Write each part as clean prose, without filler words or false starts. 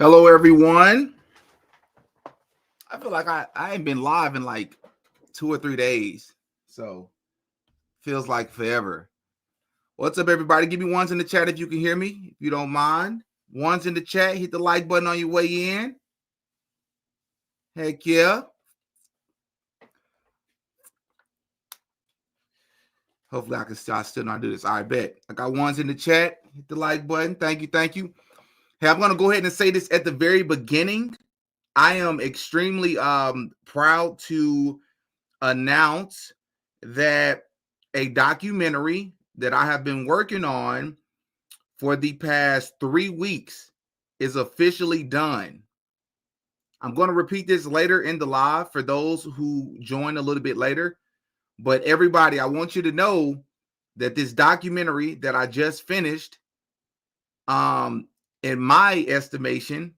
Hello, everyone. I feel like I ain't been live in like 2 or 3 days, so feels like forever. What's up, everybody? Give me ones in the chat if you can hear me. If you don't mind, ones in the chat. Hit the like button on your way in. Heck yeah. Hopefully, I still not do this. I bet I got ones in the chat. Hit the like button. Thank you, thank you. Hey, I'm gonna go ahead and say this at the very beginning. I am extremely proud to announce that a documentary that I have been working on for the past 3 weeks is officially done. I'm going to repeat this later in the live for those who join a little bit later. But everybody, I want you to know that this documentary that I just finished, in my estimation,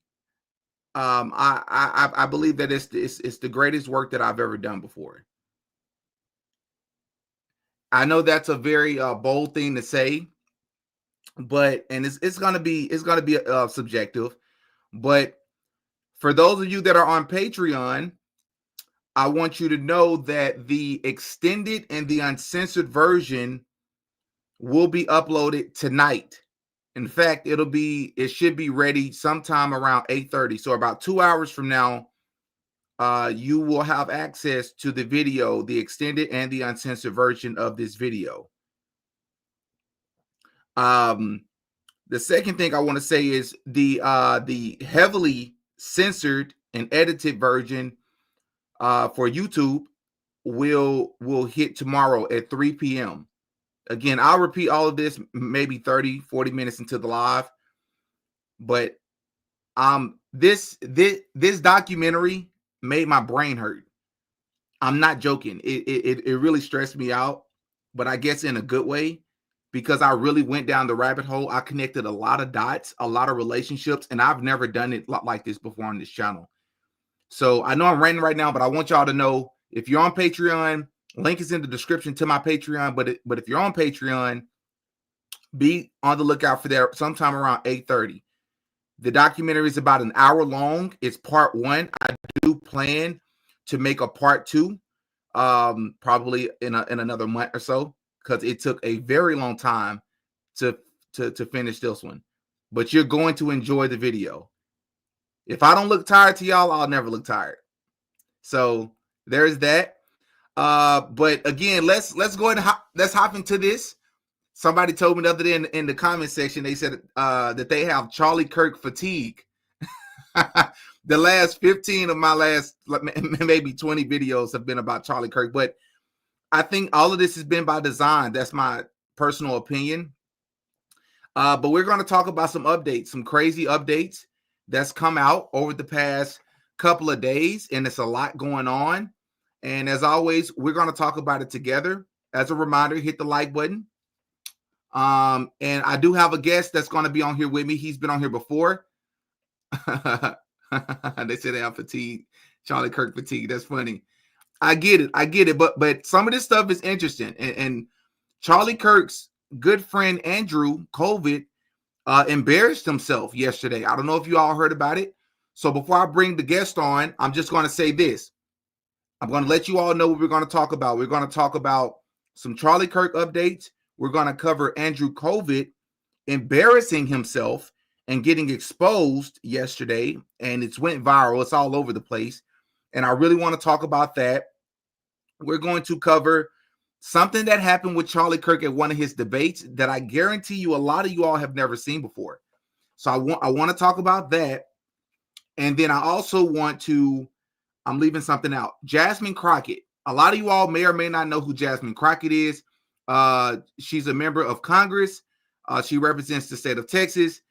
I believe that it's the greatest work that I've ever done before. I know that's a very bold thing to say, but it's gonna be subjective. But for those of you that are on Patreon, I want you to know that the extended and the uncensored version will be uploaded tonight. In fact, it should be ready sometime around 8:30. So about 2 hours from now, you will have access to the video, the extended and the uncensored version of this video. The second thing I want to say is the heavily censored and edited version for YouTube will hit tomorrow at 3 p.m. Again, I'll repeat all of this maybe 30, 40 minutes into the live. But this documentary made my brain hurt. I'm not joking. It really stressed me out, but I guess in a good way, because I really went down the rabbit hole. I connected a lot of dots, a lot of relationships, and I've never done it like this before on this channel. So I know I'm ranting right now, but I want y'all to know, if you're on Patreon, link is in the description to my Patreon. But if you're on Patreon, be on the lookout for that sometime around 8:30. The documentary is about an hour long. It's part one. I do plan to make a part two, probably in another month or so, because it took a very long time to finish this one. But you're going to enjoy the video. If I don't look tired to y'all, I'll never look tired. So there's that. But again, let's go ahead and let's hop into this. Somebody told me the other day in the comment section, they said that they have Charlie Kirk fatigue. The last 15 of my last maybe 20 videos have been about Charlie Kirk, but I think all of this has been by design. That's my personal opinion. But we're going to talk about some updates, some crazy updates that's come out over the past couple of days, and it's a lot going on. And as always, we're going to talk about it together. As a reminder, hit the like button. And I do have a guest that's going to be on here with me. He's been on here before. They say they have fatigue, Charlie Kirk fatigue. That's funny. I get it. But some of this stuff is interesting. And Charlie Kirk's good friend Andrew COVID embarrassed himself yesterday. I don't know if you all heard about it. So before I bring the guest on, I'm just going to say this. I'm going to let you all know what we're going to talk about. We're going to talk about some Charlie Kirk updates. We're going to cover Andrew COVID embarrassing himself and getting exposed yesterday, and it's went viral. It's all over the place, and I really want to talk about that. We're going to cover something that happened with Charlie Kirk at one of his debates that I guarantee you a lot of you all have never seen before. So I want to talk about that, and then I also want to, I'm leaving something out. Jasmine Crockett. A lot of you all may or may not know who Jasmine Crockett is. She's a member of Congress. She represents the state of Texas.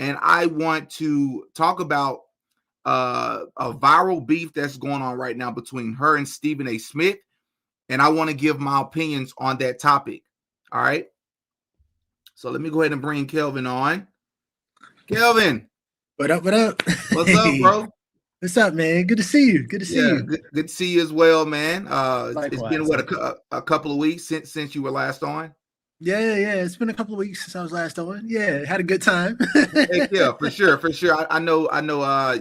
And I want to talk about a viral beef that's going on right now between her and Stephen A. Smith. And I want to give my opinions on that topic. All right. So let me go ahead and bring Kelvin on. Kelvin. What up? What up? What's up, bro? What's up, man? Good to see you. Good to see you. Good to see you as well, man. It's been what, a couple of weeks since you were last on? Yeah. It's been a couple of weeks since I was last on. Yeah, had a good time. Heck yeah, for sure. I know.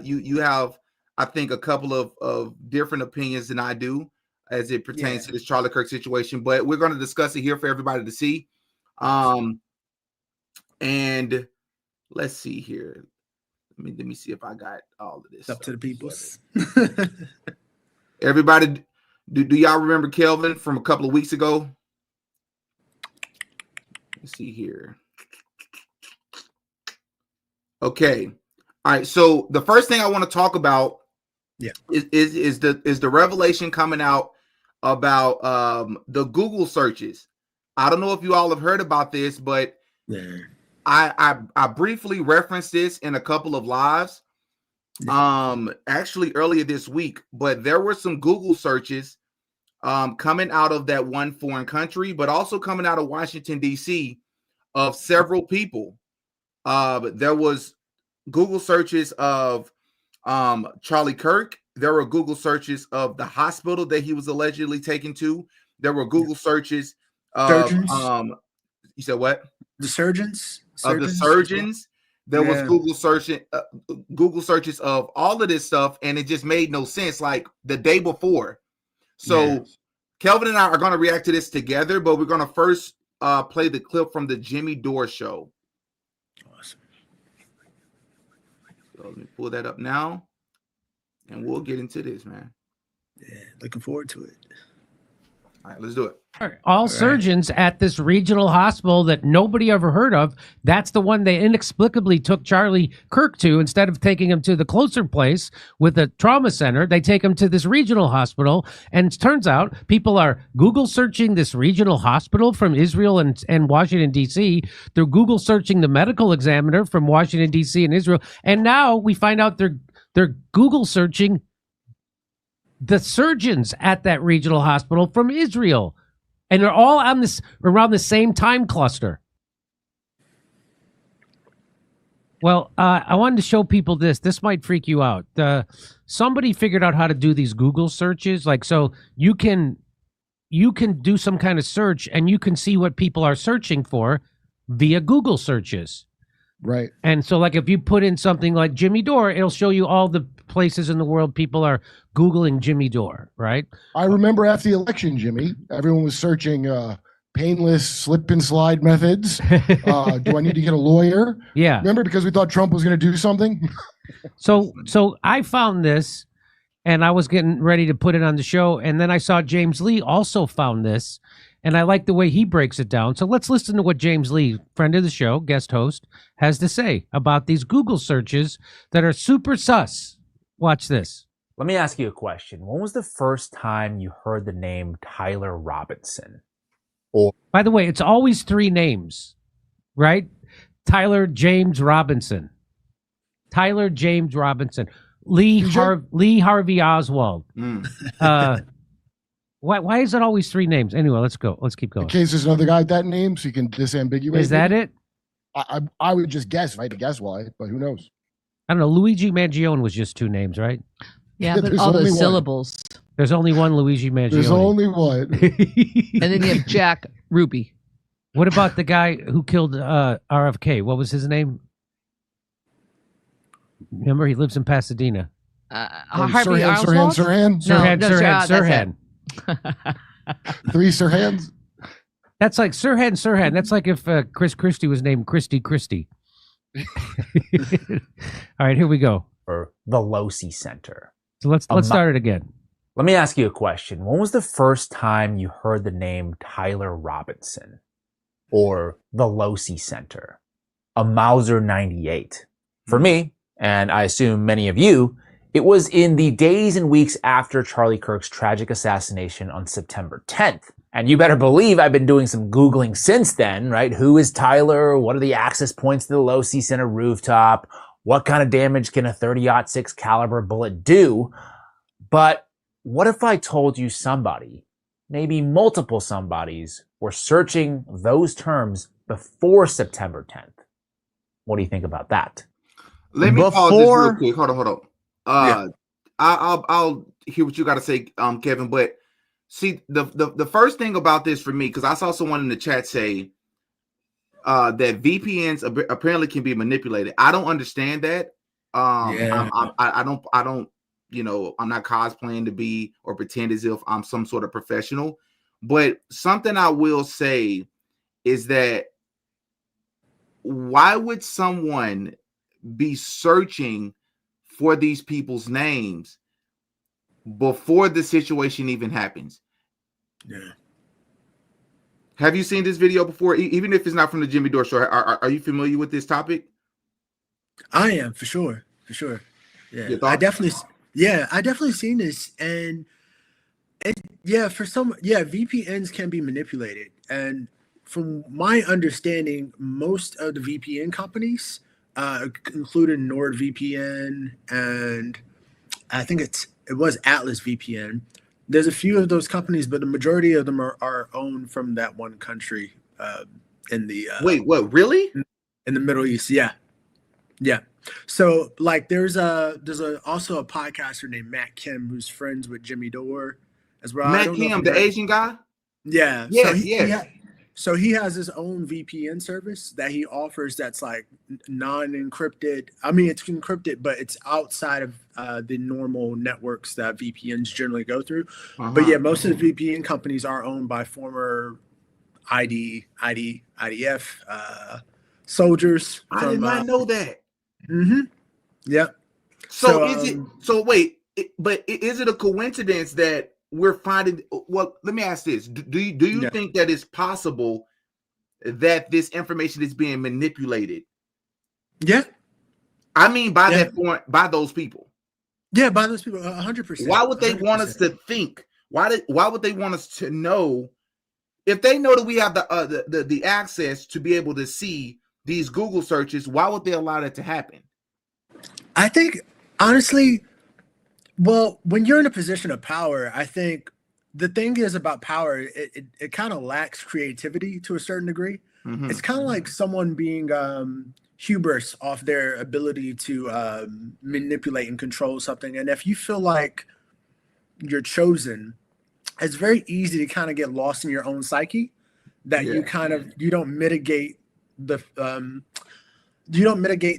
You have, I think, a couple of different opinions than I do as it pertains to this Charlie Kirk situation, but we're going to discuss it here for everybody to see. And let's see here. Let me see if I got all of this up to the peoples. Everybody, do y'all remember Kelvin from a couple of weeks ago? Let's see here. Okay. All right. So the first thing I want to talk about is the revelation coming out about the Google searches. I don't know if you all have heard about this, but I briefly referenced this in a couple of lives actually earlier this week, but there were some Google searches coming out of that one foreign country, but also coming out of Washington, D.C. of several people. There was Google searches of Charlie Kirk. There were Google searches of the hospital that he was allegedly taken to. There were Google searches of you said what? The surgeons? Of the surgeons. There was Google searches of all of this stuff, and it just made no sense, like the day before. So Kelvin and I are going to react to this together, but we're going to first play the clip from the Jimmy Dore show. Awesome. So let me pull that up now, and we'll get into this, man. Yeah, looking forward to it. All right, let's do it. All surgeons at this regional hospital that nobody ever heard of, that's the one they inexplicably took Charlie Kirk to. Instead of taking him to the closer place with a trauma center, they take him to this regional hospital. And it turns out people are Google searching this regional hospital from Israel and Washington, D.C. They're Google searching the medical examiner from Washington, D.C. and Israel. And now we find out they're Google searching the surgeons at that regional hospital from Israel. And they're all on this around the same time cluster. Well, I wanted to show people this. This might freak you out. Somebody figured out how to do these Google searches. Like, so you can do some kind of search and you can see what people are searching for via Google searches. Right. And so, like, if you put in something like Jimmy Dore, it'll show you all the places in the world people are Googling Jimmy Dore, right? I remember after the election, Jimmy, everyone was searching painless slip and slide methods. Do I need to get a lawyer? Yeah. Remember, because we thought Trump was going to do something? So I found this, and I was getting ready to put it on the show, and then I saw James Lee also found this, and I like the way he breaks it down. So let's listen to what James Lee, friend of the show, guest host, has to say about these Google searches that are super sus. Watch this. Let me ask you a question. When was the first time you heard the name Tyler Robinson? By the way, it's always three names, right? Tyler James Robinson. Tyler James Robinson. Lee Harvey Oswald. Why is it always three names? Anyway, let's go. Let's keep going. In case there's another guy with that name, so you can disambiguate. Is that it? I would just guess if I had to guess why, but who knows? I don't know. Luigi Mangione was just two names, right? Yeah, but all those syllables. There's only one Luigi Mangione. There's only one. And then you have Jack Ruby. What about the guy who killed RFK? What was his name? Remember, he lives in Pasadena. Harvey Oswald? Sirhan. Three Sirhans? That's like Sirhan. That's like if Chris Christie was named Christie. All right, here we go. Or the Losi Center. So let's start it again. Let me ask you a question. When was the first time you heard the name Tyler Robinson or the Losi Center? A Mauser 98. For me, and I assume many of you, it was in the days and weeks after Charlie Kirk's tragic assassination on September 10th. And you better believe I've been doing some Googling since then, right? Who is Tyler? What are the access points to the Losi Center rooftop? What kind of damage can a 30-06 caliber bullet do? But what if I told you somebody, maybe multiple somebodies, were searching those terms before September 10th? What do you think about that? Let me pause this real quick. Hold on. I'll hear what you got to say, Kevin. But see, the first thing about this for me, because I saw someone in the chat say, that VPNs apparently can be manipulated. I don't understand that. Yeah. I don't, you know, I'm not cosplaying to be or pretend as if I'm some sort of professional. But something I will say is that why would someone be searching for these people's names before the situation even happens? Yeah. Have you seen this video before? Even if it's not from the Jimmy Dore show, are you familiar with this topic? I am, for sure. For sure. Yeah. Your thoughts? I definitely seen this. And VPNs can be manipulated. And from my understanding, most of the VPN companies, including NordVPN and I think it was Atlas VPN. There's a few of those companies, but the majority of them are owned from that one country in the Wait, what? Really? in the Middle East. Yeah. So like there's also a podcaster named Matt Kim who's friends with Jimmy Dore as well. Matt Kim, the Asian guy? Yeah. Yes. So he has his own VPN service that he offers that's like non-encrypted. I mean, it's encrypted, but it's outside of the normal networks that VPNs generally go through. But yeah, most of the VPN companies are owned by former IDF soldiers. I did not know that. Yeah. So is it? So wait, but is it a coincidence that we're finding? Well, let me ask this: Do you think that it's possible that this information is being manipulated? Yeah. I mean, by those people. Yeah, by those people, 100%. Why would they want us to think? Why would they want us to know? If they know that we have the access to be able to see these Google searches, why would they allow that to happen? I think, honestly, well, when you're in a position of power, I think the thing is about power, it kind of lacks creativity to a certain degree. It's kind of like someone being hubris off their ability to manipulate and control something. And if you feel like you're chosen, it's very easy to kind of get lost in your own psyche that you don't mitigate the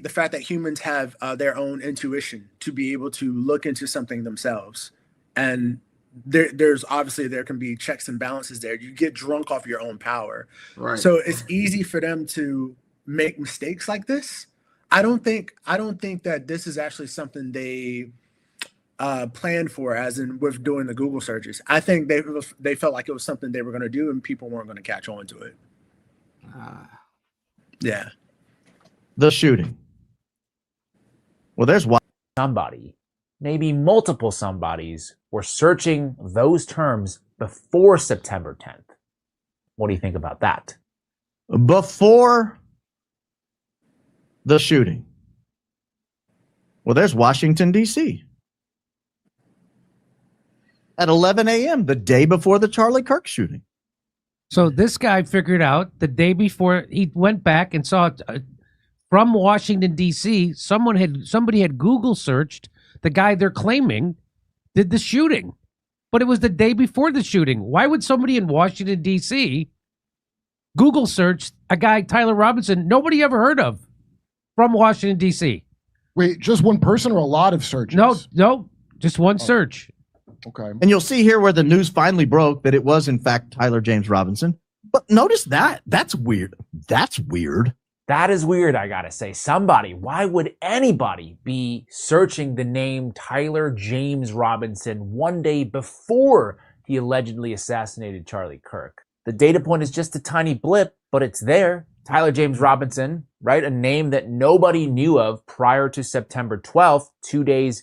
fact that humans have their own intuition to be able to look into something themselves. And there can be checks and balances there. You get drunk off your own power. Right. So it's easy for them to make mistakes like this. I don't think that this is actually something they planned for, as in with doing the Google searches. I think they felt like it was something they were going to do and people weren't going to catch on to it. Yeah. The shooting. Well, there's one. Somebody, maybe multiple somebodies, were searching those terms before September 10th. What do you think about that? Before the shooting. Well, there's Washington, D.C. at 11 a.m., the day before the Charlie Kirk shooting. So this guy figured out the day before, he went back and saw from Washington, D.C., somebody had Google searched the guy they're claiming did the shooting. But it was the day before the shooting. Why would somebody in Washington, D.C. Google search a guy, Tyler Robinson, nobody ever heard of, from Washington, D.C.? Wait, just one person or a lot of searches? No, just one search. Okay. And you'll see here where the news finally broke that it was, in fact, Tyler James Robinson. But notice that. That's weird. That's weird. That is weird, I gotta say. Why would anybody be searching the name Tyler James Robinson one day before he allegedly assassinated Charlie Kirk? The data point is just a tiny blip, but it's there. Tyler James Robinson, right? A name that nobody knew of prior to September 12th, 2 days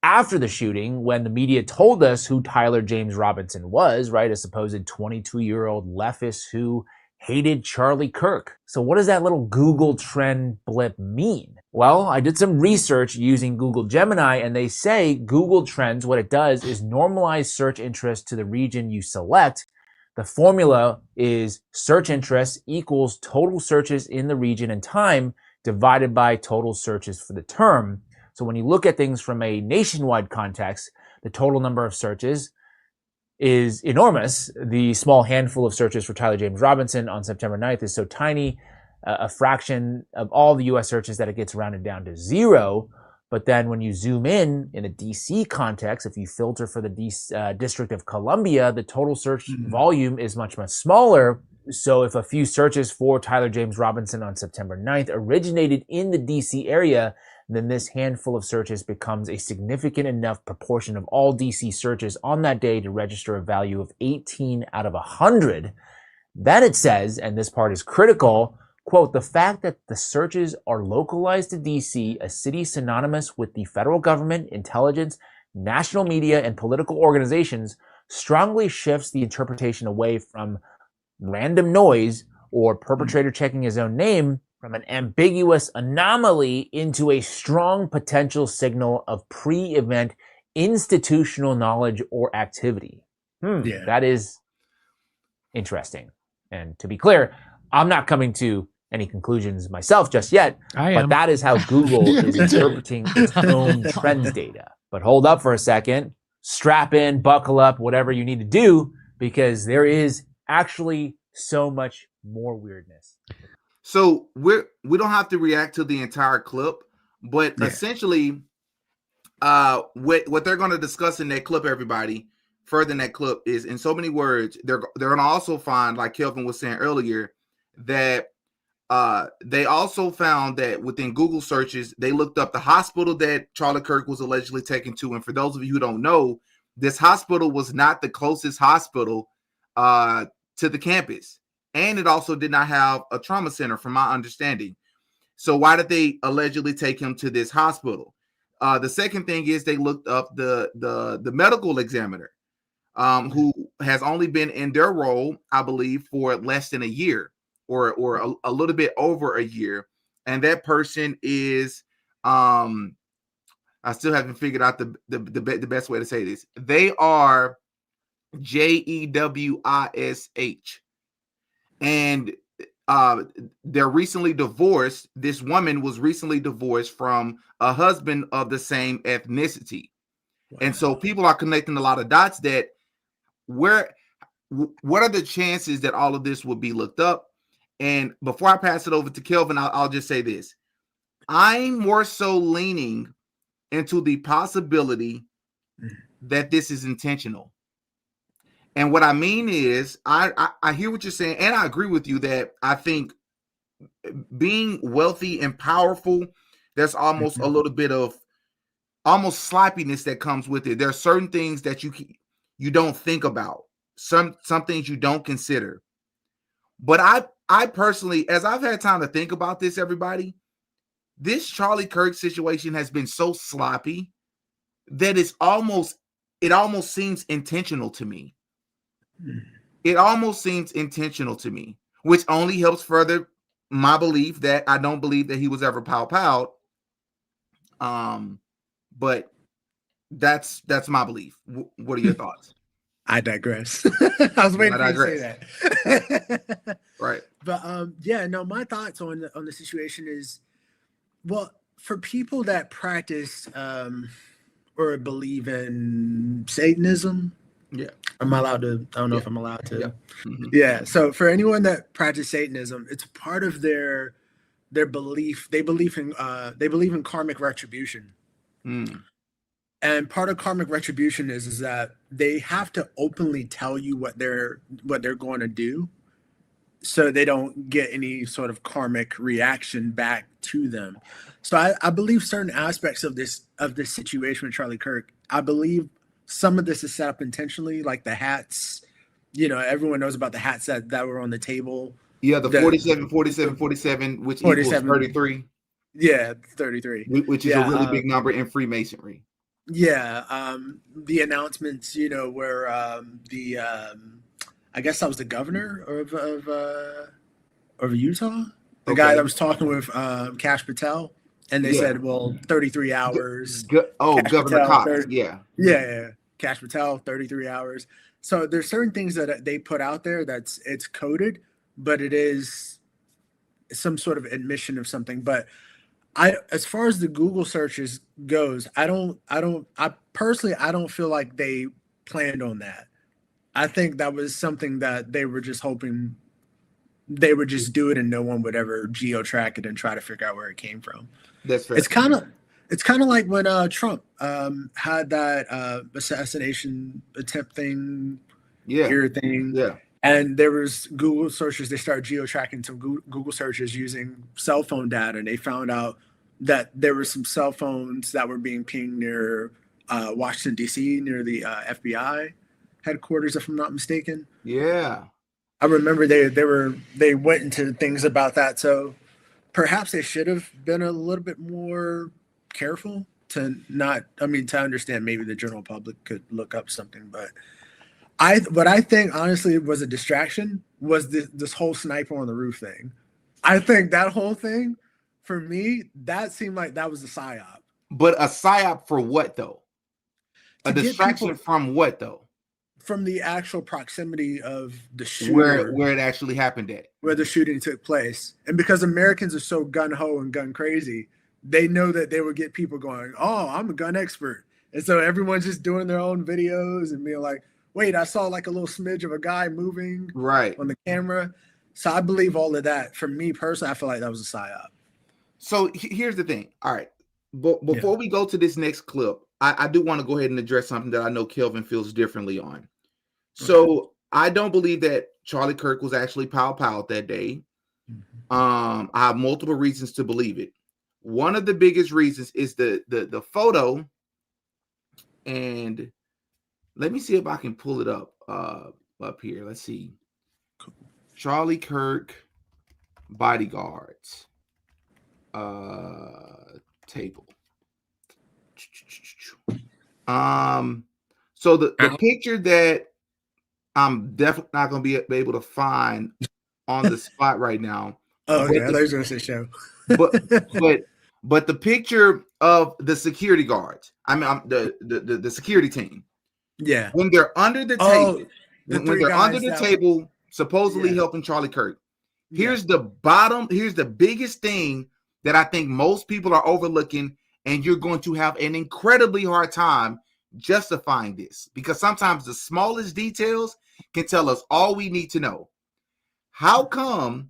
after the shooting, when the media told us who Tyler James Robinson was, right? A supposed 22-year-old leftist who hated Charlie Kirk. So what does that little Google trend blip mean? Well, I did some research using Google Gemini, and they say Google Trends, what it does is normalize search interest to the region you select. The formula is search interest equals total searches in the region and time divided by total searches for the term. So when you look at things from a nationwide context, the total number of searches is enormous. The small handful of searches for Tyler James Robinson on September 9th is so tiny. a fraction of all the U.S. searches that it gets rounded down to 0. But then when you zoom in a DC context, if you filter for the District of Columbia, the total search volume is much, much smaller. So if a few searches for Tyler James Robinson on September 9th originated in the DC area, then this handful of searches becomes a significant enough proportion of all DC searches on that day to register a value of 18 out of 100. Then it says, and this part is critical, quote, the fact that the searches are localized to DC, a city synonymous with the federal government, intelligence, national media, and political organizations, strongly shifts the interpretation away from random noise or perpetrator checking his own name from an ambiguous anomaly into a strong potential signal of pre-event institutional knowledge or activity. That is interesting. And to be clear, I'm not coming to any conclusions myself just yet, but that is how Google is interpreting its own trends data. But hold up for a second, strap in, buckle up, whatever you need to do, because there is actually so much more weirdness. So we don't have to react to the entire clip, but essentially, what they're going to discuss in that clip, everybody, further in that clip is, in so many words, they're going to also find, like Kelvin was saying earlier, that they also found that within Google searches, they looked up the hospital that Charlie Kirk was allegedly taken to. And for those of you who don't know, this hospital was not the closest hospital to the campus. And it also did not have a trauma center, from my understanding. So why did they allegedly take him to this hospital? The second thing is they looked up the medical examiner, who has only been in their role, I believe, for less than a year or a little bit over a year. And that person is, I still haven't figured out the best way to say this. They are Jewish. And they're recently divorced. This woman was recently divorced from a husband of the same ethnicity. Wow. And so people are connecting a lot of dots that what are the chances that all of this will be looked up? And before I pass it over to Kelvin, I'll just say this. I'm more so leaning into the possibility that this is intentional. And what I mean is, I hear what you're saying, and I agree with you that I think being wealthy and powerful, there's almost a little bit of almost sloppiness that comes with it. There are certain things that you don't think about, some things you don't consider. But I personally, as I've had time to think about this, everybody, this Charlie Kirk situation has been so sloppy that it almost seems intentional to me. It almost seems intentional to me, which only helps further my belief that I don't believe that he was ever pow. But that's my belief. What are your thoughts? I digress. I was waiting for you to say that. Right. But my thoughts on the situation is, well, for people that practice or believe in Satanism. Yeah. Am I allowed to? I don't know if I'm allowed to. Yeah. Mm-hmm. Yeah. So for anyone that practices Satanism, it's part of their belief. They believe in karmic retribution. And part of karmic retribution is that they have to openly tell you what they're going to do, so they don't get any sort of karmic reaction back to them. So I believe certain aspects of this situation with Charlie Kirk, I believe some of this is set up intentionally, like the hats. You know, everyone knows about the hats that were on the table. Yeah, the 47, 47, 47, which 47, equals 33. Yeah, 33. Which is a really big number in Freemasonry. Yeah, the announcements, where I guess that was the governor of Utah, the guy that was talking with Kash Patel, and they said, well, 33 hours. Governor Patel, Cox, yeah, Kash Patel, 33 hours. So there's certain things that they put out there it's coded, but it is some sort of admission of something. But as far as the Google searches goes, I personally don't feel like they planned on that. I think that was something that they were just hoping they would just do it and no one would ever geo-track it and try to figure out where it came from. That's fair. It's kind of like when Trump had that assassination attempt thing, ear thing. Yeah. And there was Google searches. They started geo-tracking some Google searches using cell phone data, and they found out that there were some cell phones that were being pinged near Washington, D.C., near the FBI headquarters, if I'm not mistaken. Yeah. I remember they went into things about that. So perhaps they should have been a little bit more careful to understand maybe the general public could look up something. But what I think honestly was a distraction was this whole sniper on the roof thing. I think that whole thing, for me, that seemed like that was a psyop. But a psyop for what though? A distraction from what though? From the actual proximity of the shooter, where it actually happened at, where the shooting took place. And because Americans are so gun-ho and gun crazy, they know that they would get people going, oh, I'm a gun expert. And so everyone's just doing their own videos and being like, wait, I saw like a little smidge of a guy moving on the camera. So I believe all of that. For me personally, I feel like that was a psyop. So here's the thing. All right. Before we go to this next clip, I do want to go ahead and address something that I know Kelvin feels differently on. So I don't believe that Charlie Kirk was actually pow-powed that day. I have multiple reasons to believe it. One of the biggest reasons is the photo. And let me see if I can pull it up here. Let's see. Charlie Kirk bodyguards table. So the picture that I'm definitely not going to be able to find on the spot right now. Oh, okay. I thought you were going to say show. but the picture of the security guards. I mean, the security team. Yeah. When they're under the table, when they're under the table, supposedly helping Charlie Kirk. Here's the biggest thing that I think most people are overlooking, and you're going to have an incredibly hard time justifying this, because sometimes the smallest details can tell us all we need to know. How come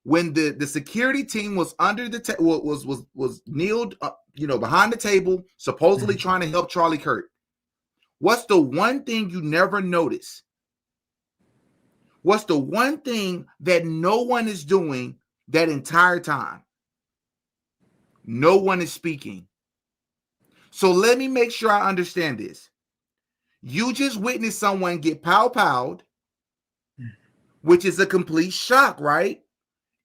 when the security team was under the was kneeled behind the table, supposedly trying to help Charlie Kirk, what's the one thing you never notice? What's the one thing that no one is doing that entire time? No one is speaking. So let me make sure I understand this. You just witnessed someone get pow-powed, which is a complete shock, right?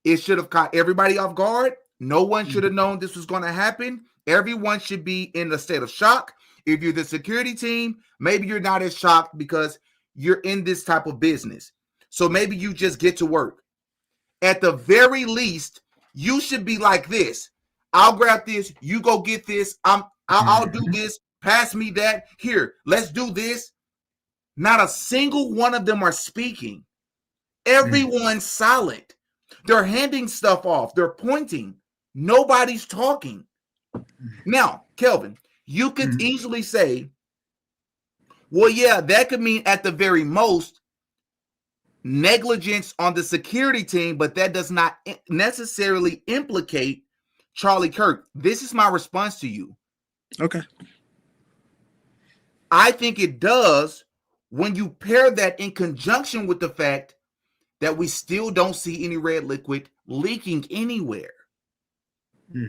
It should have caught everybody off guard. No one should have known this was going to happen. Everyone should be in a state of shock. If you're the security team, maybe you're not as shocked because you're in this type of business. So maybe you just get to work. At the very least, you should be like this. I'll grab this. You go get this. I'll do this. Pass me that. Here, let's do this. Not a single one of them are speaking. Everyone's silent. They're handing stuff off. They're pointing. Nobody's talking. Now, Kelvin, you could easily say, well, yeah, that could mean at the very most negligence on the security team, but that does not necessarily implicate Charlie Kirk. This is my response to you. Okay. I think it does when you pair that in conjunction with the fact that we still don't see any red liquid leaking anywhere.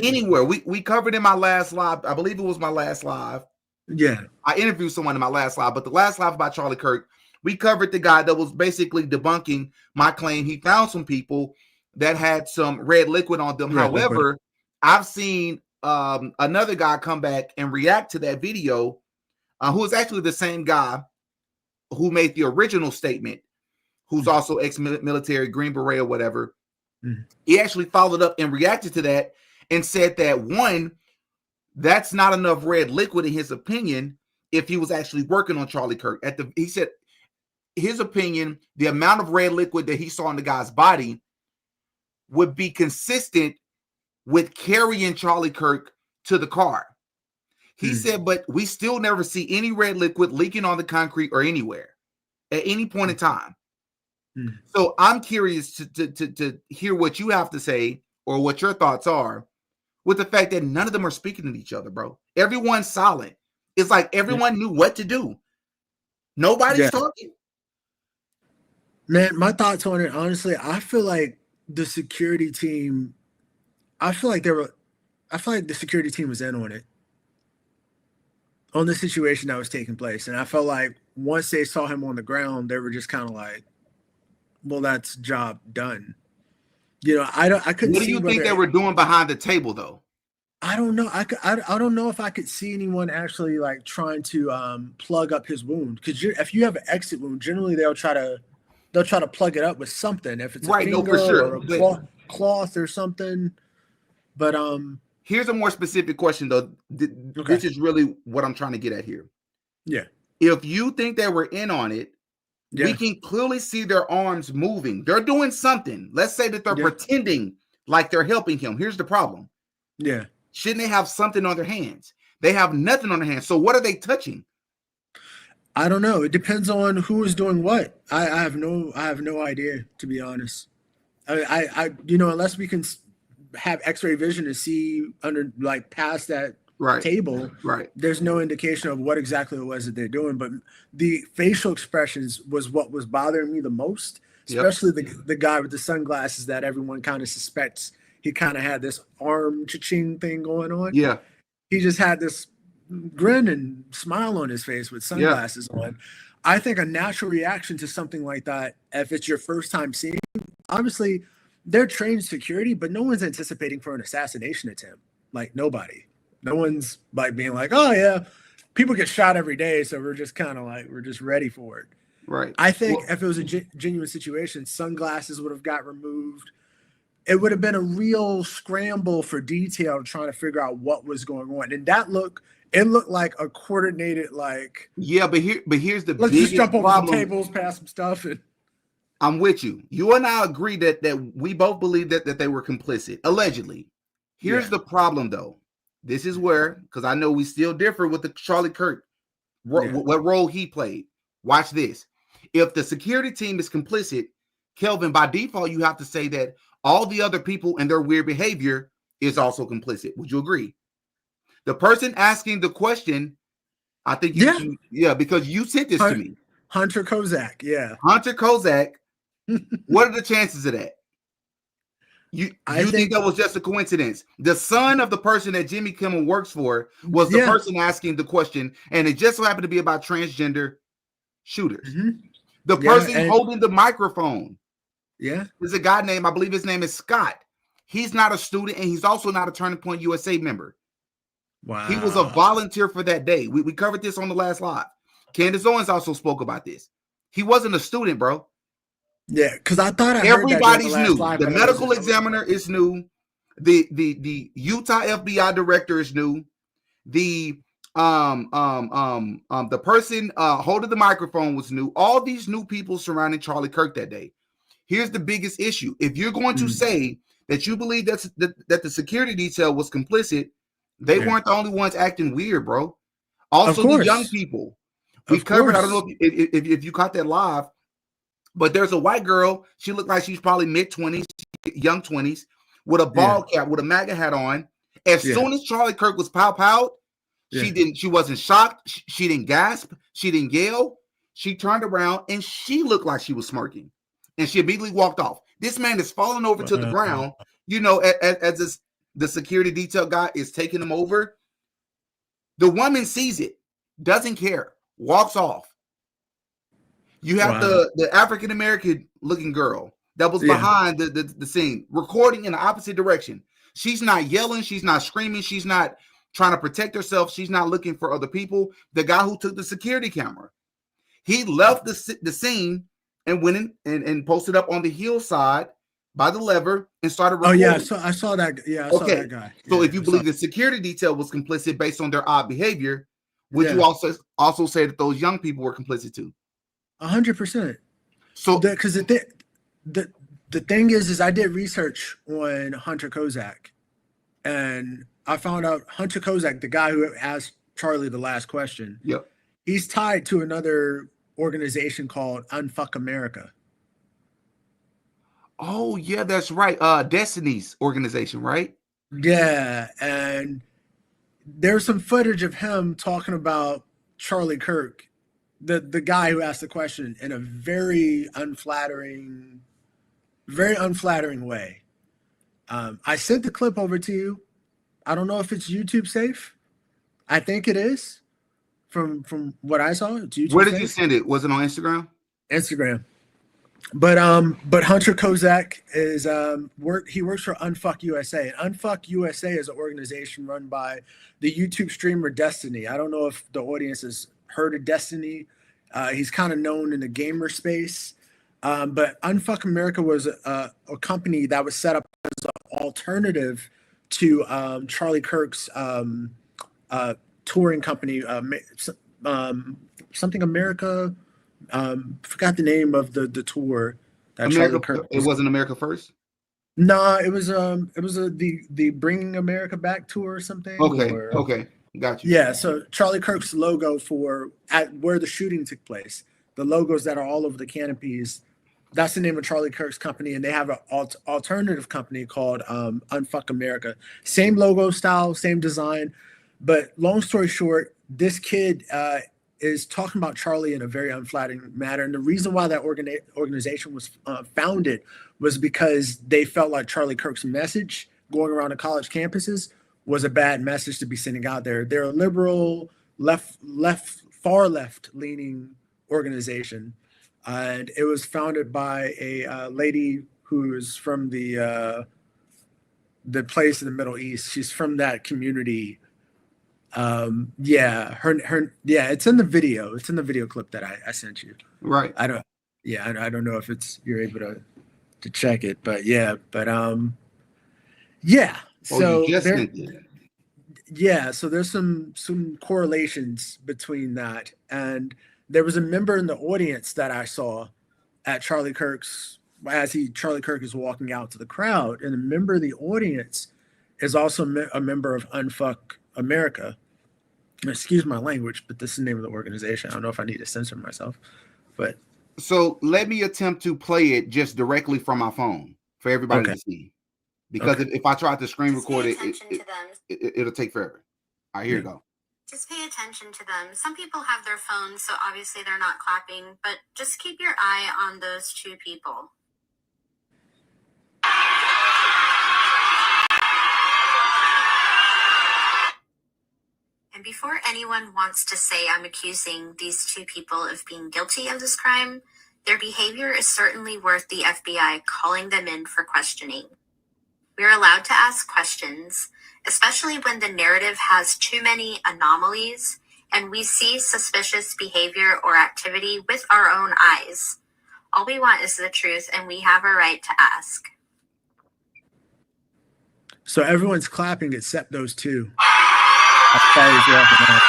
Anywhere. We covered in my last live, I believe it was my last live. Yeah. I interviewed someone in my last live, but the last live about Charlie Kirk, we covered the guy that was basically debunking my claim. He found some people that had some red liquid on them. However, I've seen another guy come back and react to that video, who is actually the same guy who made the original statement, who's also ex-military, Green Beret or whatever. He actually followed up and reacted to that and said that, one, that's not enough red liquid in his opinion if he was actually working on Charlie Kirk. He said his opinion, the amount of red liquid that he saw in the guy's body would be consistent with carrying Charlie Kirk to the car. He said, but we still never see any red liquid leaking on the concrete or anywhere at any point in time. So I'm curious to hear what you have to say or what your thoughts are with the fact that none of them are speaking to each other, bro. Everyone's silent. It's like everyone knew what to do. Nobody's talking. Man, my thoughts on it, honestly, I feel like the security team, I feel like the security team was in on it, on the situation that was taking place. And I felt like once they saw him on the ground, they were just kind of like, well, that's job done. You know, I couldn't see. What do you think they were doing behind the table, though? I don't know. I don't know if I could see anyone actually like trying to plug up his wound, because if you have an exit wound, generally they'll try to plug it up with something. If it's a finger or a cloth or something. But here's a more specific question, though. This is really what I'm trying to get at here. Yeah. If you think they were in on it, we can clearly see their arms moving. They're doing something. Let's say that they're pretending like they're helping him. Here's the problem. Yeah. Shouldn't they have something on their hands? They have nothing on their hands. So what are they touching? I don't know. It depends on who is doing what. I have no idea, to be honest. I unless we can have X-ray vision to see under, like, past that table, there's no indication of what exactly it was that they're doing. But the facial expressions was what was bothering me the most, especially the guy with the sunglasses that everyone kind of suspects he kind of had this arm cha-ching thing going on. Yeah. He just had this grin and smile on his face with sunglasses on. I think a natural reaction to something like that, if it's your first time seeing, obviously they're trained security, but no one's anticipating for an assassination attempt. Like, nobody. No one's like being like, oh yeah, people get shot every day, so we're just kind of like, we're just ready for it. Right. I think if it was a genuine situation, sunglasses would have got removed. It would have been a real scramble for detail trying to figure out what was going on. And it looked like a coordinated, like, but here's the let's just jump over some tables, pass some stuff. And I'm with you. You and I agree that we both believe that they were complicit, allegedly. Here's the problem, though. This is where, because I know we still differ with the Charlie Kirk, what role he played. Watch this. If the security team is complicit, Kelvin, by default, you have to say that all the other people and their weird behavior is also complicit. Would you agree? The person asking the question, I think because you sent this to me. Hunter Kozak, Hunter Kozak. What are the chances of that? You think that was just a coincidence? The son of the person that Jimmy Kimmel works for was the person asking the question, and it just so happened to be about transgender shooters. Mm-hmm. The person holding the microphone. There's a guy named, I believe his name is Scott. He's not a student, and he's also not a Turning Point USA member. Wow. He was a volunteer for that day. We covered this on the last live. Candace Owens also spoke about this. He wasn't a student, bro. Yeah, because I thought everybody's new. The medical examiner is new. The Utah FBI director is new. The person holding the microphone was new. All these new people surrounding Charlie Kirk that day. Here's the biggest issue. If you're going to say that you believe that the security detail was complicit, they weren't the only ones acting weird, bro. Also, the young people. We covered, I don't know if you caught that live, but there's a white girl. She looked like she's probably mid-20s, young 20s, with a ball cap, with a MAGA hat on. As soon as Charlie Kirk was pow-powed, she wasn't shocked. She didn't gasp. She didn't yell. She turned around, and she looked like she was smirking. And she immediately walked off. This man is falling over to the ground, as the security detail guy is taking him over. The woman sees it, doesn't care, walks off. You have the African-American looking girl that was behind the scene, recording in the opposite direction. She's not yelling. She's not screaming. She's not trying to protect herself. She's not looking for other people. The guy who took the security camera, he left the scene and went in and posted up on the hillside by the lever and started recording. Oh, yeah, so I saw that. Yeah, I saw that guy. So if you believe the security detail was complicit based on their odd behavior, would you also say that those young people were complicit too? 100%. So because the thing is I did research on Hunter Kozak, and I found out Hunter Kozak, the guy who asked Charlie the last question, he's tied to another organization called Unfuck America. Oh yeah, that's right. Destiny's organization, right? Yeah, and there's some footage of him talking about Charlie Kirk, the guy who asked the question, in a very unflattering way. I sent the clip over to you. I don't know if it's YouTube safe. I think it is. From what I saw, it's YouTube Where did safe. you send it? Was it on Instagram? Instagram. But Hunter Kozak is he works for Unfuck USA. And Unfuck USA is an organization run by the YouTube streamer Destiny. I don't know if the audience has heard of Destiny. He's kind of known in the gamer space. But Unfuck America was a company that was set up as an alternative to Charlie Kirk's touring company, something America. Forgot the name of the tour that Charlie Kirk. It wasn't America First. No, it was the Bringing America Back tour or something. Okay, got you. Yeah, so Charlie Kirk's logo for at where the shooting took place, the logos that are all over the canopies, that's the name of Charlie Kirk's company, and they have an alternative company called Unfuck America. Same logo style, same design, but long story short, this kid is talking about Charlie in a very unflattering manner. And the reason why that organization was founded was because they felt like Charlie Kirk's message going around the college campuses was a bad message to be sending out there. They're a liberal, far left leaning organization. And it was founded by a lady who's from the place in the Middle East. She's from that community. It's in the video. It's in the video clip that I sent you. Right. I don't know if you're able to check it, but yeah. So so there's some correlations between that, and there was a member in the audience that I saw at Charlie Kirk's Charlie Kirk is walking out to the crowd, and a member of the audience is also a member of Unfuck America. Excuse my language, but this is the name of the organization. I don't know if I need to censor myself, but so let me attempt to play it just directly from my phone for everybody to see. Because if I try to screen record it'll take forever. All right, here you go. Just pay attention to them. Some people have their phones, so obviously they're not clapping, but just keep your eye on those two people. And before anyone wants to say I'm accusing these two people of being guilty of this crime, their behavior is certainly worth the FBI calling them in for questioning. We are allowed to ask questions, especially when the narrative has too many anomalies and we see suspicious behavior or activity with our own eyes. All we want is the truth, and we have a right to ask. So everyone's clapping except those two. As far as walking out.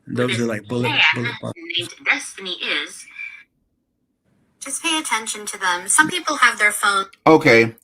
Those are like bullet bars. Named Destiny is. Just pay attention to them. Some people have their phone. Okay.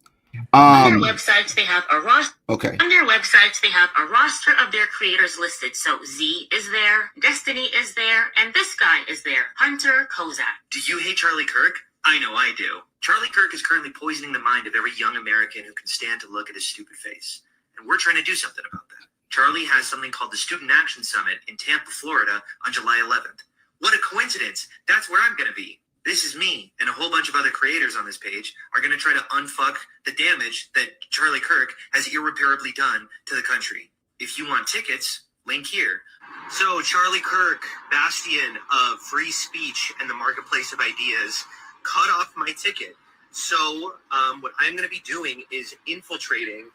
On their websites, they have a roster. Okay. On their websites, they have a roster of their creators listed. So Z is there, Destiny is there, and this guy is there, Hunter Kozak. Do you hate Charlie Kirk? I know I do. Charlie Kirk is currently poisoning the mind of every young American who can stand to look at his stupid face. And we're trying to do something about that. Charlie has something called the Student Action Summit in Tampa, Florida on July 11th. What a coincidence. That's where I'm going to be. This is me and a whole bunch of other creators on this page are going to try to unfuck the damage that Charlie Kirk has irreparably done to the country. If you want tickets, link here. So Charlie Kirk, bastion of free speech and the marketplace of ideas, cut off my ticket. So what I'm going to be doing is infiltrating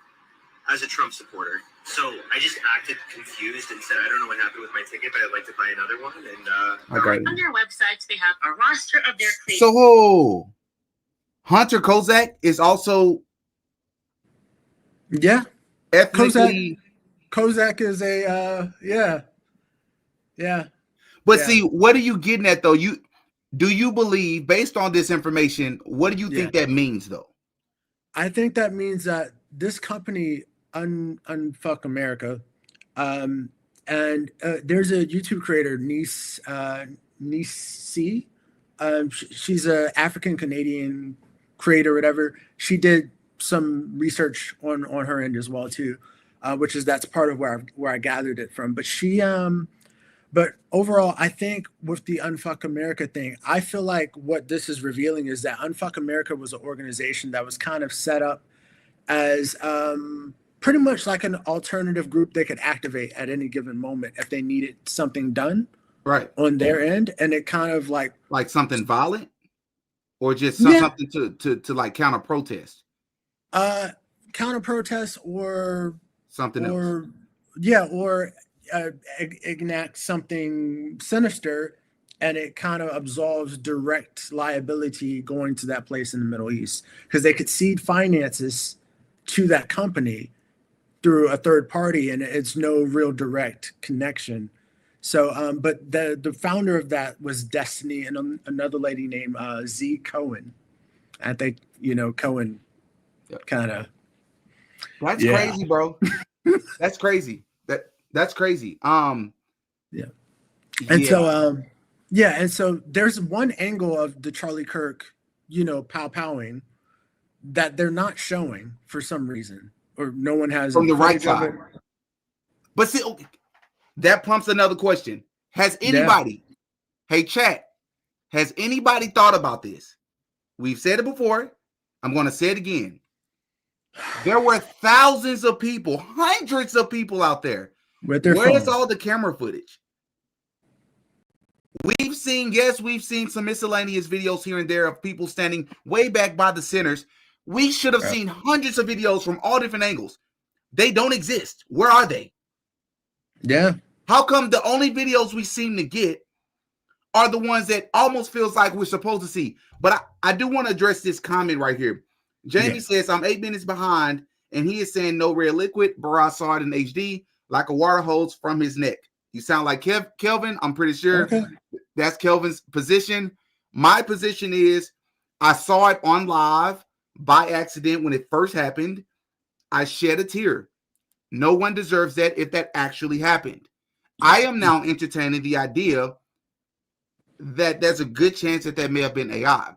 as a Trump supporter. So I just acted confused and said, I don't know what happened with my ticket, but I'd like to buy another one. And on their websites, they have a roster of their creators. So Hunter Kozak is also ethnically. Kozak is a But see, what are you getting at though? Do you believe, based on this information, what do you think that means though? I think that means that this company, Unfuck America, And there's a YouTube creator, Nice C. She's a African Canadian creator, whatever. She did some research on her end as well too, that's part of where I gathered it from. But but overall, I think with the Unfuck America thing, I feel like what this is revealing is that Unfuck America was an organization that was kind of set up as pretty much like an alternative group they could activate at any given moment if they needed something done right on their end. And it kind of like something violent or just something to like counter protest. Counter protest or something else. Or enact something sinister, and it kind of absolves direct liability going to that place in the Middle East because they could cede finances to that company through a third party, and it's no real direct connection. So, but the founder of that was Destiny and another lady named Z Cohen. I think Cohen kind of. That's crazy, bro. That's crazy. That's crazy. And so there's one angle of the Charlie Kirk, pow-powing that they're not showing for some reason, or no one has from the right side. But see, that prompts another question. Has anybody, hey chat, has anybody thought about this? We've said it before. I'm going to say it again. There were thousands of people, hundreds of people out there. Where is all the camera footage? We've seen some miscellaneous videos here and there of people standing way back by the centers. We should have seen hundreds of videos from all different angles. They don't exist. Where are they? Yeah. How come the only videos we seem to get are the ones that almost feels like we're supposed to see? But I do want to address this comment right here. Jamie says, I'm 8 minutes behind, and he is saying no red liquid. Barra saw it in HD like a water hose from his neck. You sound like Kelvin. I'm pretty sure that's Kelvin's position. My position is I saw it on live by accident when it first happened. I shed a tear. No one deserves that if that actually happened. I am now entertaining the idea that there's a good chance that may have been AI.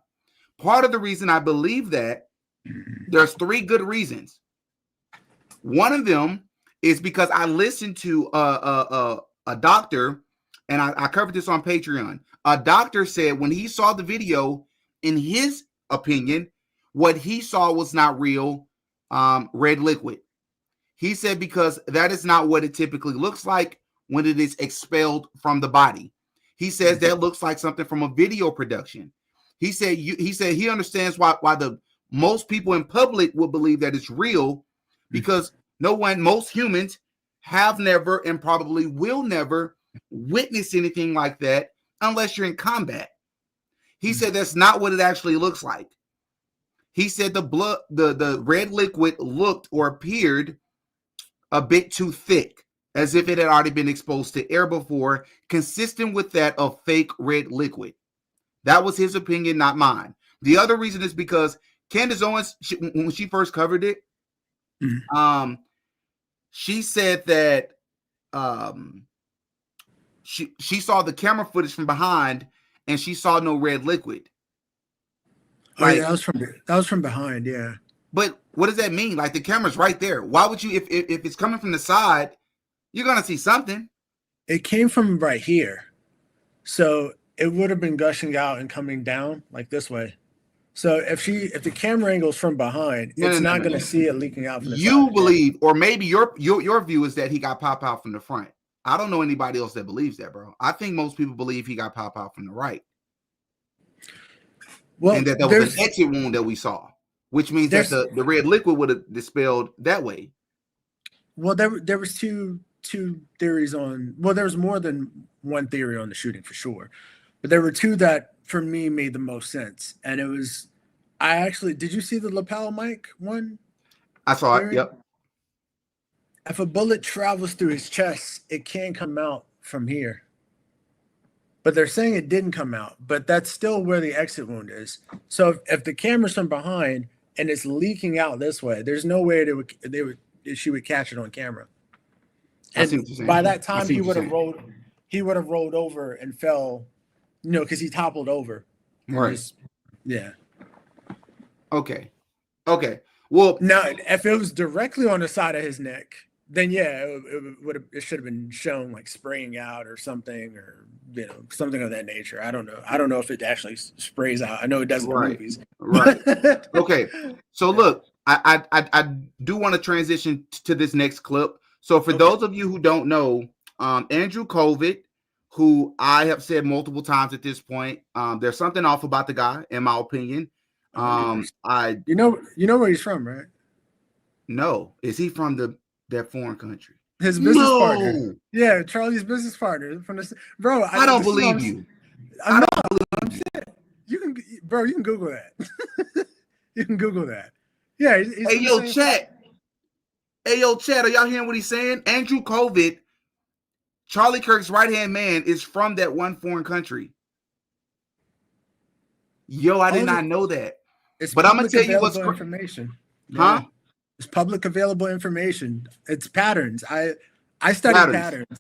Part of the reason I believe that, there's 3 good reasons. One of them is because I listened to a doctor, and I covered this on Patreon. A doctor said when he saw the video, in his opinion, what he saw was not real red liquid. He said because that is not what it typically looks like when it is expelled from the body. He says that looks like something from a video production. He said he understands why the most people in public will believe that it's real, because most humans have never and probably will never witness anything like that unless you're in combat. He said that's not what it actually looks like. He said the red liquid looked or appeared a bit too thick, as if it had already been exposed to air before, consistent with that of fake red liquid. That was his opinion, not mine. The other reason is because Candace Owens, when she first covered it, she said that she saw the camera footage from behind and she saw no red liquid. That was from behind, yeah. But what does that mean? Like, the camera's right there. Why would you, if it's coming from the side, you're gonna see something. It came from right here, so it would have been gushing out and coming down like this way. So if the camera angle's from behind, it's not going to see it leaking out from the side. You believe, or maybe your view is that he got pop out from the front. I don't know anybody else that believes that, bro. I think most people believe he got pop out from the right. Well, and that was an exit wound that we saw, which means that the red liquid would have dispelled that way. Well, there was two theories on. Well, there was more than one theory on the shooting for sure, but there were 2 that for me made the most sense. And it was, did you see the lapel mic one? I saw it. Yep. If a bullet travels through his chest, it can come out from here. But they're saying it didn't come out, but that's still where the exit wound is. So if the camera's from behind and it's leaking out this way, there's no way she would catch it on camera. I see what you're saying. By that I time, see he what would you're have rolled over and fell, because he toppled over. Right. Yeah. Okay. Well, Now, if it was directly on the side of his neck, then yeah, it should have been shown like spraying out or something, or something of that nature. I don't know if it actually sprays out. I know it does in the movies. Right. Okay. So look, I do want to transition to this next clip. So for those of you who don't know, Andrew COVID, who I have said multiple times at this point, there's something off about the guy, in my opinion. You know where he's from, right? No, is he from that foreign country? His business partner. Yeah, Charlie's business partner from the bro. I don't believe you. I'm saying, you can Google that. You can Google that. Yeah. Hey yo, chat. Hey yo, chat. Are y'all hearing what he's saying? Andrew COVID, Charlie Kirk's right-hand man, is from that one foreign country. Yo, I did not know that. But I'm gonna tell you what's information. Huh? Yeah. It's public available information. It's patterns. I study patterns.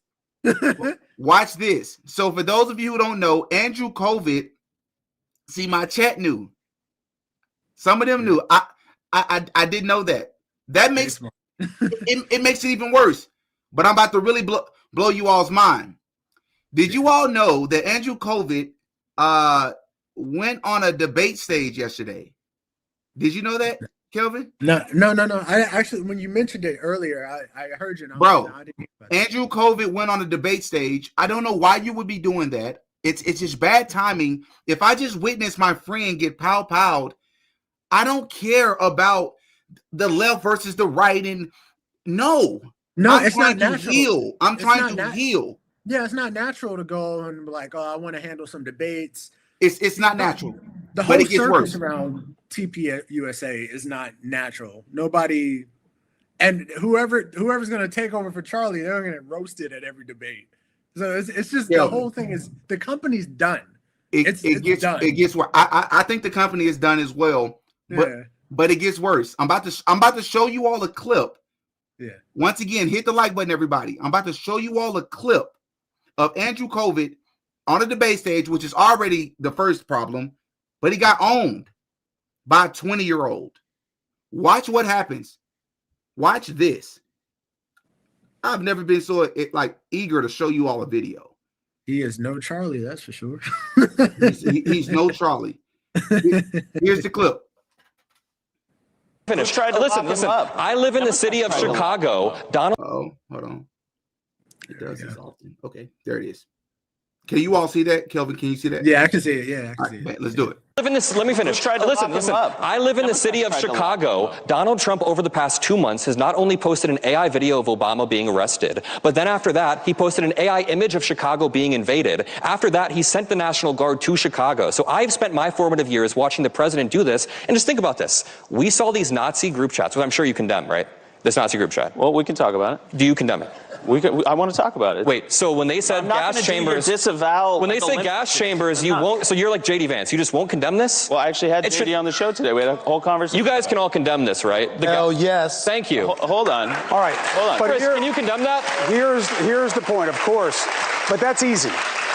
Watch this. So for those of you who don't know, Andrew COVID, see, my chat knew. Some of them knew. I didn't know that. That makes it makes it even worse. But I'm about to really blow you all's mind. Did you all know that Andrew COVID went on a debate stage yesterday? Did you know that, Kelvin? No. I actually, when you mentioned it earlier, I heard you. Bro, Andrew COVID went on a debate stage. I don't know why you would be doing that. It's just bad timing. If I just witnessed my friend get pow-powed, I don't care about the left versus the right. And no, it's not natural. I'm trying to heal. Yeah, it's not natural to go and be like, oh, I want to handle some debates. It's not natural. The whole circus around TPUSA is not natural. Nobody, and whoever's going to take over for Charlie, they're going to get roasted at every debate. So it's just the whole thing is the company's done. It's done. It gets worse. I think the company is done as well. But it gets worse. I'm about to show you all a clip. Yeah. Once again, hit the like button, everybody. I'm about to show you all a clip of Andrew COVID on a debate stage, which is already the first problem, but he got owned by a 20-year-old. Watch what happens. Watch this. I've never been so eager to show you all a video. He is no Charlie, that's for sure. he's no Charlie. Here's the clip. Listen. I live in the city of Chicago. Donald. Oh, hold on. It does this often. Okay, there it is. Can you all see that? Kelvin, can you see that? Yeah, I can see it. Yeah, I can see it. Man, let's do it. Let me finish. Listen. I live in the city of Chicago. Donald Trump, over the past 2 months, has not only posted an AI video of Obama being arrested, but then after that, he posted an AI image of Chicago being invaded. After that, he sent the National Guard to Chicago. So I've spent my formative years watching the president do this. And just think about this. We saw these Nazi group chats, which I'm sure you condemn, right? This Nazi group chat. Well, we can talk about it. Do you condemn it? I want to talk about it. Wait, so when they said gas chambers, when they say gas chambers, you won't. So you're like JD Vance. You just won't condemn this? Well, I actually had JD on the show today. We had a whole conversation. You guys can all condemn this, right? Yes. Thank you. Hold on. All right. Hold on. But Chris, can you condemn that? Here's the point, of course. But that's easy.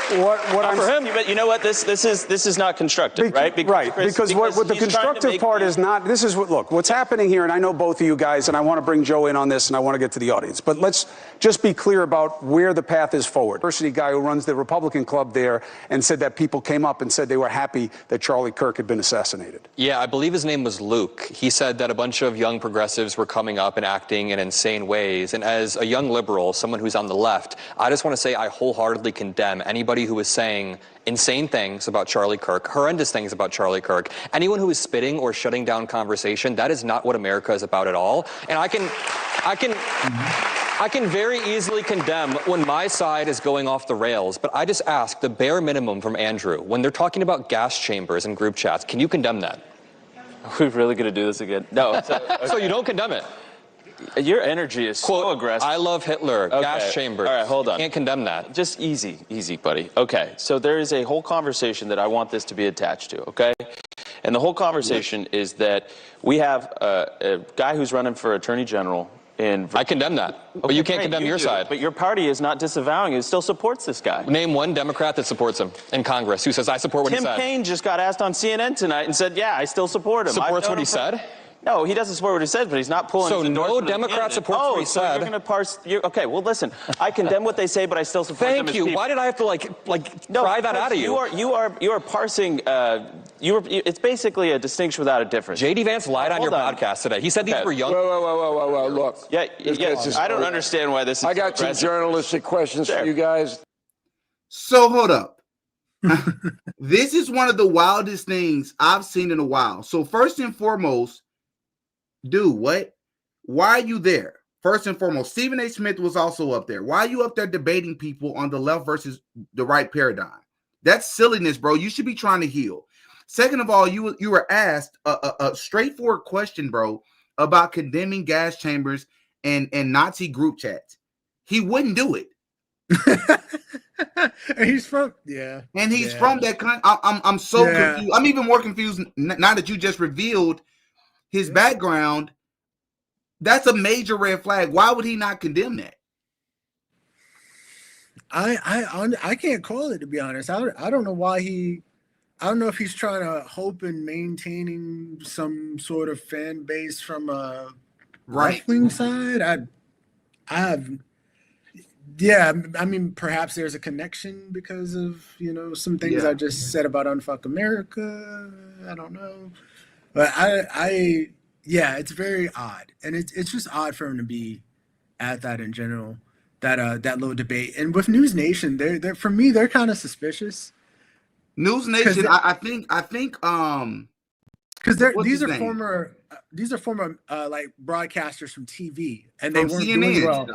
What I'm for him, but you know what? This is not constructive, right? Because what the constructive part is not. This is what's happening here, and I know both of you guys, and I want to bring Joe in on this, and I want to get to the audience. But let's just be clear about where the path is forward. University guy who runs the Republican club there, and said that people came up and said they were happy that Charlie Kirk had been assassinated. Yeah, I believe his name was Luke. He said that a bunch of young progressives were coming up and acting in insane ways. And as a young liberal, someone who's on the left, I just want to say I wholeheartedly condemn anybody who is saying insane things about Charlie Kirk, horrendous things about Charlie Kirk. Anyone who is spitting or shutting down conversation, that is not what America is about at all. And I can very easily condemn when my side is going off the rails, but I just ask the bare minimum from Andrew. When they're talking about gas chambers and group chats, can you condemn that? Are we really going to do this again? No. So you don't condemn it? Your energy is so aggressive. I love Hitler, gas chambers. All right, hold on. You can't condemn that. Just easy, buddy. Okay, so there is a whole conversation that I want this to be attached to, okay? And the whole conversation is that we have a guy who's running for Attorney General I condemn that, but you can't condemn your side. But your party is not disavowing it. It still supports this guy. Name one Democrat that supports him in Congress who says, I support what he said. Tim Kaine just got asked on CNN tonight and said, yeah, I still support him. Supports what he said? No, he doesn't support what he said, but he's not pulling. So no Democrat supports what he so said. You're going to parse. Okay, well, listen. I condemn what they say, but I still support them. Thank you. Why did I have to pry that out of you? You are parsing. It's basically a distinction without a difference. J.D. Vance lied on your podcast today. He said these were young. Whoa, look. Yeah. I don't understand why this is. I got some journalistic questions for you guys. So hold up. This is one of the wildest things I've seen in a while. So first and foremost, dude, what? Why are you there? First and foremost, Stephen A. Smith was also up there. Why are you up there debating people on the left versus the right paradigm? That's silliness, bro. You should be trying to heal. Second of all, you were asked a straightforward question, bro, about condemning gas chambers and Nazi group chats. He wouldn't do it. And he's from from that kind. I'm so confused. I'm even more confused now that you just revealed his background. That's a major red flag. Why would he not condemn that? I can't call it, to be honest. I don't know why I don't know if he's trying to hope in maintaining some sort of fan base from a right-wing side. I mean, perhaps there's a connection because of, some things I just said about Unfuck America. I don't know. But it's very odd. And it's just odd for him to be at that in general, that little debate. And with News Nation, they're for me, they're kind of suspicious. News Nation, I think because these are former like broadcasters from TV, and they weren't doing well.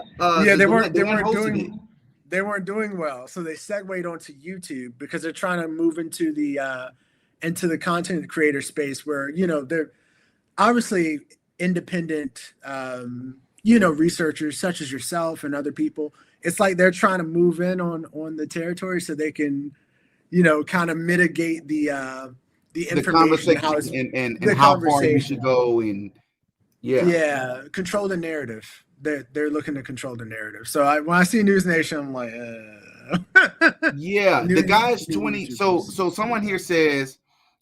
They weren't doing well, so they segued onto YouTube because they're trying to move into the content creator space where they're obviously independent researchers such as yourself and other people. It's like they're trying to move in on the territory so they can kind of mitigate the information and how far you should go and control the narrative. They're looking to control the narrative. So when I see News Nation, I'm like, the guy's 20. So someone here says,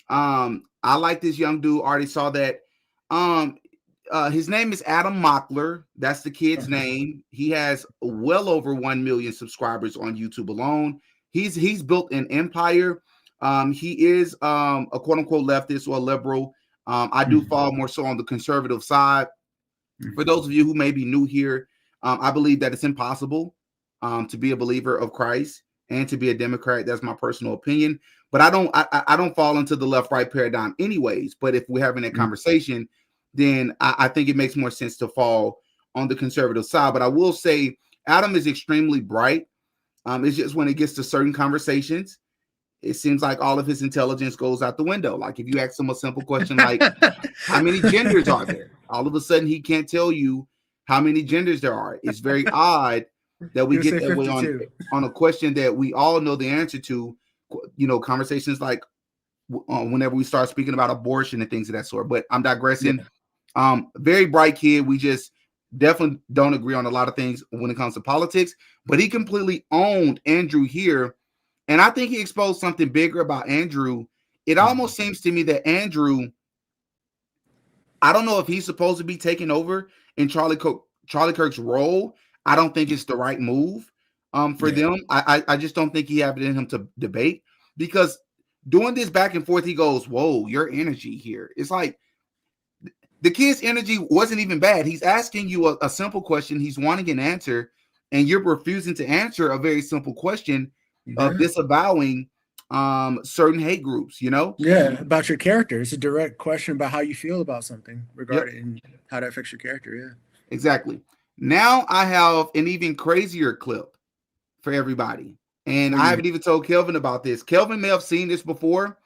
I like this young dude. Already saw that. His name is Adam Mockler. That's the kid's name. He has well over 1 million subscribers on YouTube alone. He's built an empire. He is a quote unquote leftist or liberal. I do fall more so on the conservative side. For those of you who may be new here, I believe that it's impossible to be a believer of Christ and to be a Democrat. That's my personal opinion. But I don't fall into the left-right paradigm anyways. But if we're having that conversation, then I think it makes more sense to fall on the conservative side. But I will say Adam is extremely bright. It's just when it gets to certain conversations, it seems like all of his intelligence goes out the window. Like if you ask him a simple question like, how many genders are there? All of a sudden, he can't tell you how many genders there are. It's very odd that we get that way on a question that we all know the answer to. Conversations like whenever we start speaking about abortion and things of that sort. But I'm digressing. Very bright kid. We just definitely don't agree on a lot of things when it comes to politics. But he completely owned Andrew here. And I think he exposed something bigger about Andrew. It almost seems to me that Andrew, I don't know if he's supposed to be taking over in Charlie Kirk's role. I don't think it's the right move for them. I just don't think he have it in him to debate, because doing this back and forth, he goes, whoa, your energy here. It's like the kid's energy wasn't even bad. He's asking you a simple question. He's wanting an answer, and you're refusing to answer a very simple question of disavowing certain hate groups, about your character. It's a direct question about how you feel about something regarding how that affects your character. Exactly. Now I have an even crazier clip for everybody, and I haven't even told Kelvin about this. Kelvin may have seen this before,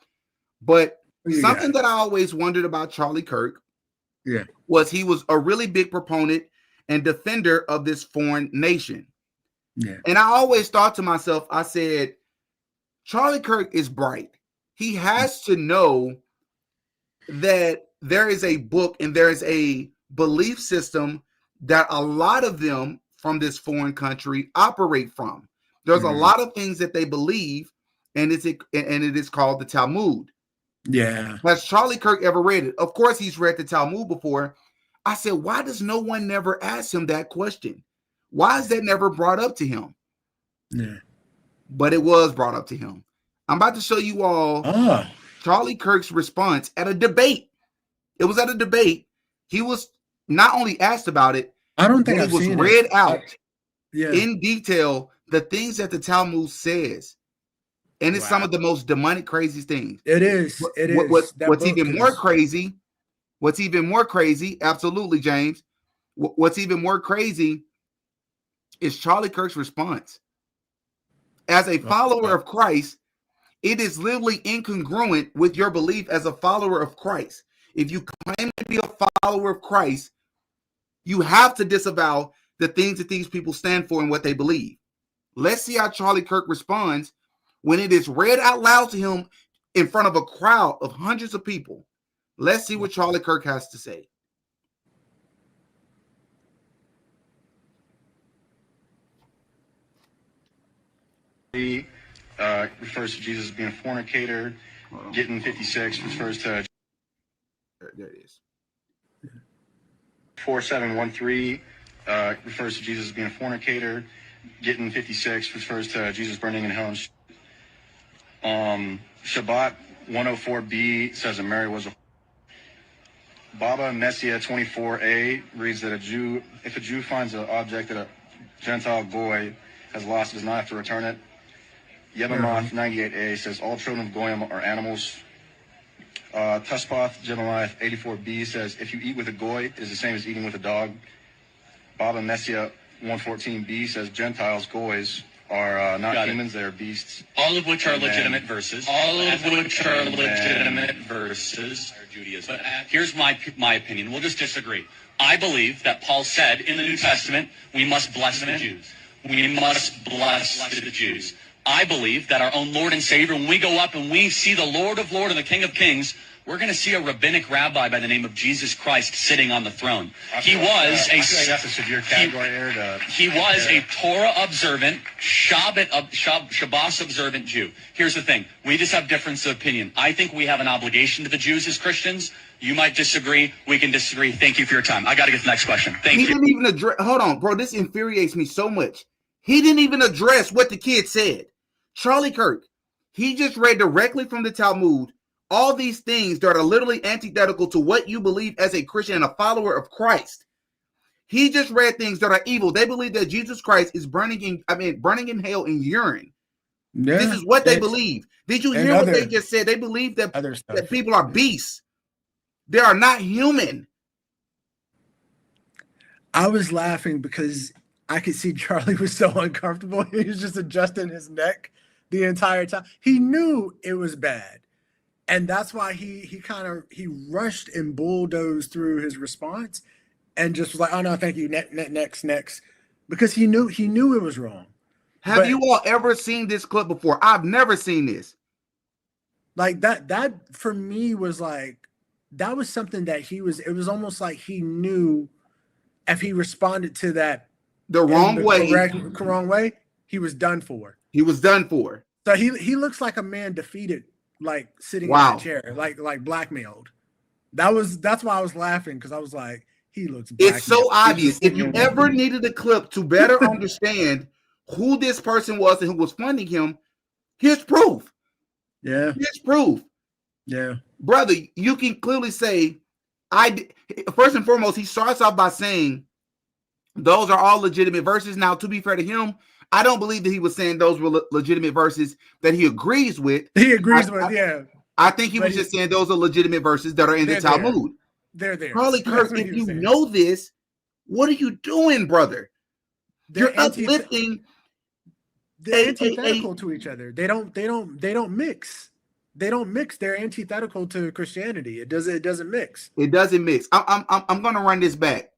but something that I always wondered about Charlie Kirk was he was a really big proponent and defender of this foreign nation. And I always thought to myself, I said, Charlie Kirk is bright. He has to know that there is a book and there is a belief system that a lot of them from this foreign country operate from. There's a lot of things that they believe, and it is called the Talmud. Yeah. Has Charlie Kirk ever read it? Of course, he's read the Talmud before. I said, why does no one never ask him that question? Why is that never brought up to him? Yeah. But it was brought up to him. I'm about to show you all Charlie Kirk's response at a debate. It was at a debate. He was not only asked about it, I don't think it was read out in detail the things that the Talmud says. And it's some of the most demonic, craziest things. It is. What's even more crazy? What's even more crazy? Absolutely, James. What's even more crazy is Charlie Kirk's response. As a follower of Christ, it is literally incongruent with your belief as a follower of Christ. If you claim to be a follower of Christ, you have to disavow the things that these people stand for and what they believe. Let's see how Charlie Kirk responds when it is read out loud to him in front of a crowd of hundreds of people. Let's see what Charlie Kirk has to say. Refers to Jesus being a fornicator. Getting 56 refers to. There it is. 4713 refers to Jesus being a fornicator. Getting 56 refers to Jesus burning in hell. Shabbat 104b says that Mary was a. Baba Messiah 24a reads that if a Jew finds an object that a Gentile goy has lost, does not have to return it. Yevamot 98a says all children of Goyim are animals. Tuspoth Jeremiah 84b says if you eat with a goy, it is the same as eating with a dog. Baba Messiah 114b says Gentiles, goys, are not humans, they are beasts. All of which are legitimate verses. All of which are legitimate verses. Judaism. But here's my opinion. We'll just disagree. I believe that Paul said in the New Testament, we must bless the Jews. We must bless the Jews. I believe that our own Lord and Savior, when we go up and we see the Lord of Lords and the King of Kings, we're going to see a rabbinic rabbi by the name of Jesus Christ sitting on the throne. He was a severe category there. He was a Torah observant, Shabbos observant Jew. Here's the thing: we just have difference of opinion. I think we have an obligation to the Jews as Christians. You might disagree. We can disagree. Thank you for your time. I got to get to the next question. Thank you. He didn't even address. Hold on, bro. This infuriates me so much. He didn't even address what the kid said. Charlie Kirk. He just read directly from the Talmud all these things that are literally antithetical to what you believe as a Christian and a follower of Christ. He just read things that are evil. They believe that Jesus Christ is burning in hell in urine. Yeah, this is what they believe. Did you hear what they just said? They believe that people are beasts. They are not human. I was laughing because I could see Charlie was so uncomfortable. He was just adjusting his neck the entire time. He knew it was bad. And that's why he rushed and bulldozed through his response and just was like, oh no, thank you. Next. Because he knew it was wrong. Have you all ever seen this clip before? I've never seen this. Like that for me was like, that was something that it was almost like he knew if he responded to that the wrong way, he was done for. He was done for. So he looks like a man defeated, like sitting in a chair, like blackmailed. That's why I was laughing, because I was like, he looks blackmailed. It's so obvious. If you ever needed a clip to better understand who this person was and who was funding him, here's proof. Yeah. Here's proof. Yeah. Brother, you can clearly say, first and foremost, he starts off by saying those are all legitimate verses. Now, to be fair to him, I don't believe that he was saying those were legitimate verses that he agrees with. He agrees with, yeah. I think he was just saying those are legitimate verses that are in the Talmud. They're there. Charlie Kirk, if you know this, what are you doing, brother? You're uplifting. They're antithetical to each other. They don't mix. They don't mix. They're antithetical to Christianity. It doesn't mix. It doesn't mix. I'm gonna run this back.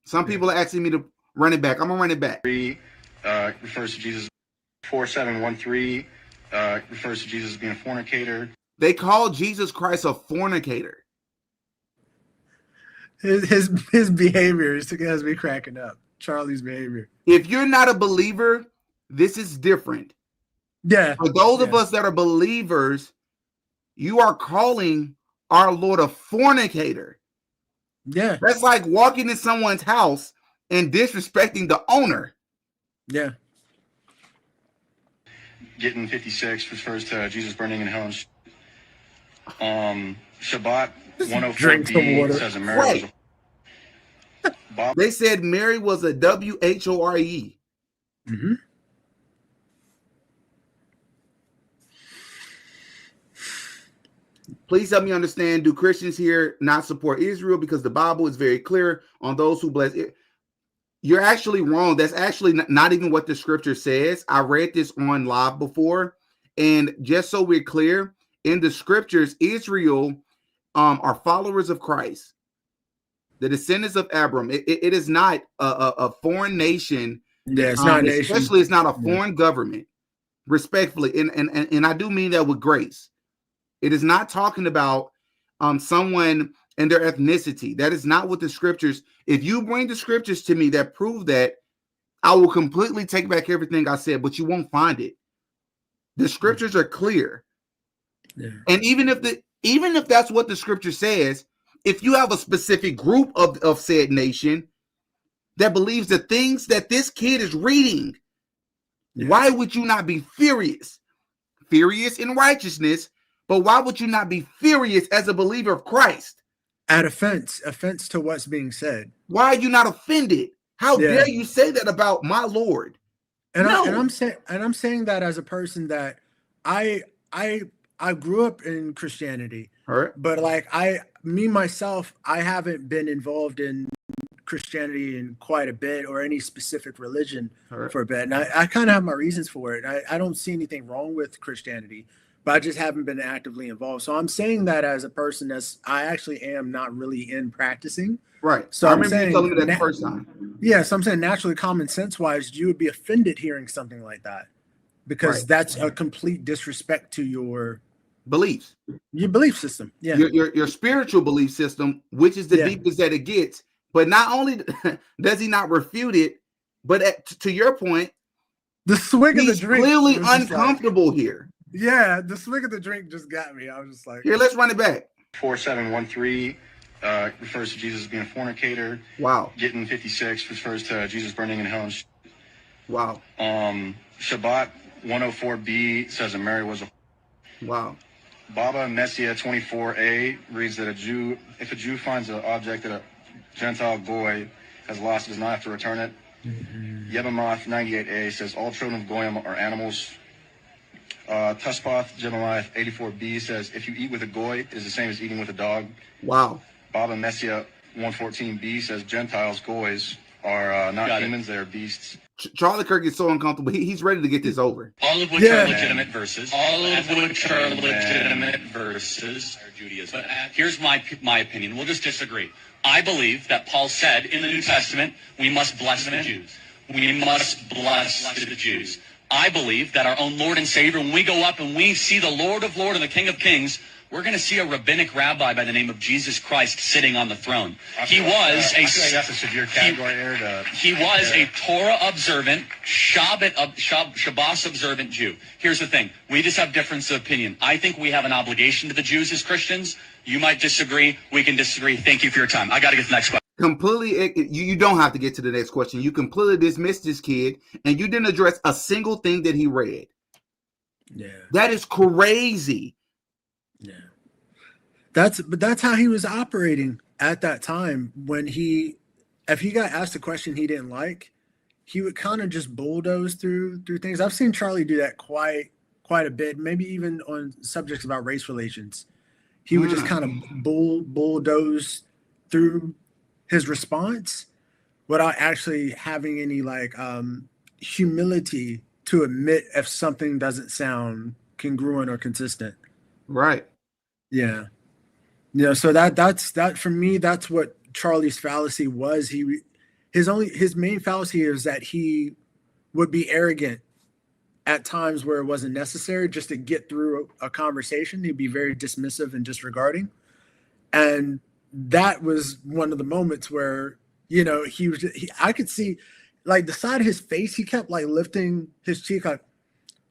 Some people are asking me to run it back. I'm gonna run it back. Refers to Jesus. 4713 refers to Jesus being a fornicator. They call Jesus Christ a fornicator. his behavior has me cracking up. Charlie's behavior. If you're not a believer, this is different. Yeah. For those of us that are believers, you are calling our Lord a fornicator. Yeah. That's like walking in someone's house and disrespecting the owner. Yeah. Getting 56 refers to Jesus burning in hell. Shabbat 104b says that Mary was a They said Mary was a WHORE. Mm-hmm. Please help me understand, do Christians here not support Israel? Because the Bible is very clear on those who bless it. You're actually wrong. That's actually not even what the scripture says. I read this on live before. And just so we're clear, in the scriptures, Israel are followers of Christ, the descendants of Abram. It is not a foreign nation. Yeah, it's not a nation. Especially, it's not a foreign government, respectfully. And I do mean that with grace. It is not talking about someone and their ethnicity. That is not what the scriptures. If you bring the scriptures to me that prove that, I will completely take back everything I said, but you won't find it. The scriptures are clear. Yeah. And even if that's what the scripture says, if you have a specific group of said nation that believes the things that this kid is reading, why would you not be furious? Furious in righteousness, but why would you not be furious as a believer of Christ? At offense to what's being said. Why are you not offended? How dare you say that about my Lord? And I'm saying that as a person that I grew up in Christianity, but like myself, I haven't been involved in Christianity in quite a bit or any specific religion for a bit. And I kind of have my reasons for it. I don't see anything wrong with Christianity, but I just haven't been actively involved. So I'm saying that as a person I actually am not really in practicing. Right. So I I'm remember saying you telling me that the first time. Yeah. So I'm saying naturally, common sense wise, you would be offended hearing something like that because that's a complete disrespect to your beliefs, your belief system. Yeah. Your spiritual belief system, which is the deepest that it gets. But not only does he not refute it, but to your point, the swig of the he's drink clearly uncomfortable here. Yeah, the swig of the drink just got me. I was just like, here, let's run it back. 4713 refers to Jesus being a fornicator. Wow. Getting 56 refers to Jesus burning in hell. Wow. Shabbat 104b says that Mary was a. Wow. Baba Messiah 24a reads that if a Jew finds an object that a Gentile goy has lost, does not have to return it. Yebamath 98a says all children of Goyim are animals. Tuspoth Jebamath 84b says if you eat with a goy, it is the same as eating with a dog. Wow. Baba Messiah 114b says Gentiles, goys, are not humans, they are beasts. Charlie Kirk is so uncomfortable. He's ready to get this over. All of which are legitimate verses. All of which are legitimate verses. Judaism. But here's my opinion. We'll just disagree. I believe that Paul said in the New Testament, we must bless the Jews. We must bless the Jews. I believe that our own Lord and Savior, when we go up and we see the Lord of Lords and the King of Kings, we're going to see a rabbinic rabbi by the name of Jesus Christ sitting on the throne. He was a severe category error. He was a Torah observant, Shabbos observant Jew. Here's the thing: we just have difference of opinion. I think we have an obligation to the Jews as Christians. You might disagree. We can disagree. Thank you for your time. I got to get to the next question. Completely, you don't have to get to the next question. You completely dismissed this kid, and you didn't address a single thing that he read. Yeah, that is crazy. Yeah, that's how he was operating at that time. When if he got asked a question he didn't like, he would kind of just bulldoze through things. I've seen Charlie do that quite a bit, maybe even on subjects about race relations. He would just kind of bulldoze through his response without actually having any humility to admit if something doesn't sound congruent or consistent. Right. Yeah. So that for me, that's what Charlie's fallacy was. His main fallacy is that he would be arrogant at times where it wasn't necessary just to get through a conversation. He'd be very dismissive and disregarding. And that was one of the moments where, you know, I could see like the side of his face, he kept like lifting his cheek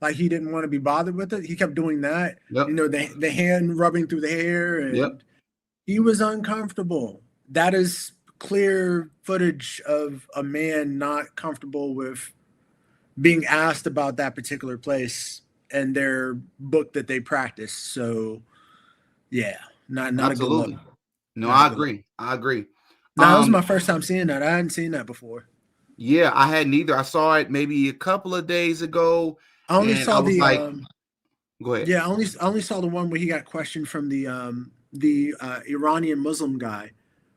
like he didn't want to be bothered with it. He kept doing that. Yep. You know, the hand rubbing through the hair, and Yep. he was uncomfortable. That is clear footage of a man not comfortable with being asked about that particular place and their book that they practice. So yeah, not Absolutely. a good look. No, Not I a good look. agree. I agree. No, that was my first time seeing that. I hadn't seen that before. Yeah, I hadn't either. I saw it maybe a couple of days ago. I only and saw I was the like, go ahead. yeah, I only saw the one where he got questioned from the Iranian Muslim guy.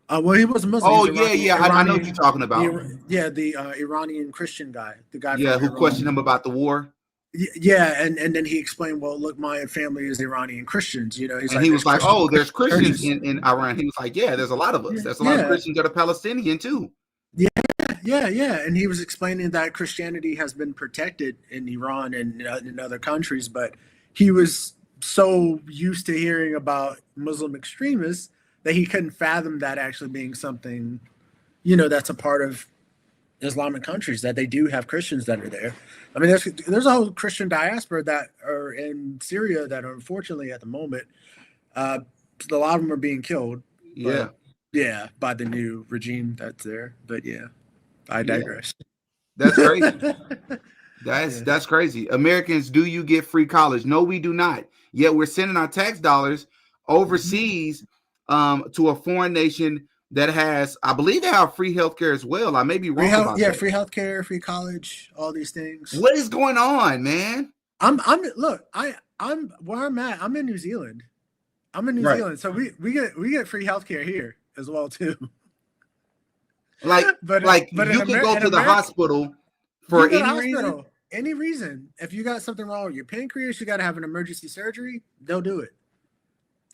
Well, he wasn't Muslim. Oh, He was yeah, yeah. I know what you're talking about. The Iranian Christian guy, the guy. Yeah, from who Iran. questioned him about the war. Yeah, and then he explained, well, look, my family is Iranian Christians. You know, He was like, oh, there's Christians churches. in Iran. He was like, yeah, there's a lot of us. There's a lot of Christians that are Palestinian too. Yeah. And he was explaining that Christianity has been protected in Iran and in other countries, but he was so used to hearing about Muslim extremists that he couldn't fathom that actually being something, you know, that's a part of Islamic countries, that they do have Christians that are there. I mean, there's a whole Christian diaspora that are in Syria that are unfortunately at the moment, a lot of them are being killed. Yeah. Yeah, by the new regime that's there. But yeah, I digress. That's crazy. That's crazy. Americans, do you get free college? No, we do not. Yet we're sending our tax dollars overseas to a foreign nation that has, I believe they have free healthcare as well. I may be wrong about that. Free healthcare, free college, all these things. What is going on, man? I'm where I'm at. I'm in New Zealand. I'm in New Zealand, so we get free healthcare here as well too. Like, but you can go to the hospital for any reason. Any reason. If you got something wrong with your pancreas, you got to have an emergency surgery. They'll do it.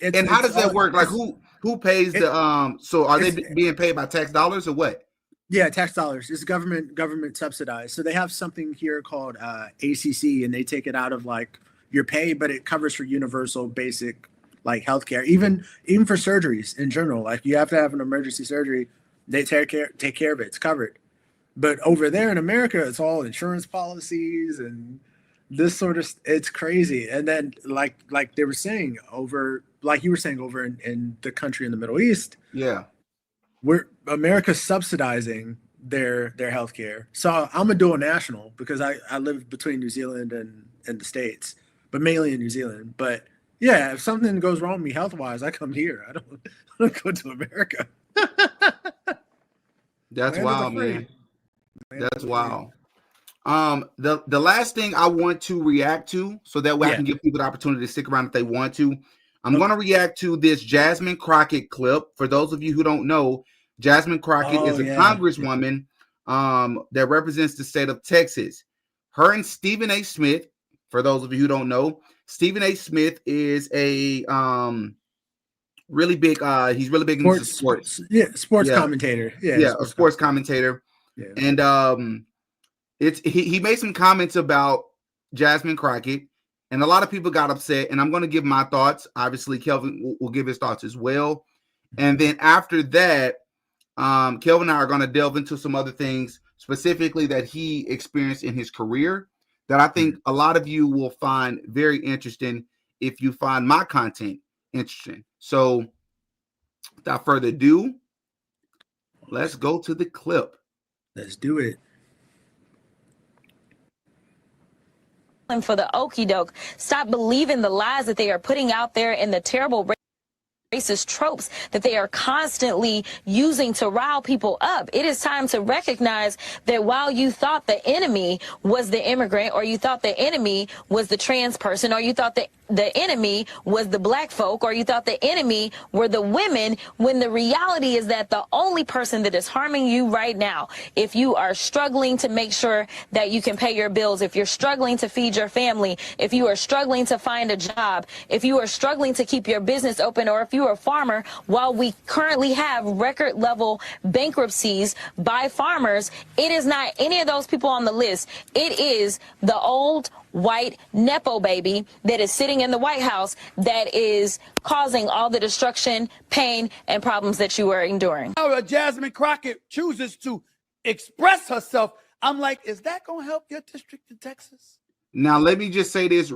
And how does that work? Like, who pays the So are they being paid by tax dollars or what? Yeah, tax dollars. It's government subsidized. So they have something here called ACC, and they take it out of like your pay, but it covers for universal basic like healthcare, even for surgeries in general. Like you have to have an emergency surgery, they take care of it. It's covered. But over there in America, it's all insurance policies and this sort of. It's crazy. And then like they were saying over, like you were saying over in the country in the Middle East. Yeah, America's subsidizing their healthcare. So I'm a dual national because I live between New Zealand and the States, but mainly in New Zealand. But yeah, if something goes wrong with me health-wise, I come here. I don't go to America. That's wild, man. That's wild. The last thing I want to react to, so that way I can give people the opportunity to stick around if they want to. I'm going to react to this Jasmine Crockett clip. For those of you who don't know, Jasmine Crockett is a congresswoman that represents the state of Texas. Her and Stephen A. Smith, for those of you who don't know, Stephen A. Smith is a really big. He's really big into sports. Sports commentator. A sports commentator. Yeah. And he made some comments about Jasmine Crockett, and a lot of people got upset. And I'm going to give my thoughts. Obviously, Kelvin will give his thoughts as well. And then after that, Kelvin and I are going to delve into some other things specifically that he experienced in his career that I think a lot of you will find very interesting if you find my content interesting. So without further ado, let's go to the clip. Let's do it. For the okie doke, stop believing the lies that they are putting out there and the terrible racist tropes that they are constantly using to rile people up. It is time to recognize that while you thought the enemy was the immigrant, or you thought the enemy was the trans person, or you thought that the enemy was the black folk, or you thought the enemy were the women, when the reality is that the only person that is harming you right now, if you are struggling to make sure that you can pay your bills, if you're struggling to feed your family, if you are struggling to find a job, if you are struggling to keep your business open, or if you are a farmer, while we currently have record level bankruptcies by farmers, it is not any of those people on the list. It is the old white Nepo baby that is sitting in the White House that is causing all the destruction, pain, and problems that you are enduring. Jasmine Crockett chooses to express herself. I'm like, is that going to help your district in Texas? Now, let me just say this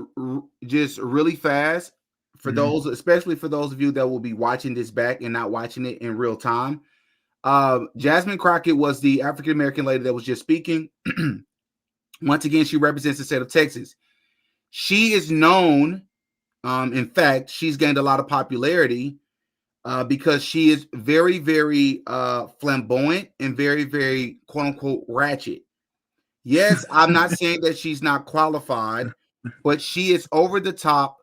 just really fast for those, especially for those of you that will be watching this back and not watching it in real time. Jasmine Crockett was the African-American lady that was just speaking. Once again, she represents the state of Texas. She is known, in fact, she's gained a lot of popularity because she is very, very flamboyant and very, very quote-unquote ratchet. Yes, I'm not saying that she's not qualified, but she is over the top.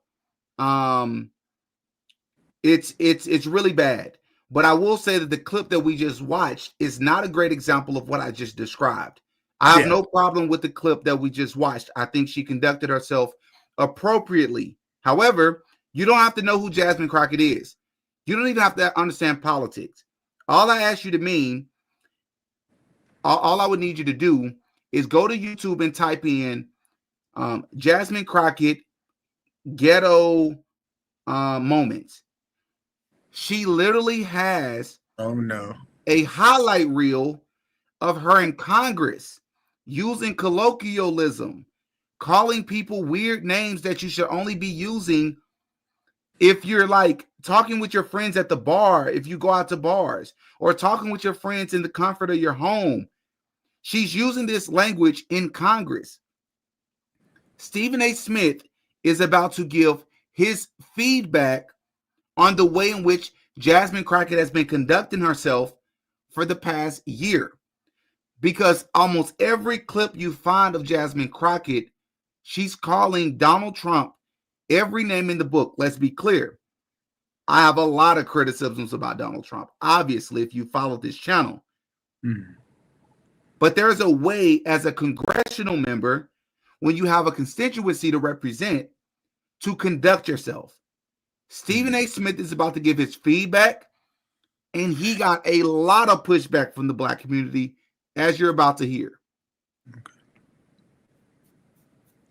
It's really bad. But I will say that the clip that we just watched is not a great example of what I just described. I have no problem with the clip that we just watched. I think she conducted herself appropriately. However, you don't have to know who Jasmine Crockett is. You don't even have to understand politics. All I ask you to mean, all I would need you to do is go to YouTube and type in Jasmine Crockett ghetto moments. She literally has a highlight reel of her in Congress using colloquialism, calling people weird names that you should only be using if you're like talking with your friends at the bar, if you go out to bars, or talking with your friends in the comfort of your home. She's using this language in Congress. Stephen A. Smith is about to give his feedback on the way in which Jasmine Crockett has been conducting herself for the past year. Because almost every clip you find of Jasmine Crockett, she's calling Donald Trump every name in the book. Let's be clear. I have a lot of criticisms about Donald Trump, obviously, if you follow this channel. But there's a way as a congressional member, when you have a constituency to represent, to conduct yourself. Stephen A. Smith is about to give his feedback, and he got a lot of pushback from the Black community, as you're about to hear.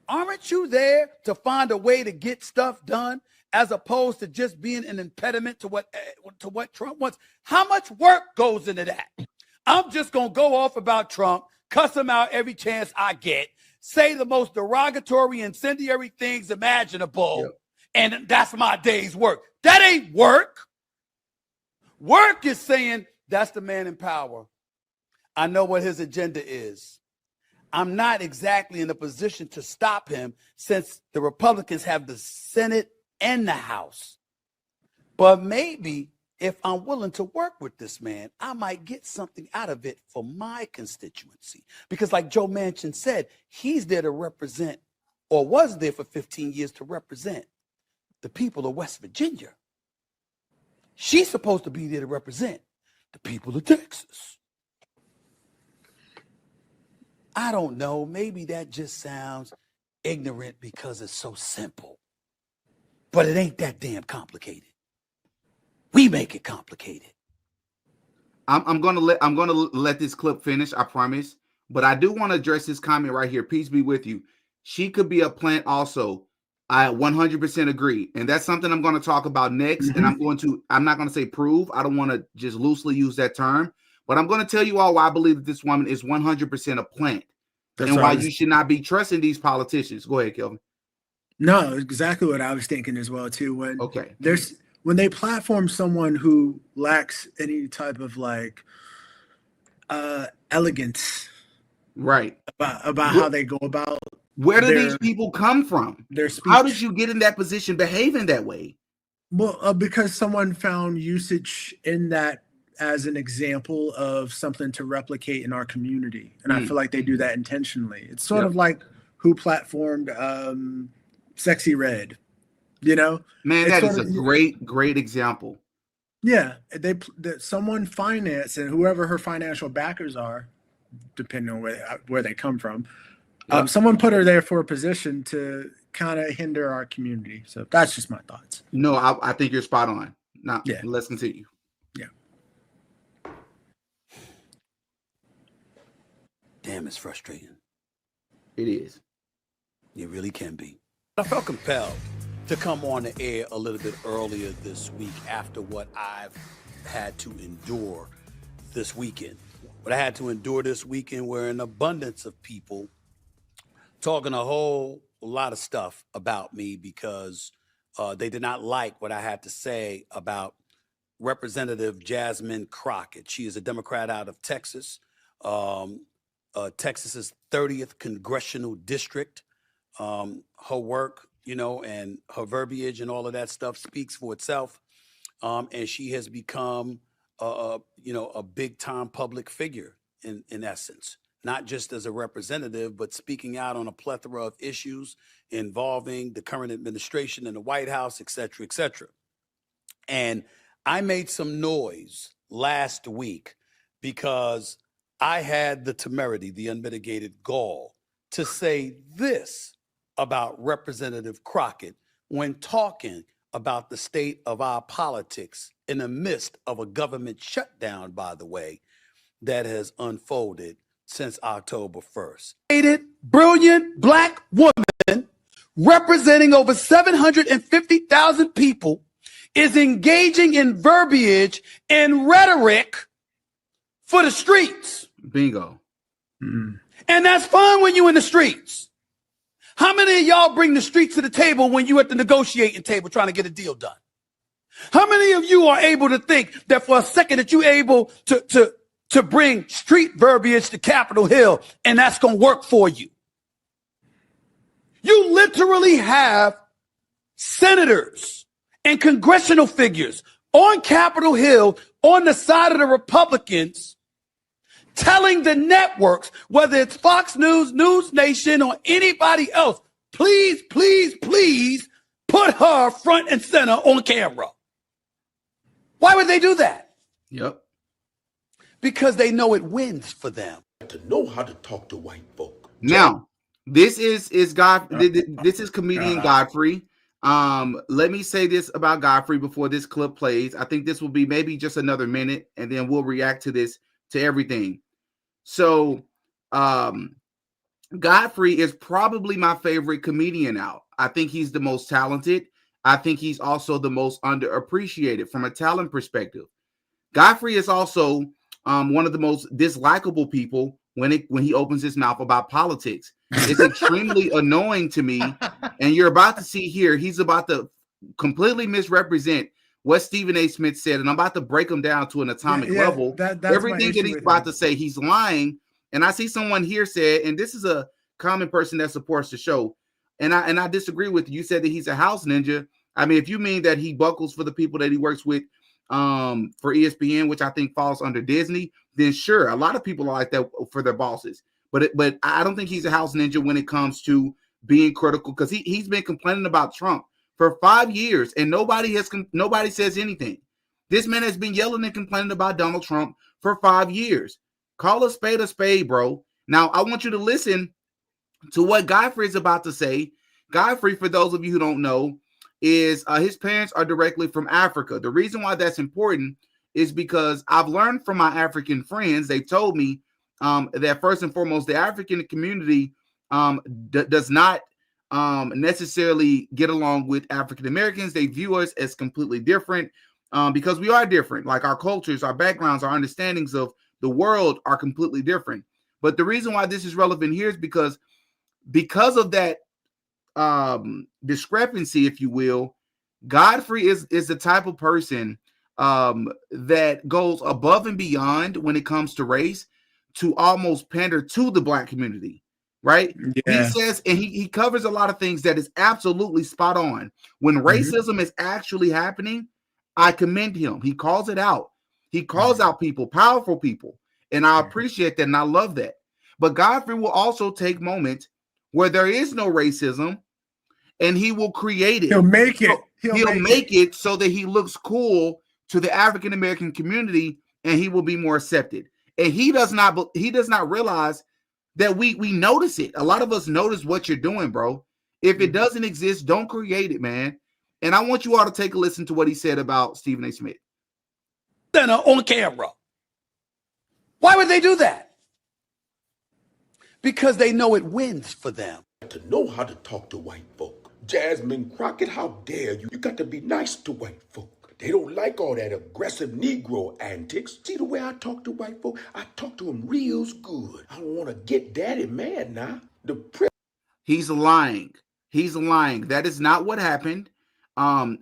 Aren't you there to find a way to get stuff done as opposed to just being an impediment to what Trump wants? How much work goes into that? I'm just going to go off about Trump, cuss him out every chance I get, say the most derogatory, incendiary things imaginable, and that's my day's work. That ain't work. Work is saying that's the man in power. I know what his agenda is. I'm not exactly in a position to stop him since the Republicans have the Senate and the House. But maybe if I'm willing to work with this man, I might get something out of it for my constituency. Because like Joe Manchin said, he's there to represent, or was there for 15 years to represent, the people of West Virginia. She's supposed to be there to represent the people of Texas. I don't know. Maybe that just sounds ignorant because it's so simple. But it ain't that damn complicated. We make it complicated. I'm gonna let this clip finish, I promise. But I do want to address this comment right here. Peace be with you. She could be a plant also. I 100% agree. And that's something I'm going to talk about next. And I'm not going to say prove. I don't want to just loosely use that term. But I'm going to tell you all why I believe that this woman is 100% a plant. And why you should not be trusting these politicians. Go ahead, Kelvin. No, exactly what I was thinking as well, too. When they platform someone who lacks any type of like elegance, right, about how they go about. Where do these people come from? Their speech. How did you get in that position behaving that way? Well, because someone found usage in that as an example of something to replicate in our community. And I feel like they do that intentionally. It's sort of like who platformed Sexy Red, you know? Man, that is a great example. Yeah, someone financed, and whoever her financial backers are, depending on where they come from, someone put her there for a position to kind of hinder our community. So that's just my thoughts. No, I think you're spot on. Now, let's continue. Yeah. Damn, it's frustrating. It is. You really can be. I felt compelled to come on the air a little bit earlier this week after what I've had to endure this weekend. What I had to endure this weekend were an abundance of people talking a whole lot of stuff about me because they did not like what I had to say about Representative Jasmine Crockett. She is a Democrat out of Texas, Texas's 30th congressional district. Her work, and her verbiage and all of that stuff speaks for itself. And she has become, a big time public figure in essence, not just as a representative, but speaking out on a plethora of issues involving the current administration and the White House, et cetera, et cetera. And I made some noise last week because I had the temerity, the unmitigated gall to say this about Representative Crockett when talking about the state of our politics in the midst of a government shutdown, by the way, that has unfolded since October 1st. Brilliant black woman representing over 750,000 people is engaging in verbiage and rhetoric for the streets. Bingo. And that's fine when you're in the streets. How many of y'all bring the streets to the table when you're at the negotiating table trying to get a deal done? How many of you are able to think that for a second that you're able to bring street verbiage to Capitol Hill and that's going to work for you? You literally have senators and congressional figures on Capitol Hill on the side of the Republicans telling the networks, whether it's Fox News, News Nation, or anybody else, please, please, please put her front and center on camera. Why would they do that? Yep. Because they know it wins for them. To know how to talk to white folk. Now, this is comedian Godfrey. Let me say this about Godfrey before this clip plays. I think this will be maybe just another minute, and then we'll react to this, to everything. So, Godfrey is probably my favorite comedian out. I think he's the most talented. I think he's also the most underappreciated from a talent perspective. Godfrey is also one of the most dislikable people when he opens his mouth about politics. It's extremely annoying to me. And you're about to see here, he's about to completely misrepresent what Stephen A. Smith said, and I'm about to break him down to an atomic level. Everything that he's about to say, he's lying. And I see someone here said, and this is a common person that supports the show, and I disagree with you. You said that he's a house ninja. I mean, if you mean that he buckles for the people that he works with for ESPN, which I think falls under Disney, then sure, a lot of people are like that for their bosses. But I don't think he's a house ninja when it comes to being critical, because he's been complaining about Trump for 5 years, and nobody says anything. This man has been yelling and complaining about Donald Trump for 5 years. Call a spade, bro. Now, I want you to listen to what Godfrey is about to say. Godfrey, for those of you who don't know, is his parents are directly from Africa. The reason why that's important is because I've learned from my African friends, they've told me that first and foremost, the African community does not necessarily get along with African Americans. They view us as completely different because we are different. Like our cultures, our backgrounds, our understandings of the world are completely different. But the reason why this is relevant here is because of that discrepancy, if you will. Godfrey is the type of person that goes above and beyond when it comes to race to almost pander to the Black community. Right? Yeah. He says, and he covers a lot of things that is absolutely spot on. When racism is actually happening, I commend him. He calls it out. He calls out people, powerful people. And I appreciate that. And I love that. But Godfrey will also take moments where there is no racism and he will create it. He'll make it. He'll make it so that he looks cool to the African American community and he will be more accepted. And he does not realize that we notice it. A lot of us notice what you're doing, bro. If it doesn't exist, don't create it, man. And I want you all to take a listen to what he said about Stephen A. Smith. On camera. Why would they do that? Because they know it wins for them. To know how to talk to white folk. Jasmine Crockett, how dare you? You got to be nice to white folk. They don't like all that aggressive Negro antics. See the way I talk to white folk? I talk to them real good. I don't want to get daddy mad now. He's lying. He's lying. That is not what happened.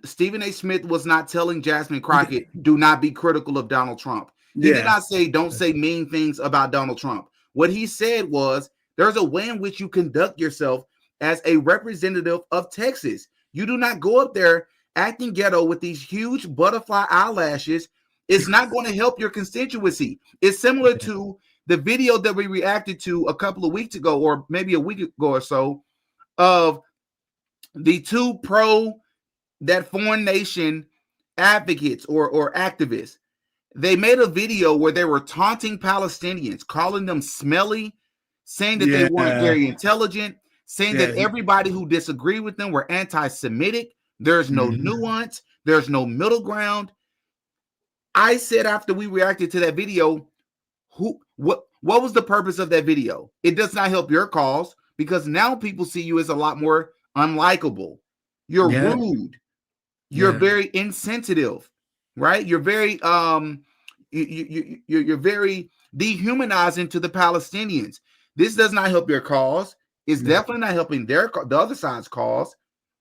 Stephen A. Smith was not telling Jasmine Crockett, do not be critical of Donald Trump. He did not say, don't say mean things about Donald Trump. What he said was, there's a way in which you conduct yourself as a representative of Texas. You do not go up there acting ghetto with these huge butterfly eyelashes. It's not going to help your constituency. It's similar to the video that we reacted to a couple of weeks ago, or maybe a week ago or so, of the two that foreign nation advocates or activists. They made a video where they were taunting Palestinians, calling them smelly, saying that they weren't very intelligent, saying that everybody who disagreed with them were anti-Semitic. There's no nuance. There's no middle ground. I said after we reacted to that video, what was the purpose of that video? It does not help your cause, because now people see you as a lot more unlikable. You're rude. You're very insensitive, right? You're very you're very dehumanizing to the Palestinians. This does not help your cause. It's definitely not helping the other side's cause.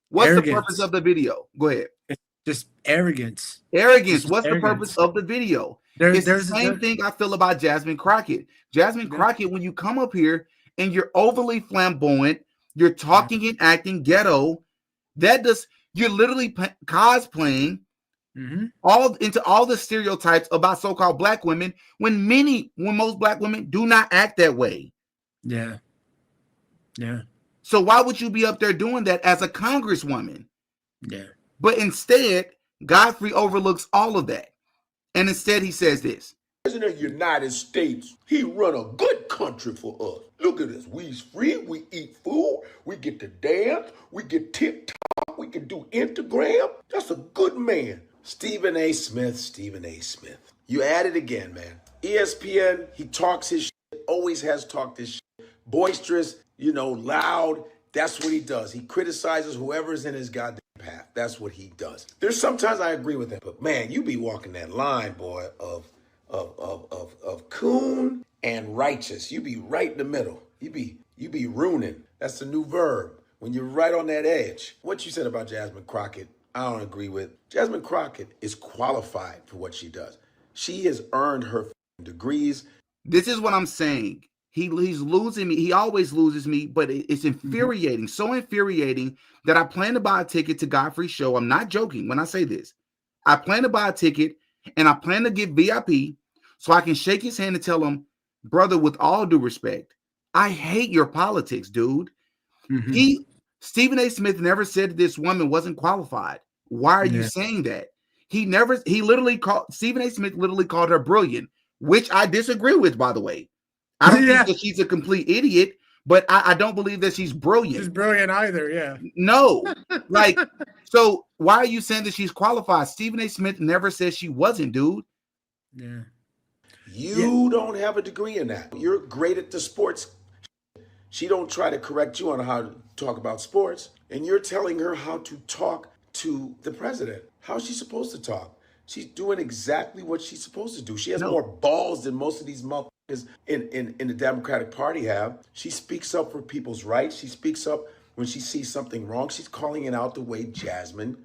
What's the purpose of the video? Go ahead. It's just arrogance. Arrogance. What's the purpose of the video? It's the same thing I feel about Jasmine Crockett. Jasmine Crockett, when you come up here and you're overly flamboyant, you're talking and acting ghetto, you're literally cosplaying all the stereotypes about so-called black women when most black women do not act that way. Yeah. So why would you be up there doing that as a congresswoman? Yeah. But instead, Godfrey overlooks all of that. And instead he says this. President of the United States, he run a good country for us. Look at us. We's free. We eat food. We get to dance. We get TikTok. We can do Instagram. That's a good man. Stephen A. Smith. You at it again, man. ESPN, he talks his shit, always has talked his shit. Boisterous, loud. That's what he does. He criticizes whoever's in his goddamn path. That's what he does. There's sometimes I agree with him, but man, you be walking that line, boy, of coon and righteous. You be right in the middle. You be ruining. That's the new verb. When you're right on that edge. What you said about Jasmine Crockett, I don't agree with. Jasmine Crockett is qualified for what she does. She has earned her degrees. This is what I'm saying. He's losing me. He always loses me, but it's infuriating. So infuriating that I plan to buy a ticket to Godfrey's show. I'm not joking when I say this. I plan to buy a ticket and I plan to get VIP so I can shake his hand and tell him, brother, with all due respect, I hate your politics, dude. Stephen A. Smith never said that this woman wasn't qualified. Why are you saying that? Stephen A. Smith literally called her brilliant, which I disagree with, by the way. I don't think that she's a complete idiot, but I don't believe that she's brilliant. She's brilliant either, yeah. No. So why are you saying that she's qualified? Stephen A. Smith never said she wasn't, dude. Yeah. You don't have a degree in that. You're great at the sports. She don't try to correct you on how to talk about sports. And you're telling her how to talk to the president. How is she supposed to talk? She's doing exactly what she's supposed to do. She has more balls than most of these motherfuckers in the Democratic Party have. She speaks up for people's rights. She speaks up when she sees something wrong. She's calling it out the way Jasmine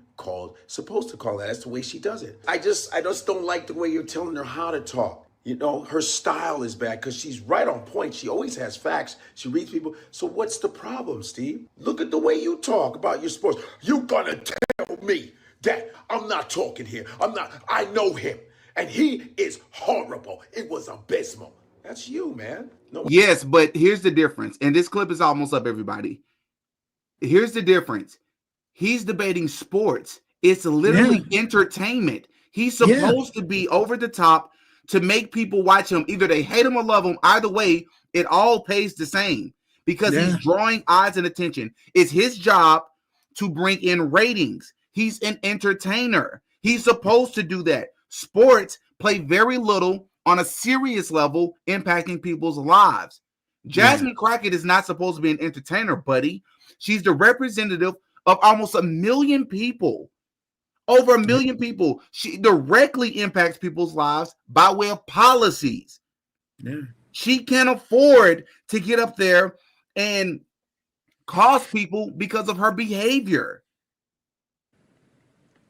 supposed to call that. That's the way she does it. I just don't like the way you're telling her how to talk. Her style is bad because she's right on point. She always has facts. She reads people. So what's the problem, Steve? Look at the way you talk about your sports. You gonna tell me that I'm not talking here. I know him. And he is horrible. It was abysmal. That's you, man. No. Yes, but here's the difference. And this clip is almost up, everybody. Here's the difference. He's debating sports. It's literally entertainment. He's supposed to be over the top to make people watch him. Either they hate him or love him. Either way, it all pays the same because he's drawing eyes and attention. It's his job to bring in ratings. He's an entertainer. He's supposed to do that. Sports play very little on a serious level impacting people's lives. Jasmine Crockett is not supposed to be an entertainer, buddy. She's the representative of almost 1 million people. Over 1 million people. She directly impacts people's lives by way of policies. Yeah. She can't afford to get up there and cost people because of her behavior.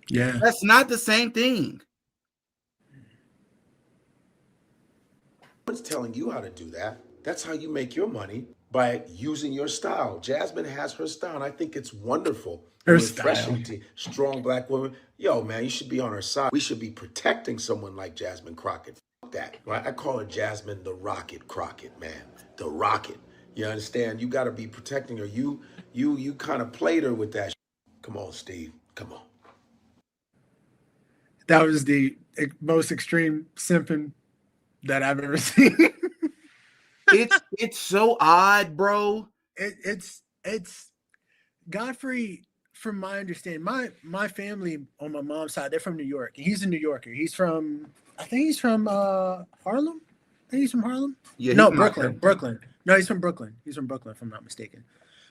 Yeah. That's not the same thing. It's telling you how to do that. That's how you make your money, by using your style. Jasmine has her style, and I think it's wonderful. Her Refreshing style. to strong black women. Yo, man, you should be on her side. We should be protecting someone like Jasmine Crockett. Fuck that, right? I call her Jasmine the Rocket Crockett, man. The Rocket. You understand? You got to be protecting her. You kind of played her with that. Come on, Steve. Come on. That was the most extreme simping that I've ever seen. It's so odd, bro. It's Godfrey. From my understanding, my family on my mom's side, they're from New York. He's a New Yorker. He's from, I think he's from Harlem. I think he's from Harlem. Yeah, no, Brooklyn. No, he's from Brooklyn. He's from Brooklyn, if I'm not mistaken.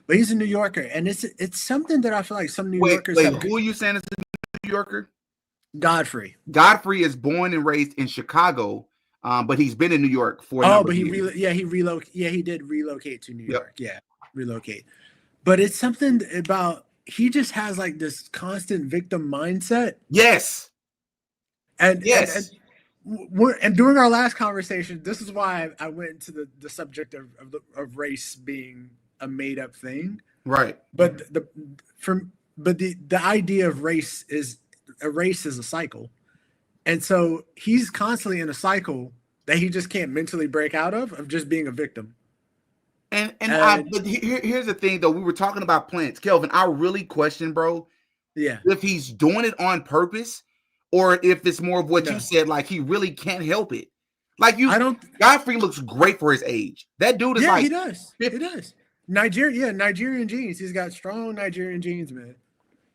But he's a New Yorker, and it's something that I feel like some New Yorkers. Wait, who are you saying is a New Yorker? Godfrey. Godfrey is born and raised in Chicago, but he's been in New York for. But he did relocate to New York. Yeah, relocate. But it's something about. He just has like this constant victim mindset. Yes. And yes. And during our last conversation, this is why I went into the subject of race being a made up thing. Right. But the idea of race is a cycle. And so he's constantly in a cycle that he just can't mentally break out of just being a victim. But here's the thing, though. We were talking about plants, Kelvin. I really question, bro. Yeah. If he's doing it on purpose, or if it's more of what you said, like he really can't help it. Like Godfrey looks great for his age. That dude is he does. 50. He does. Nigerian genes. He's got strong Nigerian genes, man.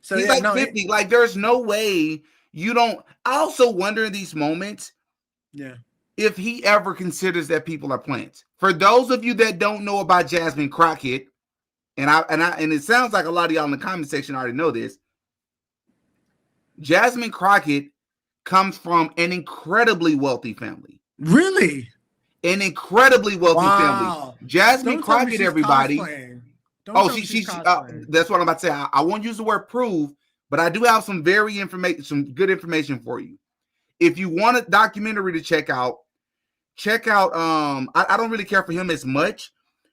So he's 50. Like there's no way you don't. I also wonder in these moments. Yeah. If he ever considers that people are plants. For those of you that don't know about Jasmine Crockett, and it sounds like a lot of y'all in the comment section already know this. Jasmine Crockett comes from an incredibly wealthy family. Really? An incredibly wealthy family. Jasmine Crockett, everybody. She's that's what I'm about to say. I won't use the word prove, but I do have some good information for you. If you want a documentary to check out I don't really care for him as much,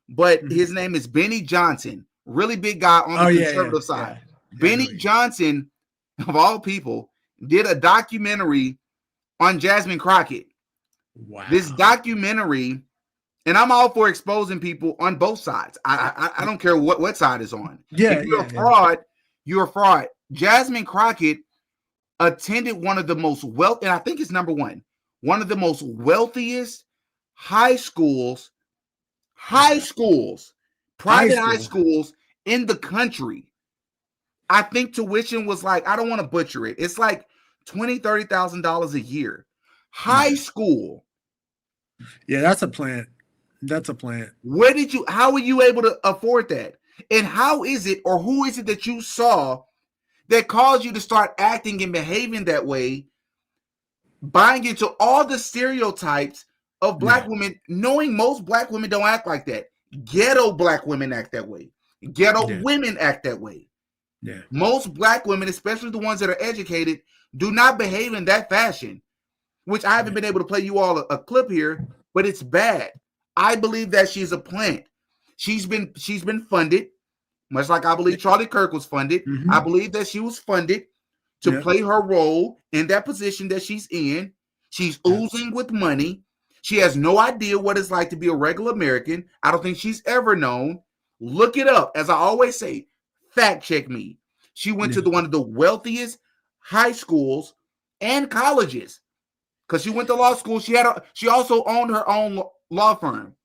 but his name is Benny Johnson, really big guy on the conservative side. Benny Johnson, of all people, did a documentary on Jasmine Crockett. Wow. This documentary, and I'm all for exposing people on both sides. I don't care what side is on. If you're a fraud, you're a fraud. Jasmine Crockett attended one of the most and I think it's number one of the most wealthiest high schools, private high schools in the country. I think tuition was like, I don't want to butcher it. It's like $20,000, $30,000 a year. High school. Yeah, that's a plant. How were you able to afford that? And how is it, or who is it that you saw that caused you to start acting and behaving that way, buying into all the stereotypes of black women, knowing most black women don't act like that? Ghetto black women act that way. Ghetto women act that way. Yeah. Most black women, especially the ones that are educated, do not behave in that fashion, which I haven't been able to play you all a clip here, but it's bad. I believe that she's a plant. She's been funded, much like I believe Charlie Kirk was funded. Mm-hmm. I believe that she was funded to play her role in that position that she's in. She's oozing with money. She has no idea what it's like to be a regular American. I don't think she's ever known. Look it up. As I always say, fact check me. She went to one of the wealthiest high schools and colleges because she went to law school. She also owned her own law firm.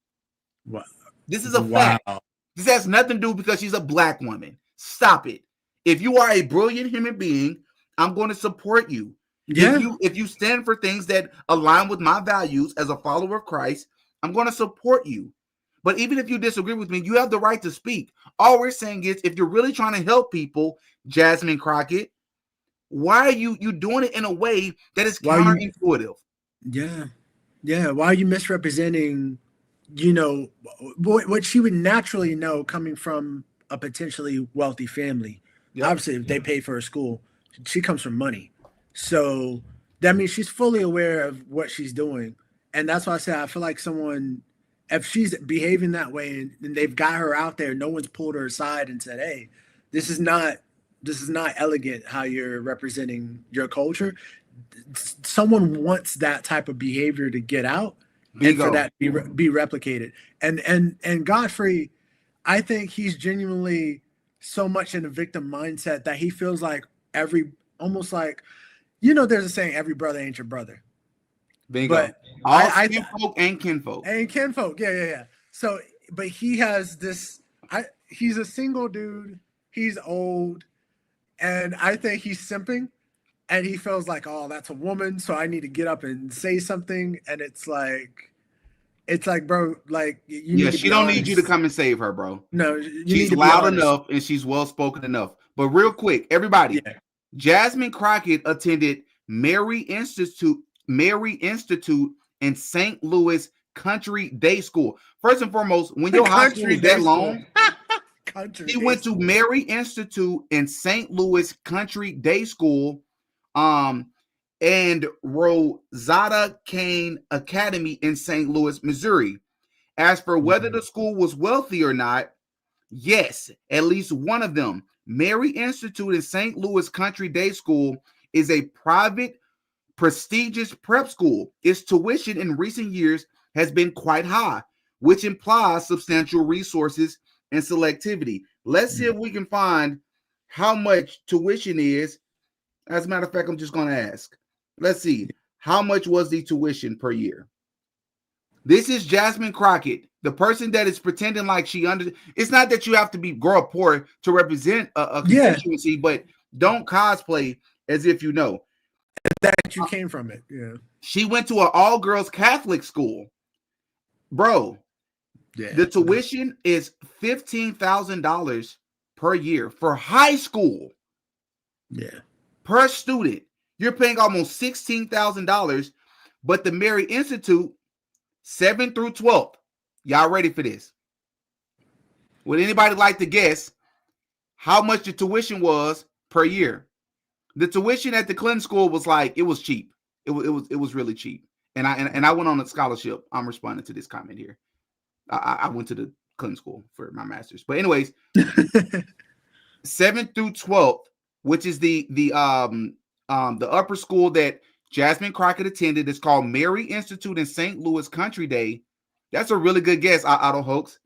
Wow. This is a fact. This has nothing to do because she's a black woman. Stop it. If you are a brilliant human being, I'm going to support you. Yeah. If you stand for things that align with my values as a follower of Christ, I'm going to support you. But even if you disagree with me, you have the right to speak. All we're saying is, if you're really trying to help people, Jasmine Crockett, why are you doing it in a way that is counterintuitive? Yeah. Why are you misrepresenting, what she would naturally know coming from a potentially wealthy family? Yep. Obviously, if they pay for her school, she comes from money. So that means she's fully aware of what she's doing. And that's why I say I feel like someone, if she's behaving that way and they've got her out there, no one's pulled her aside and said, hey, this is not elegant how you're representing your culture. Someone wants that type of behavior to get out and for that to be replicated. And Godfrey, I think he's genuinely so much in a victim mindset that he feels like almost like, there's a saying, every brother ain't your brother. Bingo. But all kinfolk and kinfolk. And kinfolk. Yeah. So, but he has this, he's a single dude. He's old. And I think he's simping. And he feels like, oh, that's a woman, so I need to get up and say something. And it's like, bro, like she don't need you to come and save her, bro. No, she's loud enough and she's well spoken enough. But real quick, everybody, Jasmine Crockett attended Mary Institute in St. Louis Country Day School. First and foremost, when your high school is that long, he went to Mary Institute in St. Louis Country Day School. And Rosetta Kane Academy in St. Louis, Missouri. As for whether the school was wealthy or not, yes, at least one of them. Mary Institute in St. Louis Country Day School is a private, prestigious prep school. Its tuition in recent years has been quite high, which implies substantial resources and selectivity. Let's see if we can find how much tuition is. As a matter of fact, I'm just going to ask. Let's see. How much was the tuition per year? This is Jasmine Crockett, the person that is pretending like she It's not that you have to grow up poor to represent a constituency, but don't cosplay as if you know. That you came from it. Yeah. She went to an all-girls Catholic school. Bro, the tuition is $15,000 per year for high school. Yeah. Per student, you're paying almost $16,000, but the Mary Institute, 7th through 12th. Y'all ready for this? Would anybody like to guess how much the tuition was per year? The tuition at the Clinton School was it was cheap. It was really cheap. And I went on a scholarship. I'm responding to this comment here. I went to the Clinton School for my master's. But anyways, 7th through 12th. Which is the upper school that Jasmine Crockett attended. It's called Mary Institute in St. Louis Country Day. That's a really good guess, Otto Hoax.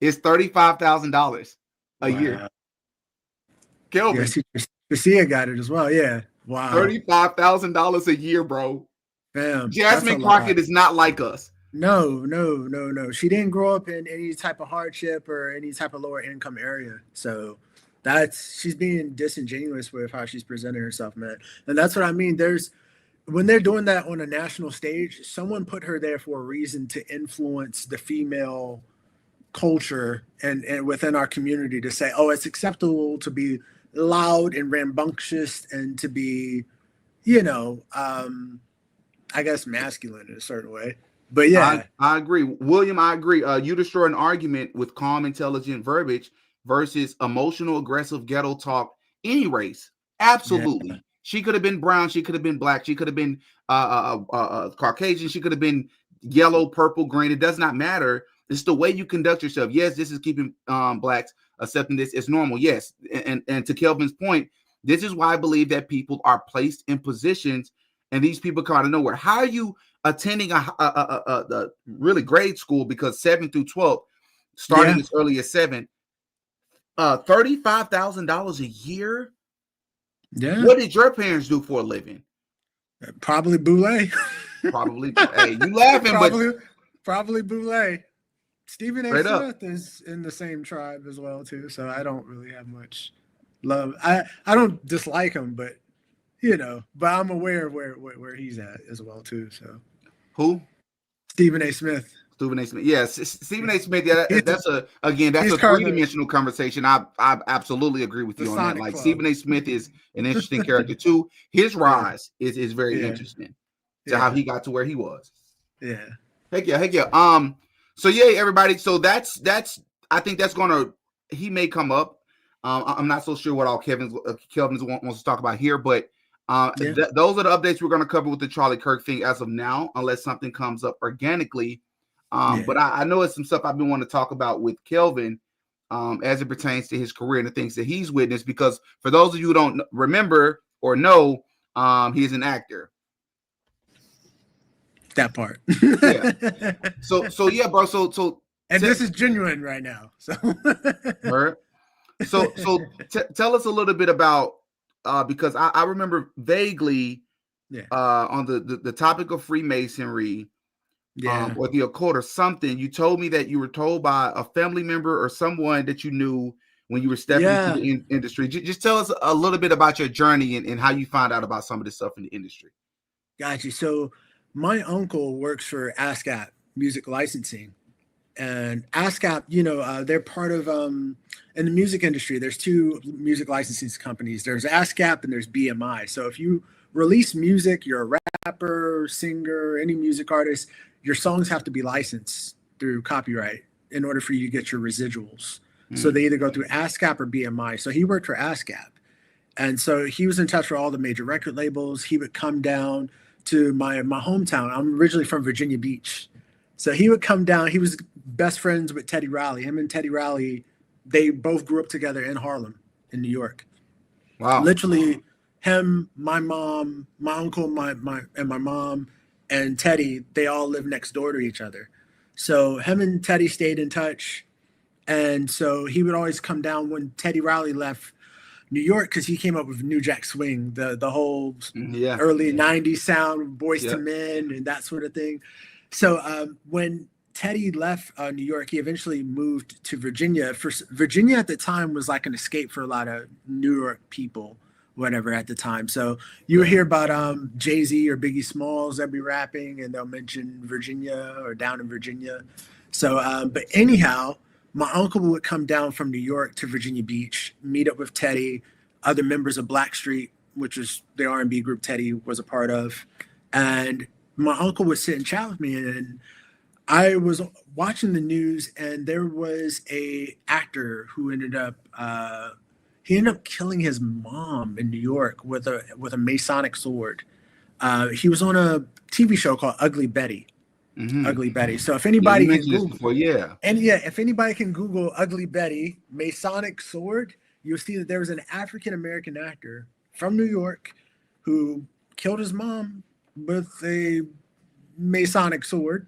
It's $35,000 a year. Kelvin. Garcia got it as well. Yeah. Wow. $35,000 a year, bro. Damn. Jasmine Crockett is not like us. No. She didn't grow up in any type of hardship or any type of lower income area. So she's being disingenuous with how she's presenting herself, man. And that's what I mean. When they're doing that on a national stage, someone put her there for a reason to influence the female culture and within our community to say, oh, it's acceptable to be loud and rambunctious and to be, I guess masculine in a certain way. But yeah, I agree. William, I agree. You destroy an argument with calm, intelligent verbiage versus emotional, aggressive ghetto talk, any race. Absolutely. Yeah. She could have been brown. She could have been black. She could have been Caucasian. She could have been yellow, purple, green. It does not matter. It's the way you conduct yourself. Yes, this is keeping blacks accepting this as normal. Yes. And to Kelvin's point, this is why I believe that people are placed in positions and these people come out of nowhere. How are you attending a really grade school? Because 7th through 12th, starting as early as 7, $35,000 a year. Yeah. What did your parents do for a living? Probably boule. Probably. Hey, you laughing, probably boule. Stephen A. Smith is in the same tribe as well too, so I don't really have much love. I don't dislike him, but but I'm aware of where he's at as well too. So who? Stephen A. Smith. Stephen A. Smith. Yes, Stephen A. Smith. Yeah, that's a he's three-dimensional conversation. I absolutely agree with you on that. Sonic Like Club. Stephen A. Smith is an interesting character too. His rise is very interesting to how he got to where he was. Yeah. Heck yeah. So yeah, everybody. So that's. I think that's gonna. He may come up. I'm not so sure what all Kelvin's wants to talk about here, but those are the updates we're gonna cover with the Charlie Kirk thing as of now, unless something comes up organically. But I know it's some stuff I've been wanting to talk about with Kelvin as it pertains to his career and the things that he's witnessed. Because for those of you who don't remember or know, he's an actor. That part. Yeah. So yeah, bro. So and this is genuine right now. So tell us a little bit about because I remember vaguely on the topic of Freemasonry. Or the occult or something. You told me that you were told by a family member or someone that you knew when you were stepping into the industry. Just tell us a little bit about your journey and how you found out about some of this stuff in the industry. Got you. So my uncle works for ASCAP Music Licensing, and ASCAP, they're part of in the music industry. There's two music licensing companies. There's ASCAP and there's BMI. So if you release music, you're a rapper, singer, any music artist, your songs have to be licensed through copyright in order for you to get your residuals. So they either go through ASCAP or BMI. So he worked for ASCAP. And so he was in touch with all the major record labels. He would come down to my hometown. I'm originally from Virginia Beach. So he would come down. He was best friends with Teddy Riley. Him and Teddy Riley, they both grew up together in Harlem, in New York. Wow. Literally him, my mom, my uncle, my mom, and Teddy, they all live next door to each other. So him and Teddy stayed in touch. And so he would always come down when Teddy Riley left New York, because he came up with New Jack Swing, the whole early 90s sound, Boys to Men and that sort of thing. So when Teddy left New York, he eventually moved to Virginia. Virginia at the time was like an escape for a lot of New York people, whatever, at the time. So you would hear about Jay-Z or Biggie Smalls that be rapping, and they'll mention Virginia or down in Virginia. So, but anyhow, my uncle would come down from New York to Virginia Beach, meet up with Teddy, other members of Blackstreet, which was the R&B group Teddy was a part of. And my uncle would sit and chat with me, and I was watching the news, and there was a actor who ended up killing his mom in New York with a Masonic sword. He was on a TV show called Ugly Betty. Ugly Betty. So if anybody can Google, if anybody can Google Ugly Betty Masonic sword, you'll see that there was an African American actor from New York who killed his mom with a Masonic sword,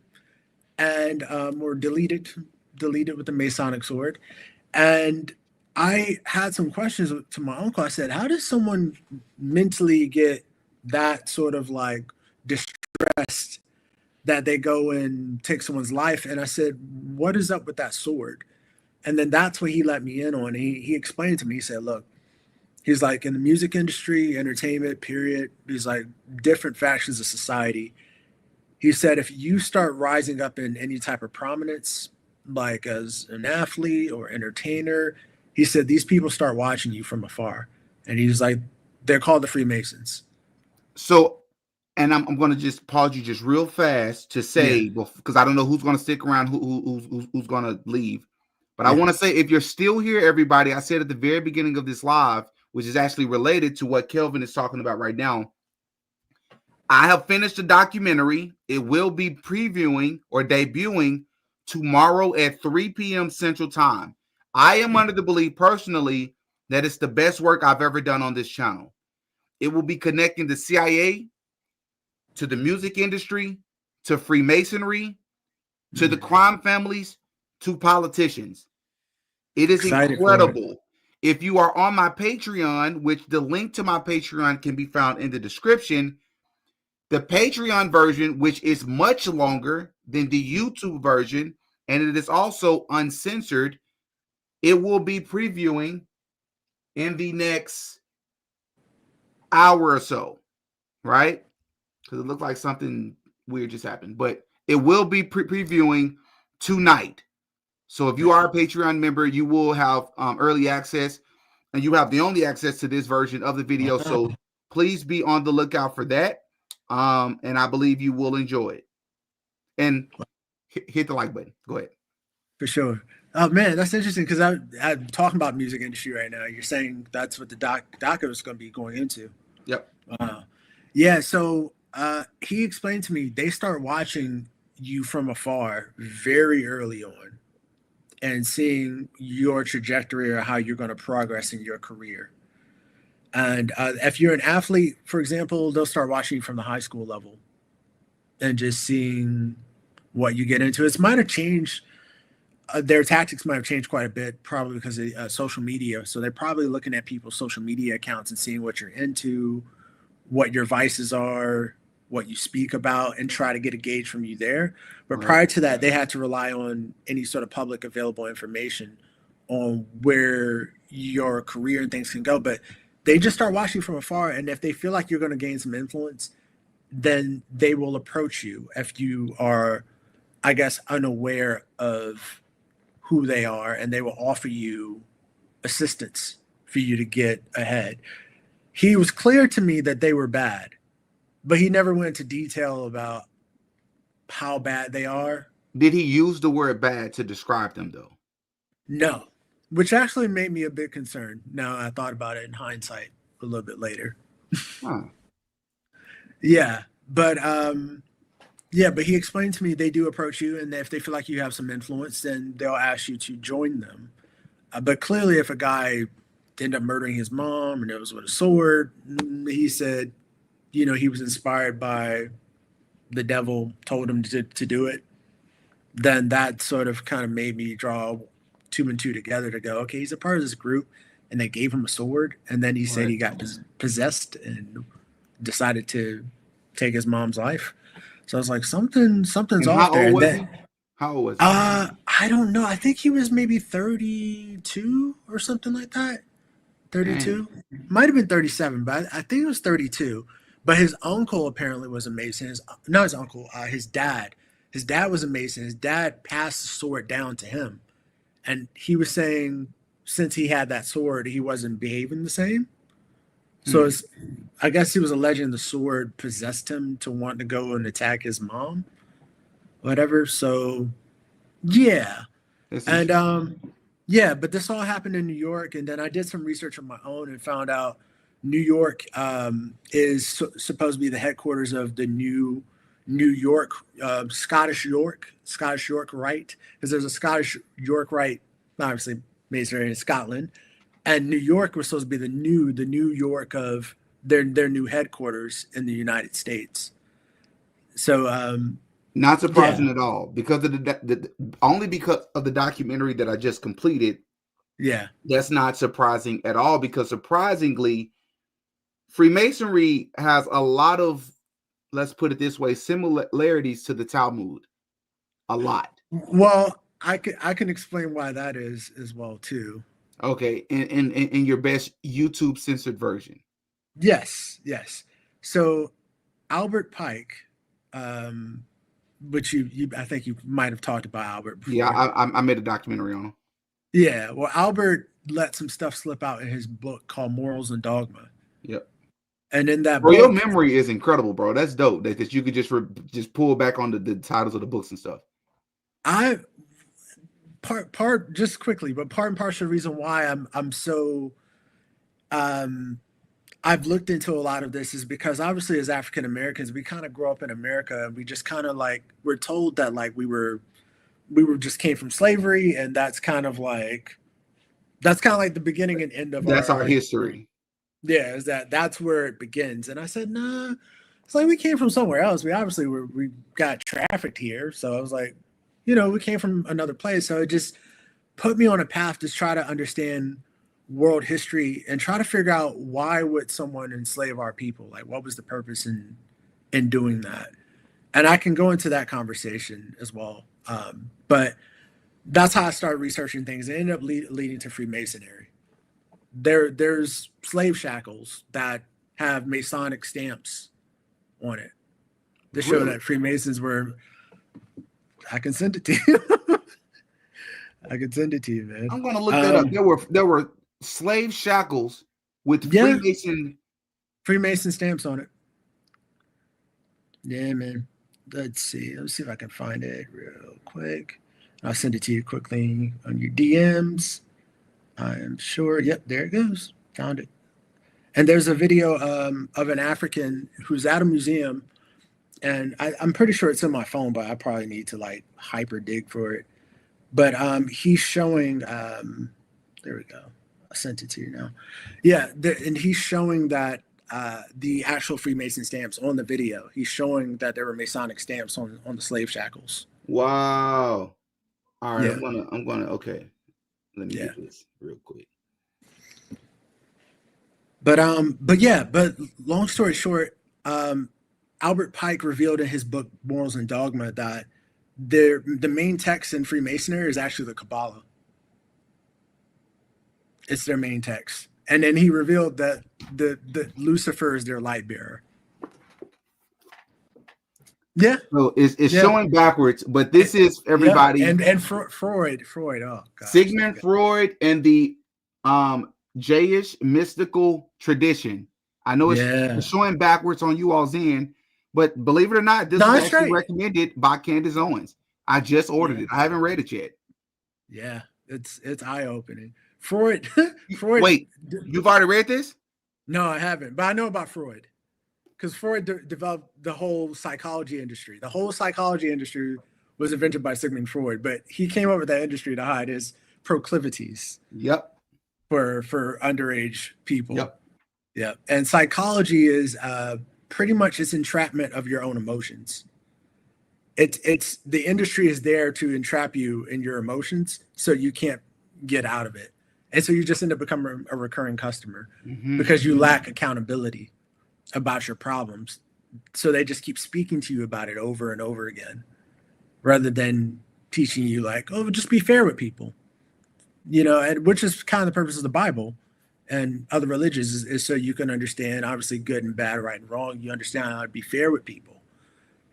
and or deleted with the Masonic sword. And I had some questions to my uncle. I said, how does someone mentally get that sort of like distressed that they go and take someone's life? And I said, what is up with that sword? And then that's what he let me in on. He explained to me, he said, look, he's like, in the music industry, entertainment, period, he's like, different factions of society. He said, if you start rising up in any type of prominence, like as an athlete or entertainer, he said, these people start watching you from afar. And he's like, they're called the Freemasons. So, and I'm going to just pause you just real fast to say, because I don't know who's going to stick around, who's going to leave. But I want to say, if you're still here, everybody, I said at the very beginning of this live, which is actually related to what Kelvin is talking about right now, I have finished the documentary. It will be previewing or debuting tomorrow at 3 p.m. Central Time. I am under the belief personally that it's the best work I've ever done on this channel. It will be connecting the CIA to the music industry, to Freemasonry, to the crime families, to politicians. It is incredible. If you are on my Patreon, which the link to my Patreon can be found in the description, the Patreon version, which is much longer than the YouTube version, and it is also uncensored, it will be previewing in the next hour or so, right? Because it looked like something weird just happened. But it will be previewing tonight. So if you are a Patreon member, you will have early access, and you have the only access to this version of the video. So please be on the lookout for that. And I believe you will enjoy it. And hit the like button. Go ahead. For sure. Oh man, that's interesting because I'm talking about music industry right now. You're saying that's what the doco is going to be going into. Yep. Yeah. So he explained to me they start watching you from afar very early on and seeing your trajectory or how you're going to progress in your career. And if you're an athlete, for example, they'll start watching you from the high school level and just seeing what you get into. It might have changed. Their tactics might have changed quite a bit, probably because of social media. So they're probably looking at people's social media accounts and seeing what you're into, what your vices are, what you speak about, and try to get a gauge from you there. But prior to that, they had to rely on any sort of public available information on where your career and things can go. But they just start watching from afar. And if they feel like you're going to gain some influence, then they will approach you if you are, I guess, unaware of who they are, and they will offer you assistance for you to get ahead. He was clear to me that they were bad, but he never went into detail about how bad they are. Did he use the word bad to describe them, though? No, which actually made me a bit concerned. Now I thought about it in hindsight a little bit later. Yeah, but he explained to me they do approach you, and if they feel like you have some influence, then they'll ask you to join them. But clearly, if a guy ended up murdering his mom and it was with a sword, he said, he was inspired by the devil, told him to do it. Then that sort of kind of made me draw 2 and 2 together to go, okay, he's a part of this group, and they gave him a sword, and then he said he got possessed and decided to take his mom's life. So I was like, something's off there. How old was he? I don't know. I think he was maybe 32 or something like that. 32. Might have been 37, but I think it was 32. But his uncle apparently was a Mason. Not his uncle, his dad. His dad was a Mason. His dad passed the sword down to him. And he was saying since he had that sword, he wasn't behaving the same. So I guess he was alleging the sword possessed him to want to go and attack his mom, whatever. So, yeah. And, but this all happened in New York. And then I did some research on my own and found out New York is supposed to be the headquarters of the New York, Scottish York Rite, because there's a Scottish York Rite, obviously Masonry in Scotland. And New York was supposed to be the New York of their new headquarters in the United States. So not surprising at all, because of only because of the documentary that I just completed. Yeah, that's not surprising at all, because surprisingly, Freemasonry has a lot of, let's put it this way, similarities to the Talmud. A lot. Well, I can explain why that is as well too. Okay, in your best YouTube censored version. Yes. So Albert Pike, which I think you might have talked about Albert before. Yeah, I made a documentary on him. Yeah, well, Albert let some stuff slip out in his book called Morals and Dogma. Yep. And in that book, your memory is incredible, bro. That's dope. That you could just pull back on the titles of the books and stuff. Part just quickly, but part and parcel of the reason why I'm so I've looked into a lot of this is because obviously as African Americans, we kind of grow up in America and we just kind of like we're told that like we were just came from slavery, and that's kind of like the beginning and end of our history. Yeah, is that's where it begins. And I said, nah, it's like we came from somewhere else. We obviously we got trafficked here. So I was like, we came from another place. So it just put me on a path to try to understand world history and try to figure out why would someone enslave our people? Like, what was the purpose in doing that? And I can go into that conversation as well. But that's how I started researching things. It ended up leading to Freemasonry. There's slave shackles that have Masonic stamps on it to show that Freemasons were I can send it to you. I can send it to you, man. I'm gonna look that up. There were slave shackles with Freemason stamps on it. Yeah, man. Let's see. Let's see if I can find it real quick. I'll send it to you quickly on your DMs. I am sure. Yep, there it goes. Found it. And there's a video of an African who's at a museum, and I'm pretty sure it's in my phone, but I probably need to like hyper dig for it. But he's showing. There we go. I sent it to you now. Yeah, and he's showing that the actual Freemason stamps on the video. He's showing that there were Masonic stamps on the slave shackles. Wow. All right, Yeah. I'm gonna. Okay, let me get this real quick. But long story short, Albert Pike revealed in his book Morals and Dogma that the main text in Freemasonry is actually the Kabbalah. It's their main text. And then he revealed that the Lucifer is their light bearer. Yeah. So it's showing backwards, but this is everybody. Yeah. And Freud. Oh God. Sigmund Freud and the Jayish mystical tradition. I know it's showing backwards on you all's end, but believe it or not, this is actually recommended by Candace Owens. I just ordered it. I haven't read it yet. Yeah, it's eye-opening. Freud. Wait, you've already read this? No, I haven't, but I know about Freud because Freud developed the whole psychology industry. The whole psychology industry was invented by Sigmund Freud, but he came up with that industry to hide his proclivities. Yep. For underage people. Yep. Yeah. And psychology is pretty much its entrapment of your own emotions. It's the industry is there to entrap you in your emotions so you can't get out of it. And so you just end up becoming a recurring customer because you lack accountability about your problems. So they just keep speaking to you about it over and over again, rather than teaching you like, oh, just be fair with people. You know, and which is kind of the purpose of the Bible and other religions is so you can understand obviously good and bad, right and wrong. You understand how to be fair with people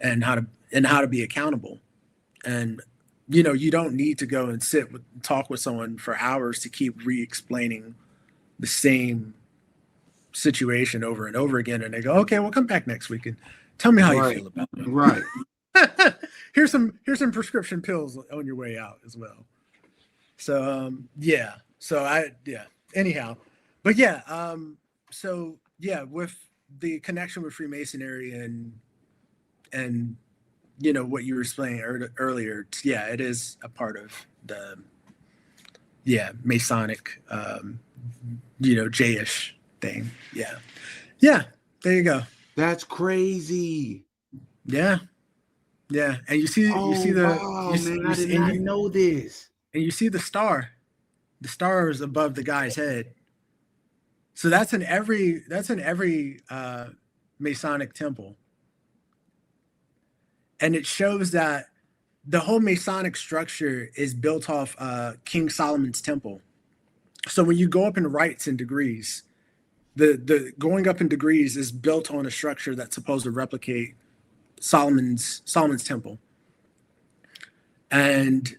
and how to be accountable. And you know, you don't need to go and talk with someone for hours to keep re-explaining the same situation over and over again. And they go, okay, well, come back next week and tell me how you feel about it. Right. Here's some prescription pills on your way out as well. So anyhow, but with the connection with Freemasonry and you know what you were explaining earlier, it is a part of the Masonic Jayish thing. There you go. That's crazy. Yeah, and you see I didn't know this. And you see the star. The star is above the guy's head. So that's in every Masonic temple. And it shows that the whole Masonic structure is built off King Solomon's temple. So when you go up in rights and degrees, the going up in degrees is built on a structure that's supposed to replicate Solomon's temple. And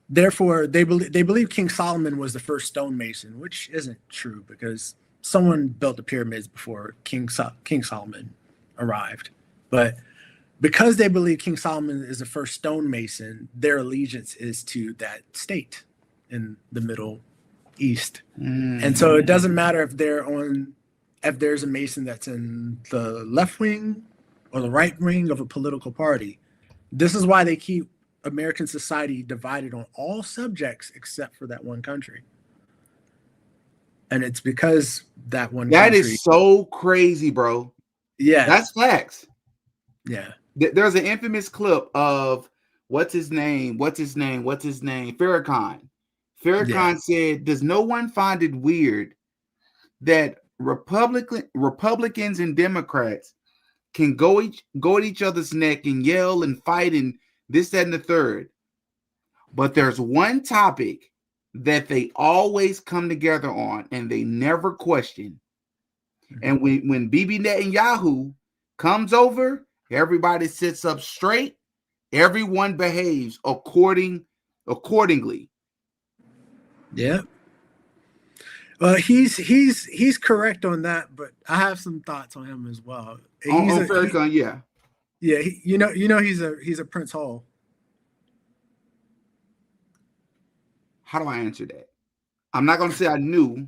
therefore, they believe King Solomon was the first stonemason, which isn't true because someone built the pyramids before King Solomon arrived. But because they believe King Solomon is the first stonemason, their allegiance is to that state in the Middle East. And so it doesn't matter if there's a mason that's in the left wing or the right wing of a political party. This is why they keep American society divided on all subjects except for that one country. And it's because that one country is so crazy, bro. Yeah. That's facts. Yeah. There's an infamous clip of what's his name? Farrakhan. Farrakhan said, does no one find it weird that Republicans and Democrats can go at each other's neck and yell and fight and this, that, and the third. But there's one topic that they always come together on and they never question. And when Bibi Netanyahu comes over, everybody sits up straight Everyone behaves accordingly. Yeah. Well, he's correct on that, but I have some thoughts on him as well. On Farrakhan, yeah. Yeah, he's a Prince Hall. How do I answer that? I'm not going to say I knew,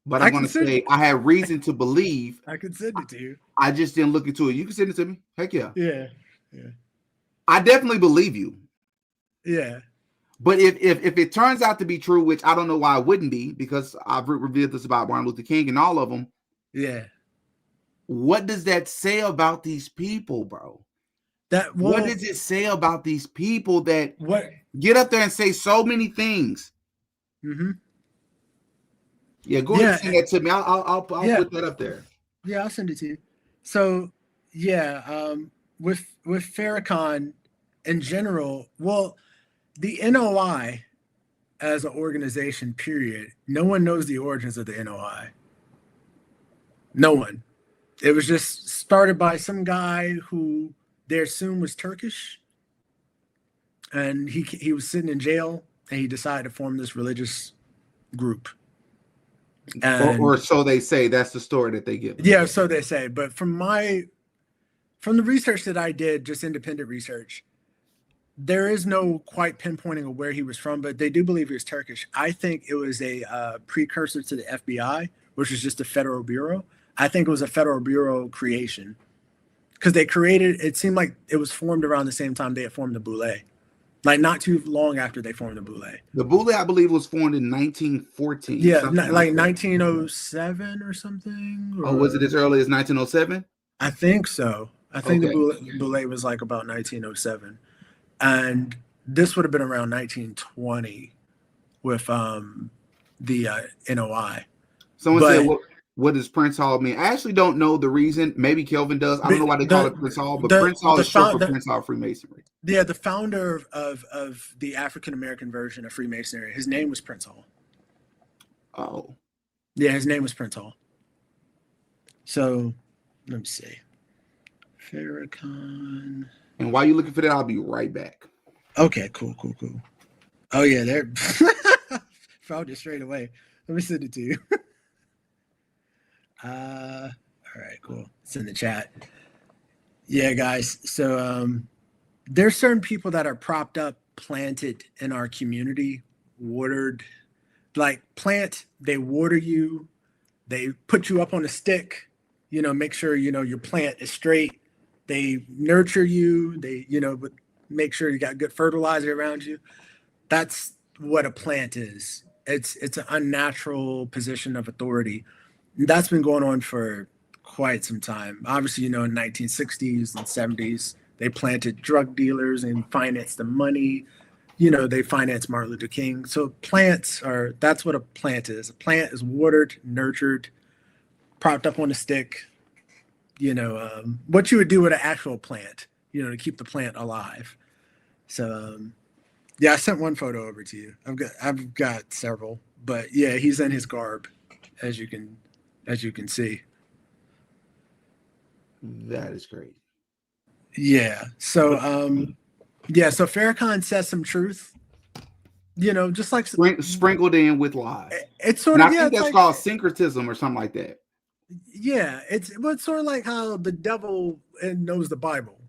but I'm going to say I had reason to believe. I can send it to you. I just didn't look into it. You can send it to me. Heck yeah. Yeah. I definitely believe you. Yeah. But if it turns out to be true, which I don't know why it wouldn't be, because I've revealed this about Martin Luther King and all of them. Yeah. What does that say about these people, bro? What does it say about these people that get up there and say so many things? Mm-hmm. Yeah, go ahead and send that to me. I'll put that up there. Yeah, I'll send it to you. So with Farrakhan in general, well, the NOI as an organization, period, no one knows the origins of the NOI. No one. It was just started by some guy who they assumed was Turkish, and he was sitting in jail, and he decided to form this religious group. Or so they say. That's the story that they give. Yeah, so they say. But from the research that I did, just independent research, there is no quite pinpointing of where he was from, but they do believe he was Turkish. I think it was a precursor to the FBI, which is just a federal bureau. I think it was a federal bureau creation because it seemed like it was formed around the same time they had formed the Boule. Like not too long after they formed the Boule. The Boule, I believe, was formed in 1914. Yeah, like 1907 or something. Oh, was it as early as 1907? I think so. I think the Boule was like about 1907. And this would have been around 1920 with the NOI. Someone said, what does Prince Hall mean? I actually don't know the reason. Maybe Kelvin does. I don't know why they call it Prince Hall, but Prince Hall is short for Prince Hall Freemasonry. Yeah, the founder of the African-American version of Freemasonry, his name was Prince Hall. Oh. Yeah, his name was Prince Hall. So, let me see. Farrakhan. And while you're looking for that, I'll be right back. Okay, cool. Oh, yeah, there. Found it straight away. Let me send it to you. All right, cool. It's in the chat. Yeah, guys. So there's certain people that are propped up, planted in our community, watered. Like they water you, they put you up on a stick, make sure your plant is straight. They nurture you, but make sure you got good fertilizer around you. That's what a plant is. It's an unnatural position of authority. That's been going on for quite some time. Obviously, in the 1960s and 70s, they planted drug dealers and financed the money. They financed Martin Luther King. So that's what a plant is. A plant is watered, nurtured, propped up on a stick. What you would do with an actual plant, to keep the plant alive. So, yeah, I sent one photo over to you. I've got several, but yeah, he's in his garb, as you can see. That is great. Yeah. So so Farrakhan says some truth. Just like sprinkled in with lies. It's sort of I think that's called syncretism or something like that. Yeah, it's sort of like how the devil knows the Bible.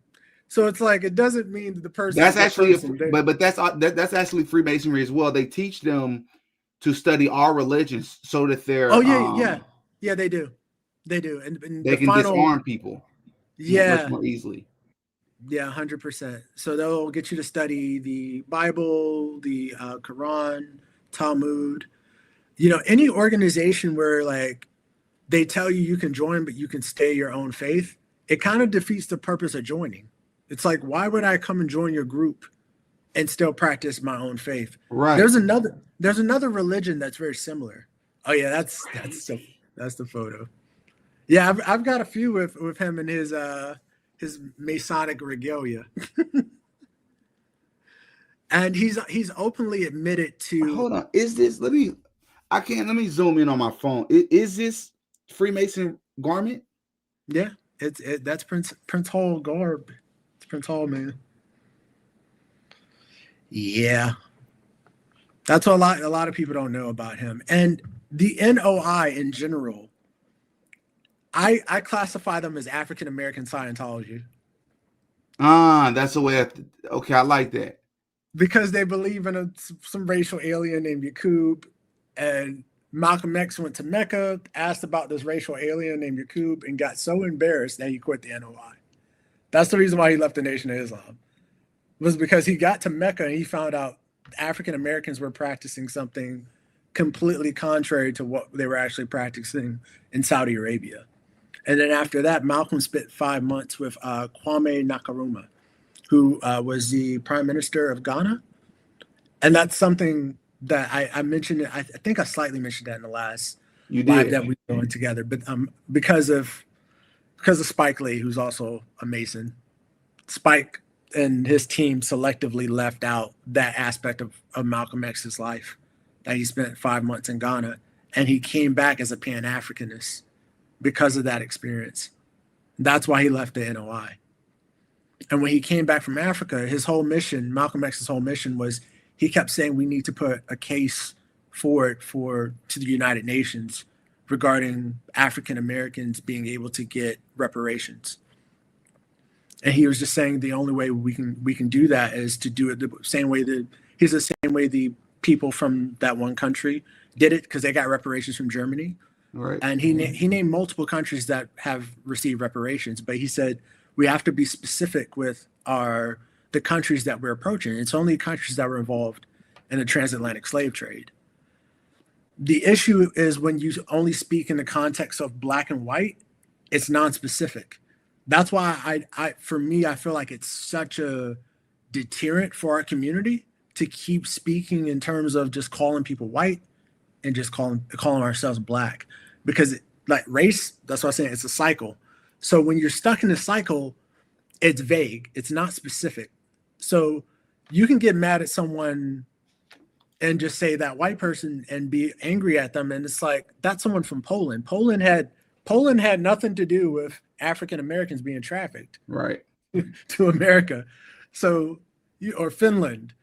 So it's like it doesn't mean that the person. That's actually, but that's actually Freemasonry as well. They teach them to study all religions so that they're. Oh yeah, they do, and they can disarm people. Yeah, much more easily. Yeah, 100%. So they'll get you to study the Bible, the Quran, Talmud. Any organization where like they tell you can join, but you can stay your own faith. It kind of defeats the purpose of joining. It's like, why would I come and join your group and still practice my own faith? Right. There's another religion that's very similar. Oh yeah, that's the photo. Yeah, I've got a few with him and his Masonic regalia. And he's openly admitted to. Hold on, is this? Let me zoom in on my phone. Is this Freemason garment? Yeah, that's Prince Hall garb. It's Prince Hall, man. Yeah. That's what a lot of people don't know about him. And the NOI in general, I classify them as African American Scientology. That's the way. Okay, I like that. Because they believe in some racial alien named Yaqub, and Malcolm X went to Mecca, asked about this racial alien named Yaqub, and got so embarrassed that he quit the NOI. That's the reason why he left the Nation of Islam, was because he got to Mecca and he found out African Americans were practicing something completely contrary to what they were actually practicing in Saudi Arabia. And then after that, Malcolm spent 5 months with Kwame Nkrumah, who was the prime minister of Ghana. And that's something that I mentioned. I think I slightly mentioned that in the last live that we were doing together. But because of Spike Lee, who's also a Mason, Spike and his team selectively left out that aspect of Malcolm X's life, that he spent 5 months in Ghana, and he came back as a Pan-Africanist because of that experience. That's why he left the NOI. And when he came back from Africa, his whole mission, Malcolm X's whole mission, was he kept saying we need to put a case forward to the United Nations regarding African Americans being able to get reparations. And he was just saying the only way we can do that is to do it the same way the same way the people from that one country did it, because they got reparations from Germany. Right. And he named multiple countries that have received reparations, but he said we have to be specific with the countries that we're approaching. It's only countries that were involved in the transatlantic slave trade. The issue is when you only speak in the context of black and white, it's non-specific. That's why for me, I feel like it's such a deterrent for our community to keep speaking in terms of just calling people white and just calling ourselves black, because like race, that's what I'm saying, it's a cycle. So when you're stuck in a cycle, it's vague, it's not specific. So you can get mad at someone and just say that white person and be angry at them, and it's like, that's someone from Poland. Poland had nothing to do with African Americans being trafficked right to America. So or Finland.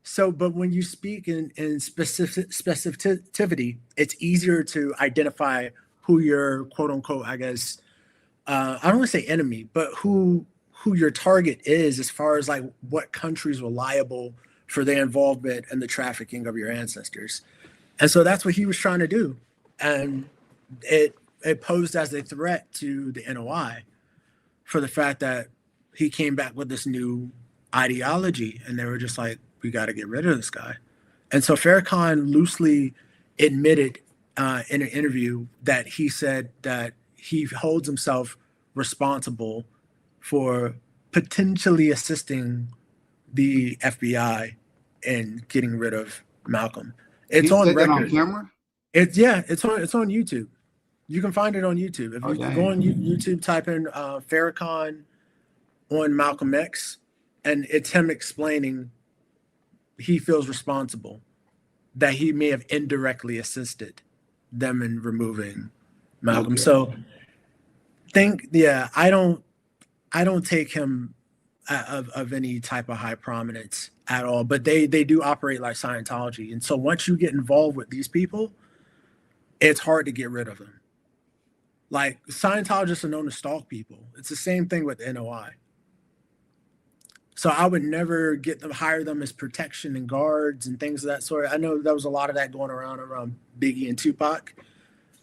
So, but when you speak in specificity, it's easier to identify who your quote unquote, I guess, I don't want to say enemy, but who your target is, as far as like what countries were liable for their involvement in the trafficking of your ancestors. And so that's what he was trying to do. And it posed as a threat to the NOI for the fact that he came back with this new ideology, and they were just like, we got to get rid of this guy. And so Farrakhan loosely admitted in an interview that he said that he holds himself responsible for potentially assisting the FBI in getting rid of Malcolm. It's on record. On camera? It's on YouTube. You can find it on YouTube. If you go on YouTube, type in Farrakhan on Malcolm X, and it's him explaining he feels responsible that he may have indirectly assisted them in removing Malcolm. Okay. So I don't take him of any type of high prominence at all, but they do operate like Scientology. And so once you get involved with these people, it's hard to get rid of them. Like, Scientologists are known to stalk people. It's the same thing with the NOI. So I would never hire them as protection and guards and things of that sort. I know there was a lot of that going around Biggie and Tupac,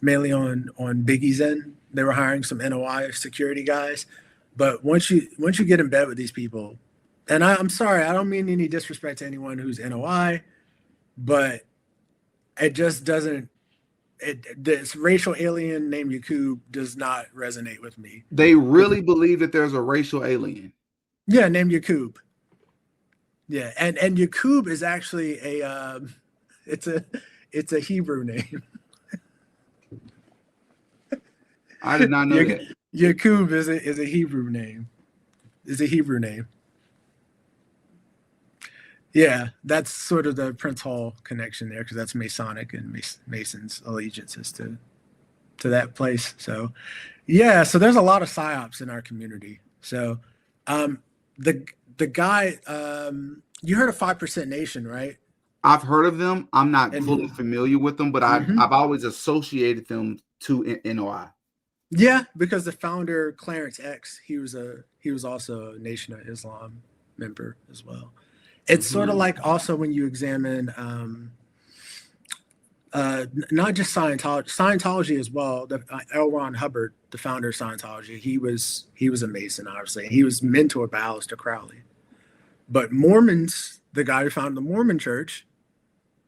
mainly on Biggie's end. They were hiring some NOI security guys. But once you get in bed with these people, and I'm sorry, I don't mean any disrespect to anyone who's NOI, but it just doesn't. This racial alien named Yaqub does not resonate with me. They really believe that there's a racial alien. Yeah, named Yaqub. Yeah, and Yaqub is actually it's a Hebrew name. I did not know that. Yaqub is a Hebrew name. Is a Hebrew name. Yeah, that's sort of the Prince Hall connection there, because that's Masonic and Mason's allegiances to that place. So, yeah, so there's a lot of psyops in our community. So, the guy, You heard of 5% Nation, right? I've heard of them. I'm not And- fully familiar with them, but I've always associated them to NOI. Yeah, because the founder Clarence X, he was also a Nation of Islam member as well. It's sort of like also when you examine not just Scientology as well. L. Ron Hubbard, the founder of Scientology, he was a Mason, obviously, and he was mentored by Aleister Crowley. But Mormons, the guy who founded the Mormon Church,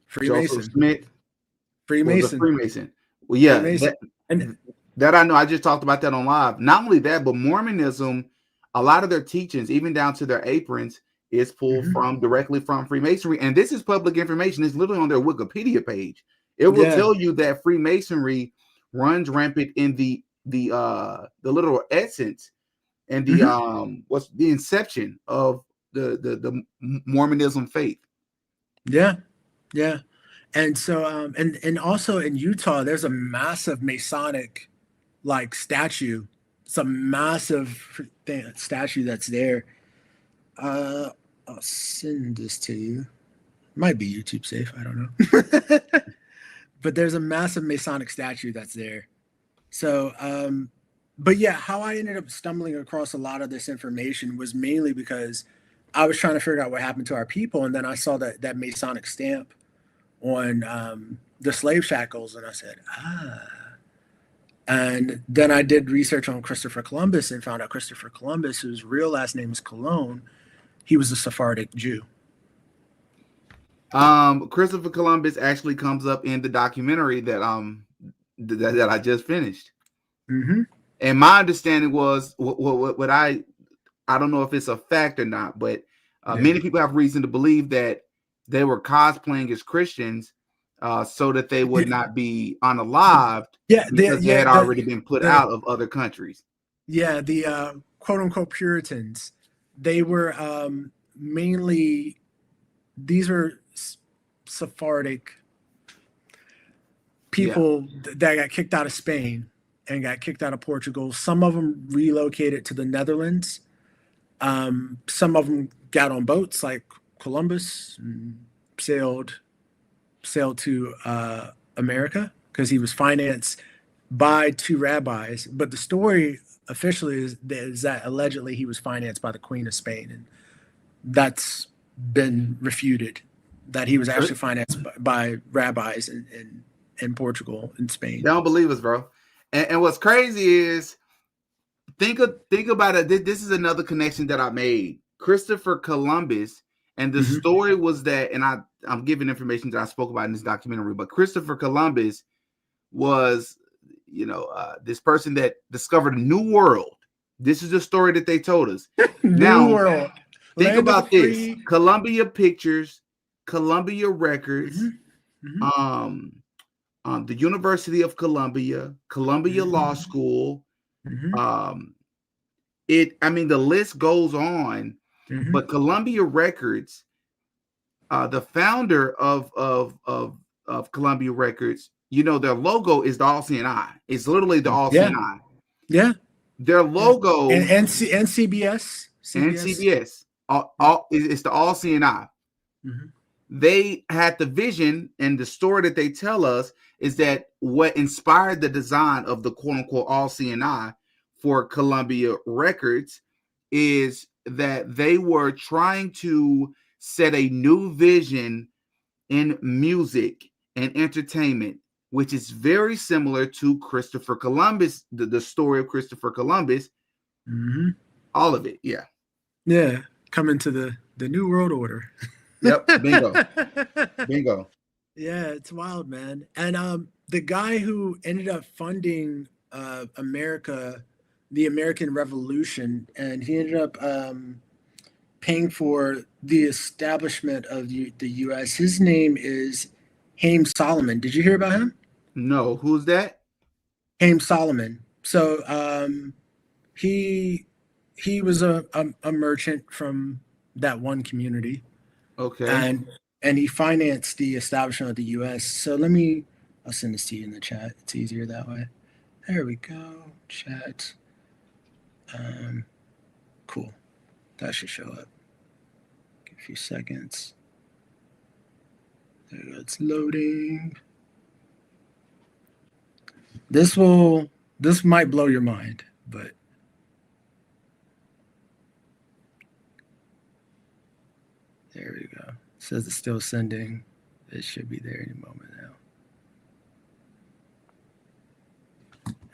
Freemason. Joseph Smith Freemason. was a Freemason. Well, yeah, Freemason. that I know. I just talked about that on live. Not only that, but Mormonism, a lot of their teachings, even down to their aprons, is pulled directly from Freemasonry. And this is public information. It's literally on their Wikipedia page. It will tell you that Freemasonry runs rampant in the literal essence and the what's the inception of the Mormonism faith. Yeah. And so and also in Utah, there's a massive Masonic like statue. It's a massive statue that's there. I'll send this to you. Might be YouTube safe. I don't know. But there's a massive Masonic statue that's there. So, but yeah, how I ended up stumbling across a lot of this information was mainly because I was trying to figure out what happened to our people. And then I saw that Masonic stamp on the slave shackles. And I said, And then I did research on Christopher Columbus and found out Christopher Columbus, whose real last name is Cologne, he was a Sephardic Jew. Christopher Columbus actually comes up in the documentary that I just finished. And my understanding was what I don't know if it's a fact or not, but many people have reason to believe that they were cosplaying as Christians so that they would not be unalived because they had already been put out of other countries. Yeah, the quote unquote Puritans, they were mainly, these were Sephardic people that got kicked out of Spain and got kicked out of Portugal. Some of them relocated to the Netherlands. Some of them got on boats like Columbus and sailed to America because he was financed by two rabbis. But the story officially is that allegedly he was financed by the Queen of Spain, and that's been refuted, that he was actually financed by rabbis in Portugal and Spain. They don't believe us, bro. And what's crazy is think about it. This is another connection that I made. Christopher Columbus, and the story was that, and I'm giving information that I spoke about in this documentary, but Christopher Columbus was, this person that discovered a new world. This is the story that they told us. New world. Think about this: Columbia Pictures, Columbia Records, the University of Columbia, Columbia Law School. The list goes on. But Columbia Records, the founder of Columbia Records, their logo is the All-Seeing Eye. It's literally the All-Seeing Eye. Yeah. Their logo and CBS. And CBS. It's the All-Seeing Eye. They had the vision, and the story that they tell us is that what inspired the design of the quote-unquote All-Seeing Eye for Columbia Records is that they were trying to set a new vision in music and entertainment, which is very similar to Christopher Columbus, the story of Christopher Columbus. All of it, yeah, coming to the new world order. Yep, bingo. Yeah, it's wild, man. And the guy who ended up funding America, the American Revolution, and he ended up paying for the establishment of the U.S. His name is Haym Solomon. Did you hear about him? No. Who's that? Haym Solomon. So he was a merchant from that one community. Okay. And he financed the establishment of the U.S. So I'll send this to you in the chat. It's easier that way. There we go. Chat. Cool. That should show up. few seconds. There, it's loading. This might blow your mind, but there we go. It says it's still sending. It should be there any moment now.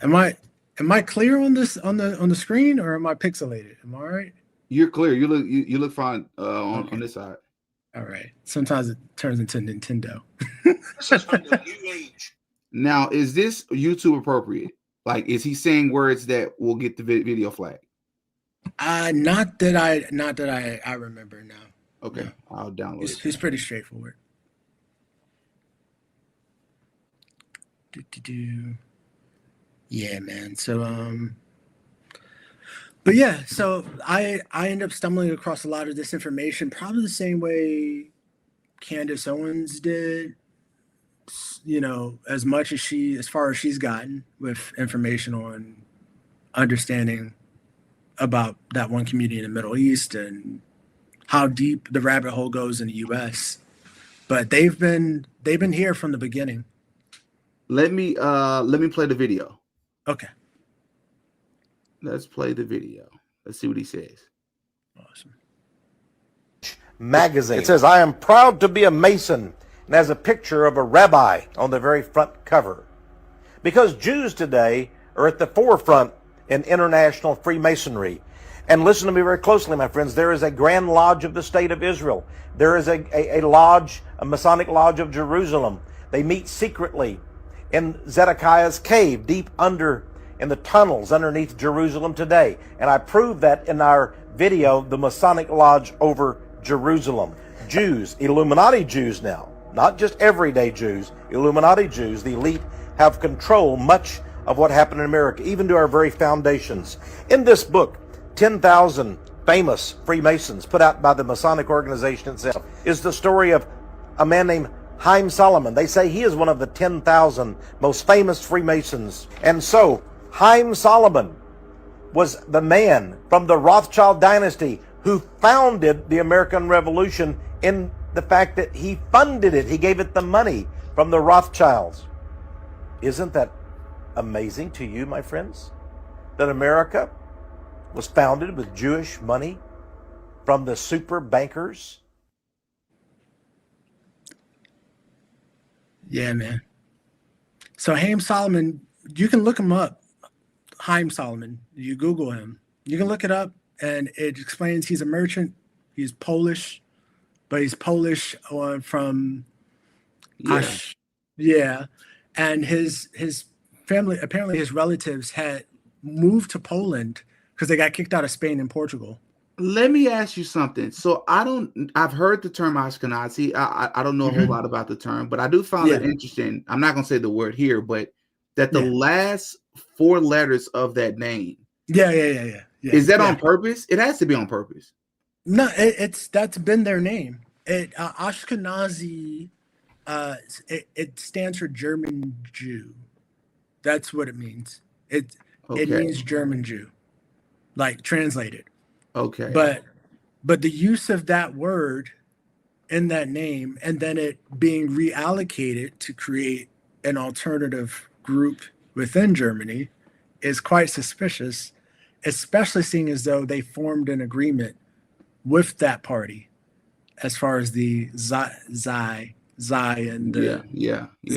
Am I clear on this on the screen, or am I pixelated? Am I all right? You're clear. You look fine on this side. All right. Sometimes it turns into Nintendo. Now, is this YouTube appropriate? Like, is he saying words that will get the video flag? Not that I remember now. Okay, no. I'll download it. He's pretty straightforward. Yeah, man. So but yeah, so I end up stumbling across a lot of this information, probably the same way Candace Owens did. You know, as far as she's gotten with information on understanding about that one community in the Middle East and how deep the rabbit hole goes in the US. But they've been here from the beginning. Let me play the video. Okay. Let's play the video. Let's see what he says. Awesome. Magazine. It says, "I am proud to be a Mason," and has a picture of a rabbi on the very front cover. Because Jews today are at the forefront in international Freemasonry. And listen to me very closely, my friends. There is a Grand Lodge of the State of Israel. There is a lodge, a Masonic Lodge of Jerusalem. They meet secretly in Zedekiah's cave, deep under in the tunnels underneath Jerusalem today. And I proved that in our video, the Masonic Lodge over Jerusalem. Jews, Illuminati Jews now, not just everyday Jews, Illuminati Jews, the elite, have controlled much of what happened in America, even to our very foundations. In this book, 10,000 Famous Freemasons, put out by the Masonic organization itself, is the story of a man named Haim Solomon. They say he is one of the 10,000 most famous Freemasons. And so, Haim Solomon was the man from the Rothschild dynasty who founded the American Revolution, in the fact that he funded it. He gave it the money from the Rothschilds. Isn't that amazing to you, my friends? That America was founded with Jewish money from the super bankers? Yeah, man. So Haim Solomon, you can look him up. Haim Solomon. You Google him. You can look it up, and it explains he's a merchant. He's Polish, but he's Polish from yeah. And his family, apparently his relatives had moved to Poland because they got kicked out of Spain and Portugal. Let me ask you something. So I've heard the term Ashkenazi. I don't know a whole lot about the term, but I do find it interesting. I'm not going to say the word here, but that the last 4 letters of that name. Yeah. Is that on purpose? It has to be on purpose. No, that's been their name. Ashkenazi, it stands for German Jew. That's what it means. It means German Jew, like translated. Okay. But the use of that word in that name, and then it being reallocated to create an alternative group within Germany, is quite suspicious, especially seeing as though they formed an agreement with that party as far as the Zai and the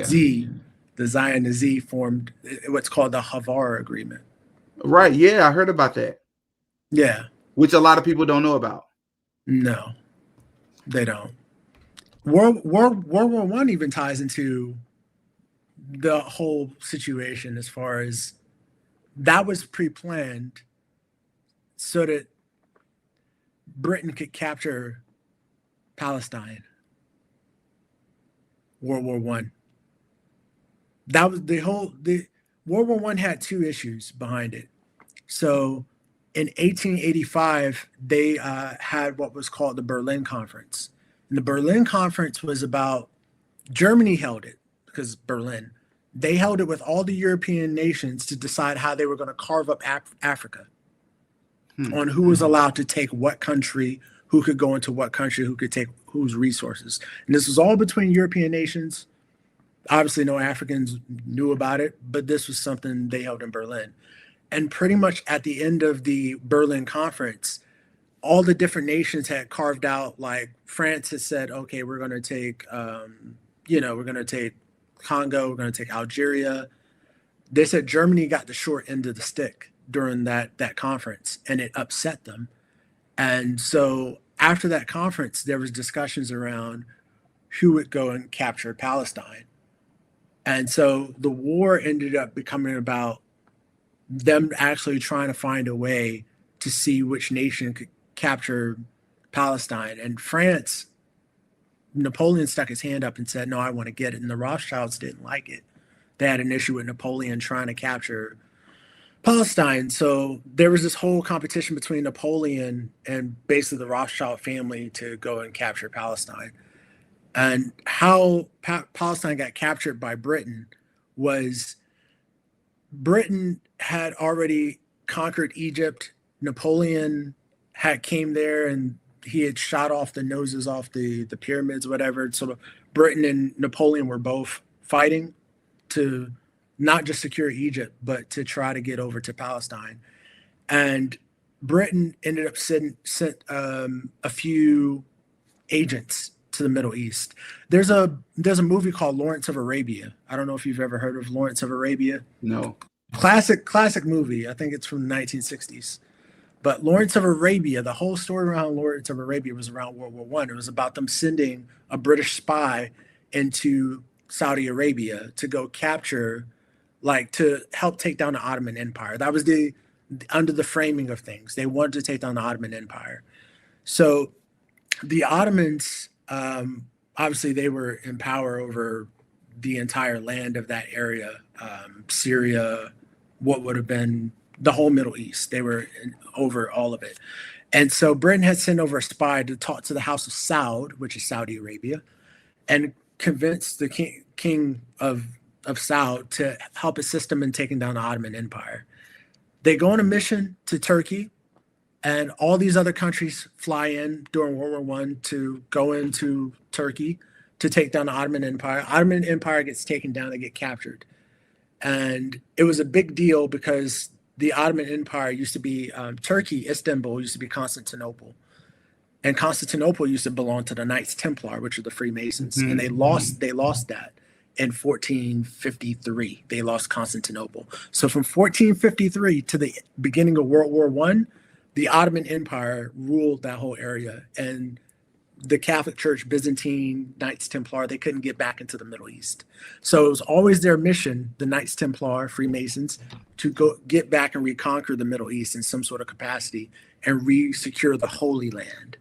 Z, the Zai and the Z formed what's called the Havar Agreement. Right. Yeah, I heard about that. Yeah. Which a lot of people don't know about. No, they don't. World War I even ties into the whole situation, as far as that was pre-planned so that Britain could capture Palestine. World War I. That was the World War I had 2 issues behind it. So in 1885, they had what was called the Berlin Conference. And the Berlin Conference was about, Germany held it because Berlin. They held it with all the European nations to decide how they were going to carve up Africa, on who was allowed to take what country, who could go into what country, who could take whose resources. And this was all between European nations. Obviously, no Africans knew about it, but this was something they held in Berlin. And pretty much at the end of the Berlin conference, all the different nations had carved out, like France had said, okay, we're going to take, we're going to take Congo, we're going to take Algeria. They said Germany got the short end of the stick during that conference, and it upset them. And so after that conference, there was discussions around who would go and capture Palestine. And so the war ended up becoming about them actually trying to find a way to see which nation could capture Palestine. And France, Napoleon stuck his hand up and said, no, I want to get it. And the Rothschilds didn't like it. They had an issue with Napoleon trying to capture Palestine. So there was this whole competition between Napoleon and basically the Rothschild family to go and capture Palestine. And how Palestine got captured by Britain was Britain had already conquered Egypt. Napoleon had came there and he had shot off the noses off the pyramids, whatever. So Britain and Napoleon were both fighting to not just secure Egypt, but to try to get over to Palestine. And Britain ended up sent a few agents to the Middle East. There's a movie called Lawrence of Arabia. I don't know if you've ever heard of Lawrence of Arabia. No. Classic movie. I think it's from the 1960s. But Lawrence of Arabia, the whole story around Lawrence of Arabia was around World War I. It was about them sending a British spy into Saudi Arabia to go capture, like to help take down the Ottoman Empire. That was under the framing of things. They wanted to take down the Ottoman Empire. So the Ottomans, obviously they were in power over the entire land of that area, Syria, what would have been the whole Middle East. They were over all of it. And so Britain had sent over a spy to talk to the House of Saud, which is Saudi Arabia, and convinced the king of Saud to help assist them in taking down the Ottoman Empire. They go on a mission to Turkey, and all these other countries fly in during World War I to go into Turkey to take down the Ottoman Empire. Ottoman Empire gets taken down, they get captured. And it was a big deal because the Ottoman Empire used to be Turkey, Istanbul used to be Constantinople. And Constantinople used to belong to the Knights Templar, which are the Freemasons. Mm-hmm. And they lost that in 1453. They lost Constantinople. So from 1453 to the beginning of World War I, the Ottoman Empire ruled that whole area. And the Catholic Church, Byzantine, Knights Templar, they couldn't get back into the Middle East. So it was always their mission, the Knights Templar, Freemasons, to go get back and reconquer the Middle East in some sort of capacity and re-secure the Holy Land.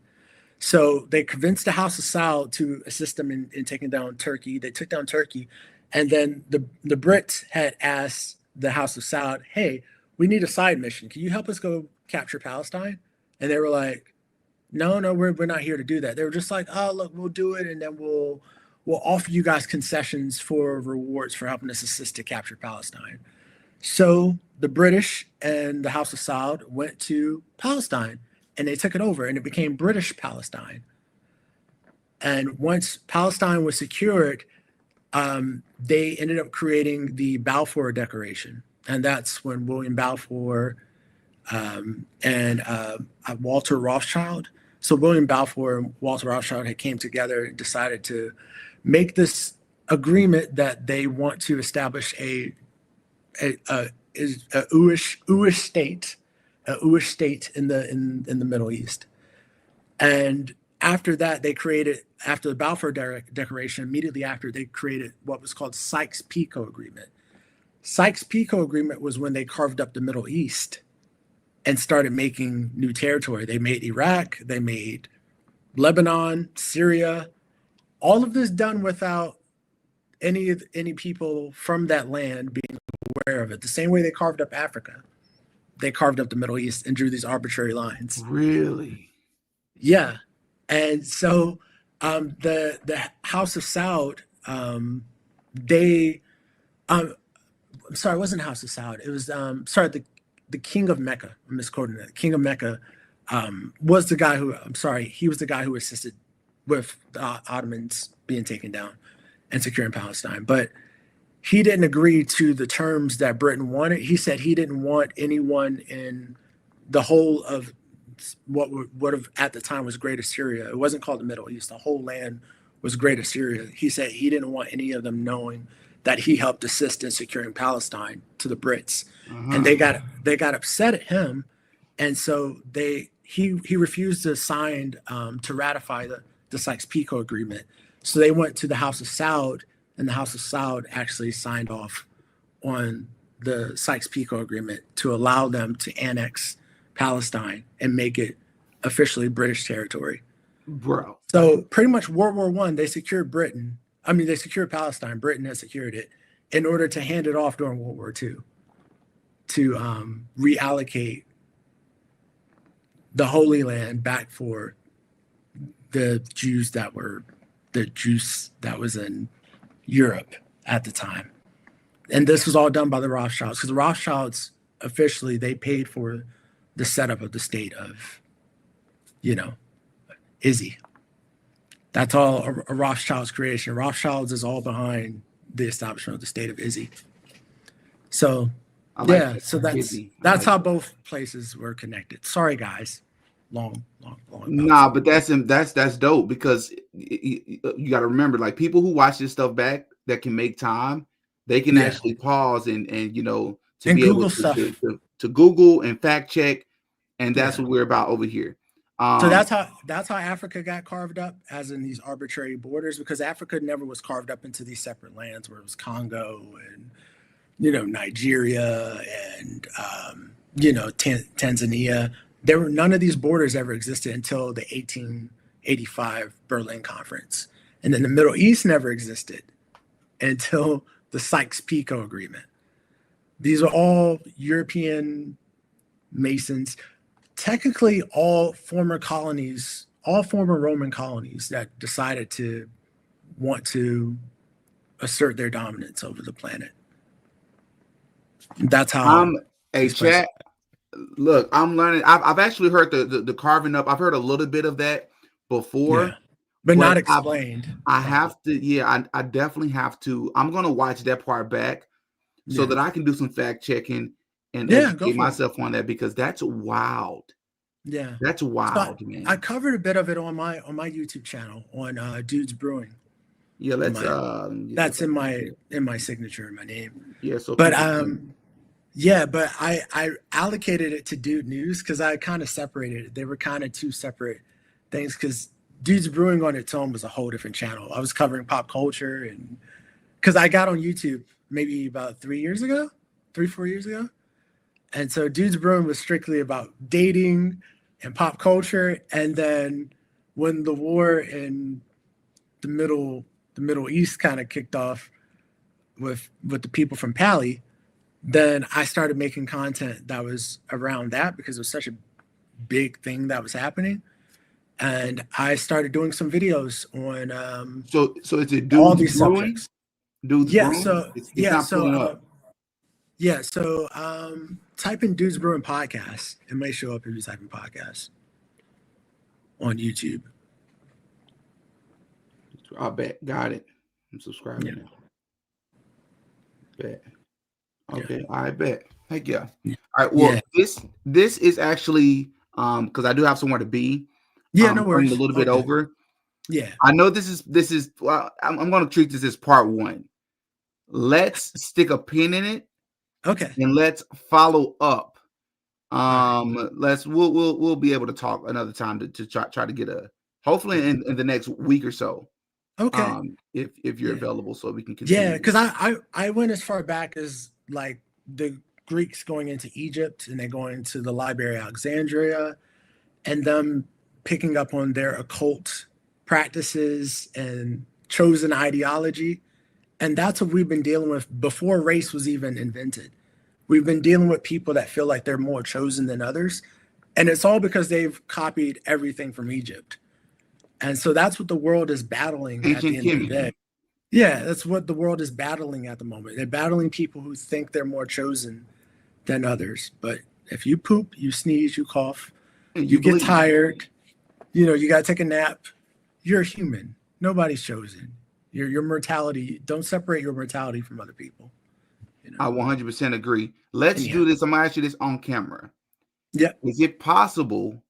So they convinced the House of Saud to assist them in taking down Turkey. They took down Turkey. And then the Brits had asked the House of Saud, hey, we need a side mission. Can you help us go capture Palestine? And they were like, no, we're not here to do that. They were just like, oh, look, we'll do it. And then we'll offer you guys concessions for rewards for helping us assist to capture Palestine. So the British and the House of Saud went to Palestine and they took it over and it became British Palestine. And once Palestine was secured, they ended up creating the Balfour Declaration. And that's when William Balfour and Walter Rothschild. So William Balfour and Walter Rothschild had came together and decided to make this agreement that they want to establish a Jewish state in the Middle East. And after that, after the Balfour Declaration, immediately after, they created what was called Sykes-Picot Agreement. Sykes-Picot Agreement was when they carved up the Middle East and started making new territory. They made Iraq, they made Lebanon, Syria, all of this done without any people from that land being aware of it. The same way they carved up Africa, they carved up the Middle East and drew these arbitrary lines. Really? Yeah. And so the House of Saud, I'm sorry, it wasn't House of Saud. It was, the King of Mecca. I'm misquoting that. King of Mecca was the guy who, I'm sorry, he was the guy who assisted with the Ottomans being taken down and securing Palestine. But he didn't agree to the terms that Britain wanted. He said he didn't want anyone in the whole of what would have at the time was Greater Syria. It wasn't called the Middle East. The whole land was Greater Syria. He said he didn't want any of them knowing that he helped assist in securing Palestine to the Brits. And they got upset at him. And so he refused to sign to ratify the Sykes-Picot Agreement. So they went to the House of Saud, and the House of Saud actually signed off on the Sykes-Picot Agreement to allow them to annex Palestine and make it officially British territory. Bro. So pretty much World War I, they secured Britain. I mean, they secured Palestine. Britain has secured it in order to hand it off during World War II to reallocate the Holy Land back for the Jews that was in Europe at the time. And this was all done by the Rothschilds, because the Rothschilds officially, they paid for the setup of the state of, Izzy. That's all a Rothschild's creation. Rothschilds is all behind the establishment of the state of Izzy. So so that's how both places were connected. Sorry, guys. Long. Nah, but that's dope, because you got to remember, like, people who watch this stuff back that can make time, they can actually pause and to be Google able stuff. to Google and fact check, and that's what we're about over here. So that's how Africa got carved up, as in these arbitrary borders, because Africa never was carved up into these separate lands where it was Congo and Nigeria and Tanzania. There were none of these borders ever existed until the 1885 Berlin Conference, and then the Middle East never existed until the Sykes-Picot Agreement. These are all European Masons. Technically, all former Roman colonies that decided to want to assert their dominance over the planet. That's how. Chat. Look, I'm learning. I've actually heard the carving up. I've heard a little bit of that before, but not explained. I have to. Yeah, I definitely have to. I'm gonna watch that part back so that I can do some fact checking and educate myself on that, because that's wild. Yeah, that's wild, so man. I covered a bit of it on my YouTube channel on Dudes Brewing. Yeah, that's in my signature in my name. Yeah, so but but I allocated it to Dude News because I kind of separated it. They were kind of two separate things, because Dudes Brewing on its own was a whole different channel. I was covering pop culture, and because I got on YouTube maybe about 4 years ago. And so Dudes Brewing was strictly about dating and pop culture. And then when the war in the Middle East kind of kicked off with the people from Pali, then I started making content that was around that, because it was such a big thing that was happening. And I started doing some videos on so it's a all these subjects. Dudes Brewing? So type in Dudes Brewing Podcast. It may show up if you type in podcast on YouTube. I bet. Got it. I'm subscribing now. Bet. Okay, I bet. Heck yeah. All right. Well, this is actually because I do have somewhere to be. Yeah, no worries. A little bit over. Yeah. I know this is well, I'm going to treat this as part one. Let's stick a pin in it. Okay. And let's follow up. We'll be able to talk another time to try to get hopefully in the next week or so. Okay. If you're available, so we can continue. Yeah, because I went as far back as like the Greeks going into Egypt, and then going to the Library of Alexandria, and them picking up on their occult practices and chosen ideology. And that's what we've been dealing with before race was even invented. We've been dealing with people that feel like they're more chosen than others. And it's all because they've copied everything from Egypt. And so that's what the world is battling at the end of the day. Yeah, that's what the world is battling at the moment. They're battling people who think they're more chosen than others. But if you poop, you sneeze, you cough, You get tired. You know, you got to take a nap. You're a human. Nobody's chosen. Your mortality, don't separate your mortality from other people. You know? I 100% agree. Let's do this. I'm going to ask you this on camera. Yeah. Is it possible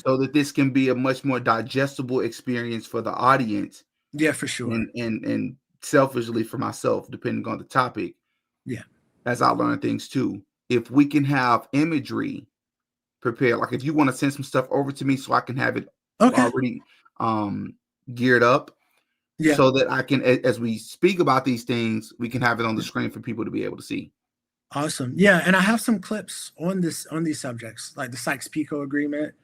so that this can be a much more digestible experience for the audience? Yeah, for sure. And selfishly for myself, depending on the topic. Yeah. As I learn things too. If we can have imagery prepared, like if you want to send some stuff over to me so I can have it already geared up. Yeah. So that I can, as we speak about these things, we can have it on the screen for people to be able to see. Awesome. Yeah, and I have some clips on these subjects, like the Sykes-Picot Agreement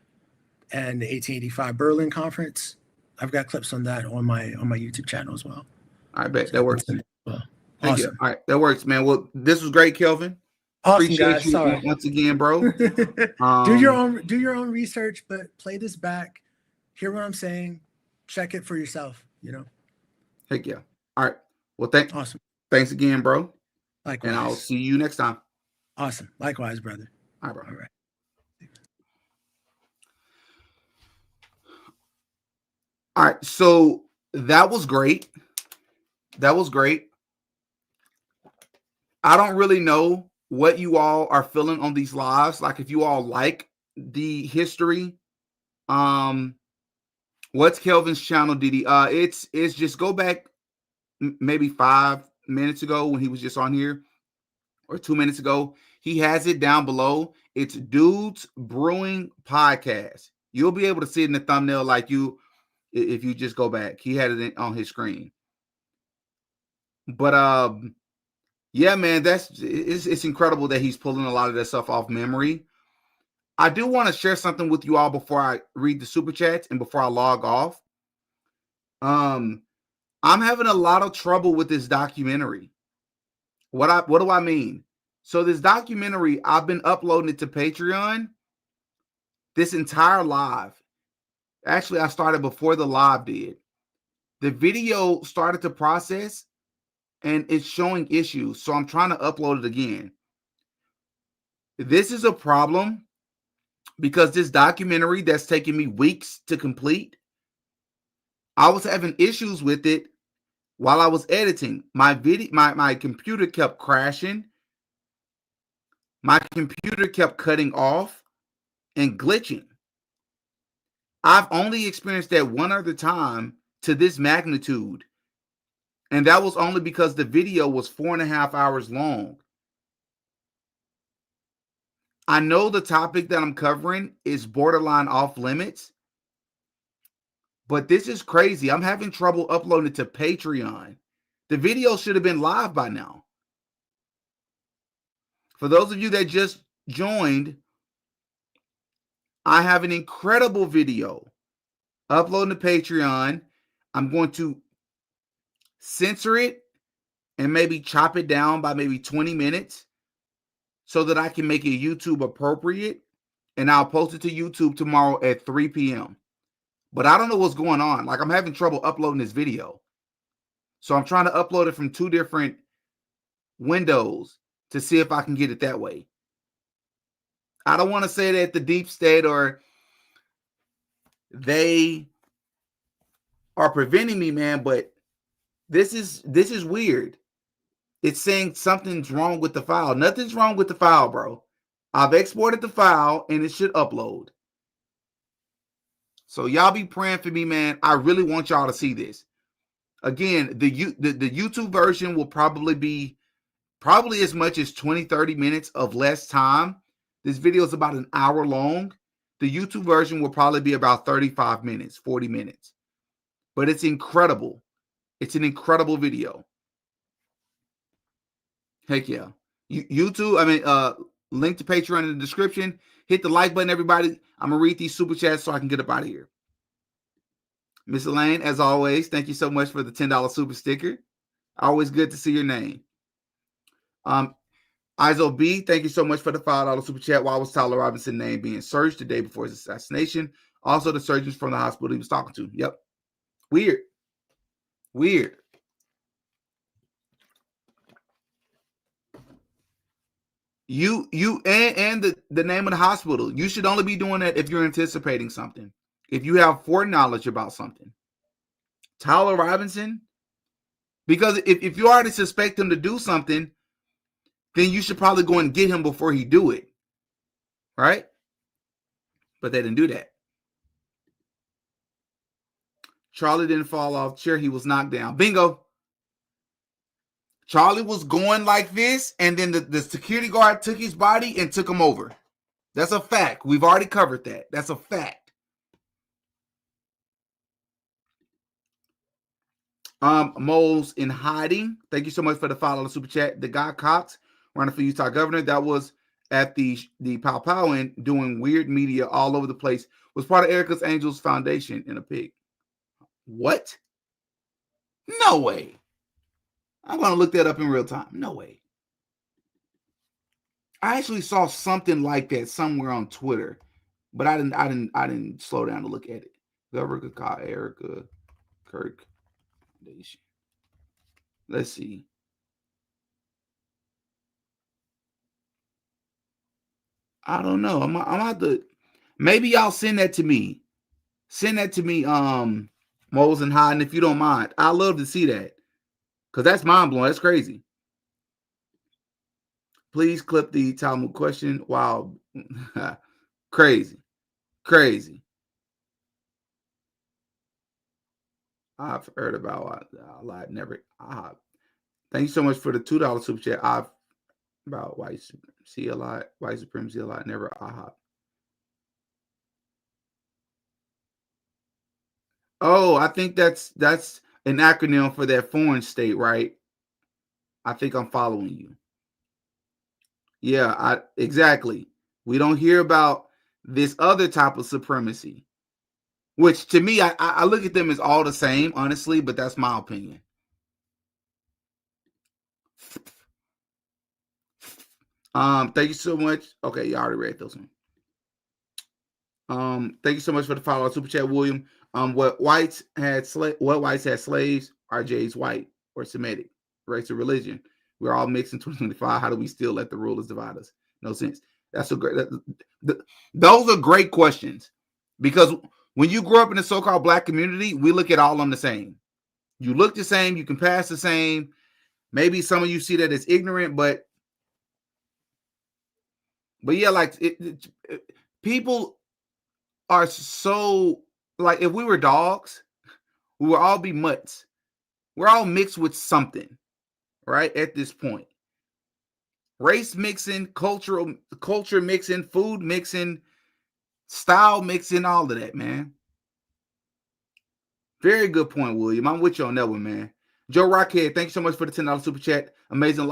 and the 1885 Berlin Conference. I've got clips on that on my YouTube channel as well. I bet that works. Well, awesome. You. All right, that works, man. Well, this was great, Kelvin. Awesome, Appreciate guys. you once again, bro. Do your own research, but play this back. Hear what I'm saying. Check it for yourself. You know. Heck yeah. All right. Well, awesome. Thanks again, bro. Likewise. And I'll see you next time. Awesome. Likewise, brother. All right, bro. All right. All right. So that was great. That was great. I don't really know what you all are feeling on these lives. Like if you all like the history, what's Kelvin's channel? Did he? It's just go back maybe 5 minutes ago when he was just on here, or 2 minutes ago. He has it down below. It's Dudes Brewing Podcast. You'll be able to see it in the thumbnail like you, if you just go back. He had it on his screen. But yeah, man, it's incredible that he's pulling a lot of that stuff off memory. I do want to share something with you all before I read the super chats and before I log off. I'm having a lot of trouble with this documentary. What do I mean? So this documentary, I've been uploading it to Patreon this entire live. Actually, I started before the live did. The video started to process and it's showing issues. So I'm trying to upload it again. This is a problem because this documentary that's taking me weeks to complete, I was having issues with it while I was editing. My computer kept crashing. My computer kept cutting off and glitching. I've only experienced that one other time to this magnitude. And that was only because the video was 4.5 hours long. I know the topic that I'm covering is borderline off limits, but this is crazy. I'm having trouble uploading it to Patreon. The video should have been live by now. For those of you that just joined, I have an incredible video uploading to Patreon. I'm going to censor it and maybe chop it down by maybe 20 minutes so that I can make it YouTube appropriate. And I'll post it to YouTube tomorrow at 3 p.m. But I don't know what's going on. Like I'm having trouble uploading this video. So I'm trying to upload it from 2 different windows to see if I can get it that way. I don't want to say that the deep state or they are preventing me, man, but this is weird. It's saying something's wrong with the file. Nothing's wrong with the file, bro. I've exported the file and it should upload. So y'all be praying for me, man. I really want y'all to see this. Again, the YouTube version will probably be as much as 20-30 minutes of less time. This video is about an hour long. The YouTube version will probably be about 35 minutes, 40 minutes. But it's incredible. It's an incredible video. Heck yeah. YouTube, link to Patreon in the description. Hit the like button, everybody. I'm going to read these super chats so I can get up out of here. Miss Elaine, as always, thank you so much for the $10 super sticker. Always good to see your name. Iso B, thank you so much for the $5 super chat. Why was Tyler Robinson's name being searched the day before his assassination? Also, the surgeons from the hospital he was talking to. Yep. Weird. And the name of the hospital. You should only be doing that if you're anticipating something. If you have foreknowledge about something. Tyler Robinson, because if you already suspect him to do something, then you should probably go and get him before he do it. Right? But they didn't do that. Charlie didn't fall off chair. He was knocked down. Bingo. Charlie was going like this, and then the security guard took his body and took him over. That's a fact. We've already covered that. That's a fact. Moles in hiding. Thank you so much for the follow the super chat. The guy Cox running for Utah governor that was at the Pow Pow and doing weird media all over the place was part of Erica's Angels Foundation in a pig. What? No way. I'm gonna look that up in real time. No way. I actually saw something like that somewhere on Twitter, but I didn't slow down to look at it. Governor Erica Kirk Foundation. Let's see. I don't know. I'm about to. Maybe y'all send that to me. Send that to me, Moles and Hiding, if you don't mind. I love to see that. Because that's mind blowing. That's crazy. Please clip the Talmud question. Wow. Crazy. Crazy. I've heard about a lot. Never. Thank you so much for the $2 super chat. I've about white supremacy a lot. White supremacy a lot. Never. Oh, I think that's an acronym for that foreign state, right? I think I'm following you. Yeah, exactly. We don't hear about this other type of supremacy, which to me, I look at them as all the same, honestly, but that's my opinion. Thank you so much. Okay, you already read those one. Thank you so much for the follow super chat, William. What whites had slaves, RJ's white or Semitic, race or religion. We're all mixed in 2025. How do we still let the rulers divide us? No sense. That's a great. Those are great questions, because when you grow up in the so-called black community, we look at all on the same. You look the same. You can pass the same. Maybe some of you see that as ignorant, but yeah, like people are so like, if we were dogs, we would all be mutts. We're all mixed with something, right? At this point, race mixing, culture mixing, food mixing, style mixing, all of that, man. Very good point, William. I'm with you on that one, man. Joe Rockhead, thank you so much for the $10 super chat. Amazing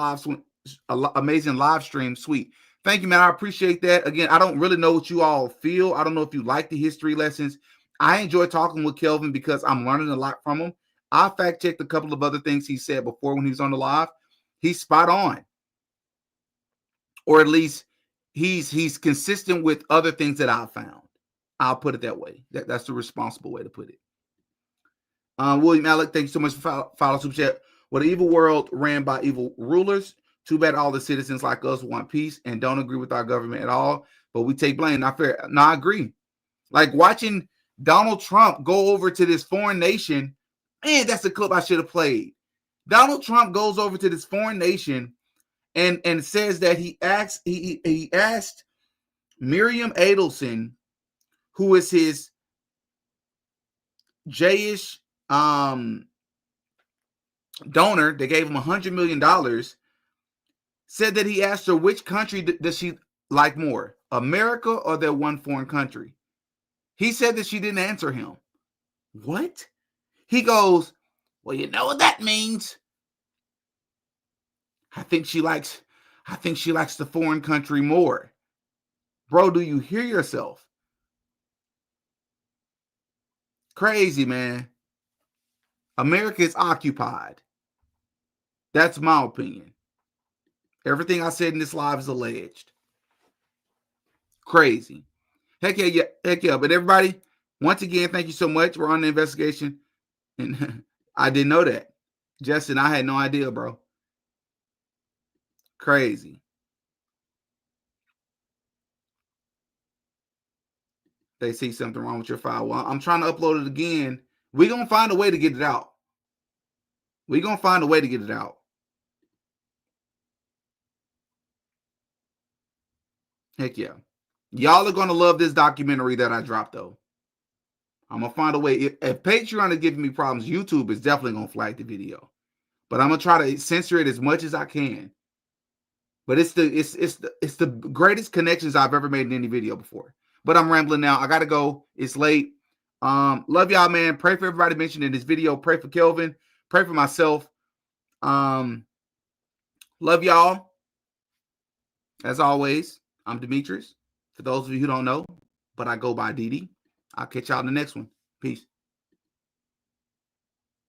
live stream, sweet. Thank you, man. I appreciate that. Again, I don't really know what you all feel. I don't know if you like the history lessons. I enjoy talking with Kelvin because I'm learning a lot from him. I fact checked a couple of other things he said before when he was on the live. He's spot on, or at least he's consistent with other things that I've found. I'll put it that way. That's the responsible way to put it. William Alec, thank you so much for follow super chat. What an evil world ran by evil rulers. Too bad all the citizens like us want peace and don't agree with our government at all, but we take blame. Not fair. No, I agree. Like watching Donald Trump go over to this foreign nation. Man, that's the clip I should have played. Donald Trump goes over to this foreign nation and says that he asked Miriam Adelson, who is his Jayish donor, they gave him $100 million, said that he asked her which country does she like more, America or that one foreign country. He said that she didn't answer him. What? He goes, well, you know what that means. I think she likes the foreign country more. Bro, do you hear yourself? Crazy, man. America is occupied. That's my opinion. Everything I said in this live is alleged. Crazy. Heck yeah. But everybody, once again, thank you so much. We're on the investigation. And I didn't know that. Justin, I had no idea, bro. Crazy. They see something wrong with your file. Well, I'm trying to upload it again. We're going to find a way to get it out. We're going to find a way to get it out. Heck yeah. Y'all are going to love this documentary that I dropped, though. I'm going to find a way. If Patreon is giving me problems, YouTube is definitely going to flag the video. But I'm going to try to censor it as much as I can. But it's the greatest connections I've ever made in any video before. But I'm rambling now. I got to go. It's late. Love y'all, man. Pray for everybody mentioned in this video. Pray for Kelvin. Pray for myself. Love y'all. As always, I'm Demetrius. For those of you who don't know, but I go by DD. I'll catch y'all in the next one. Peace.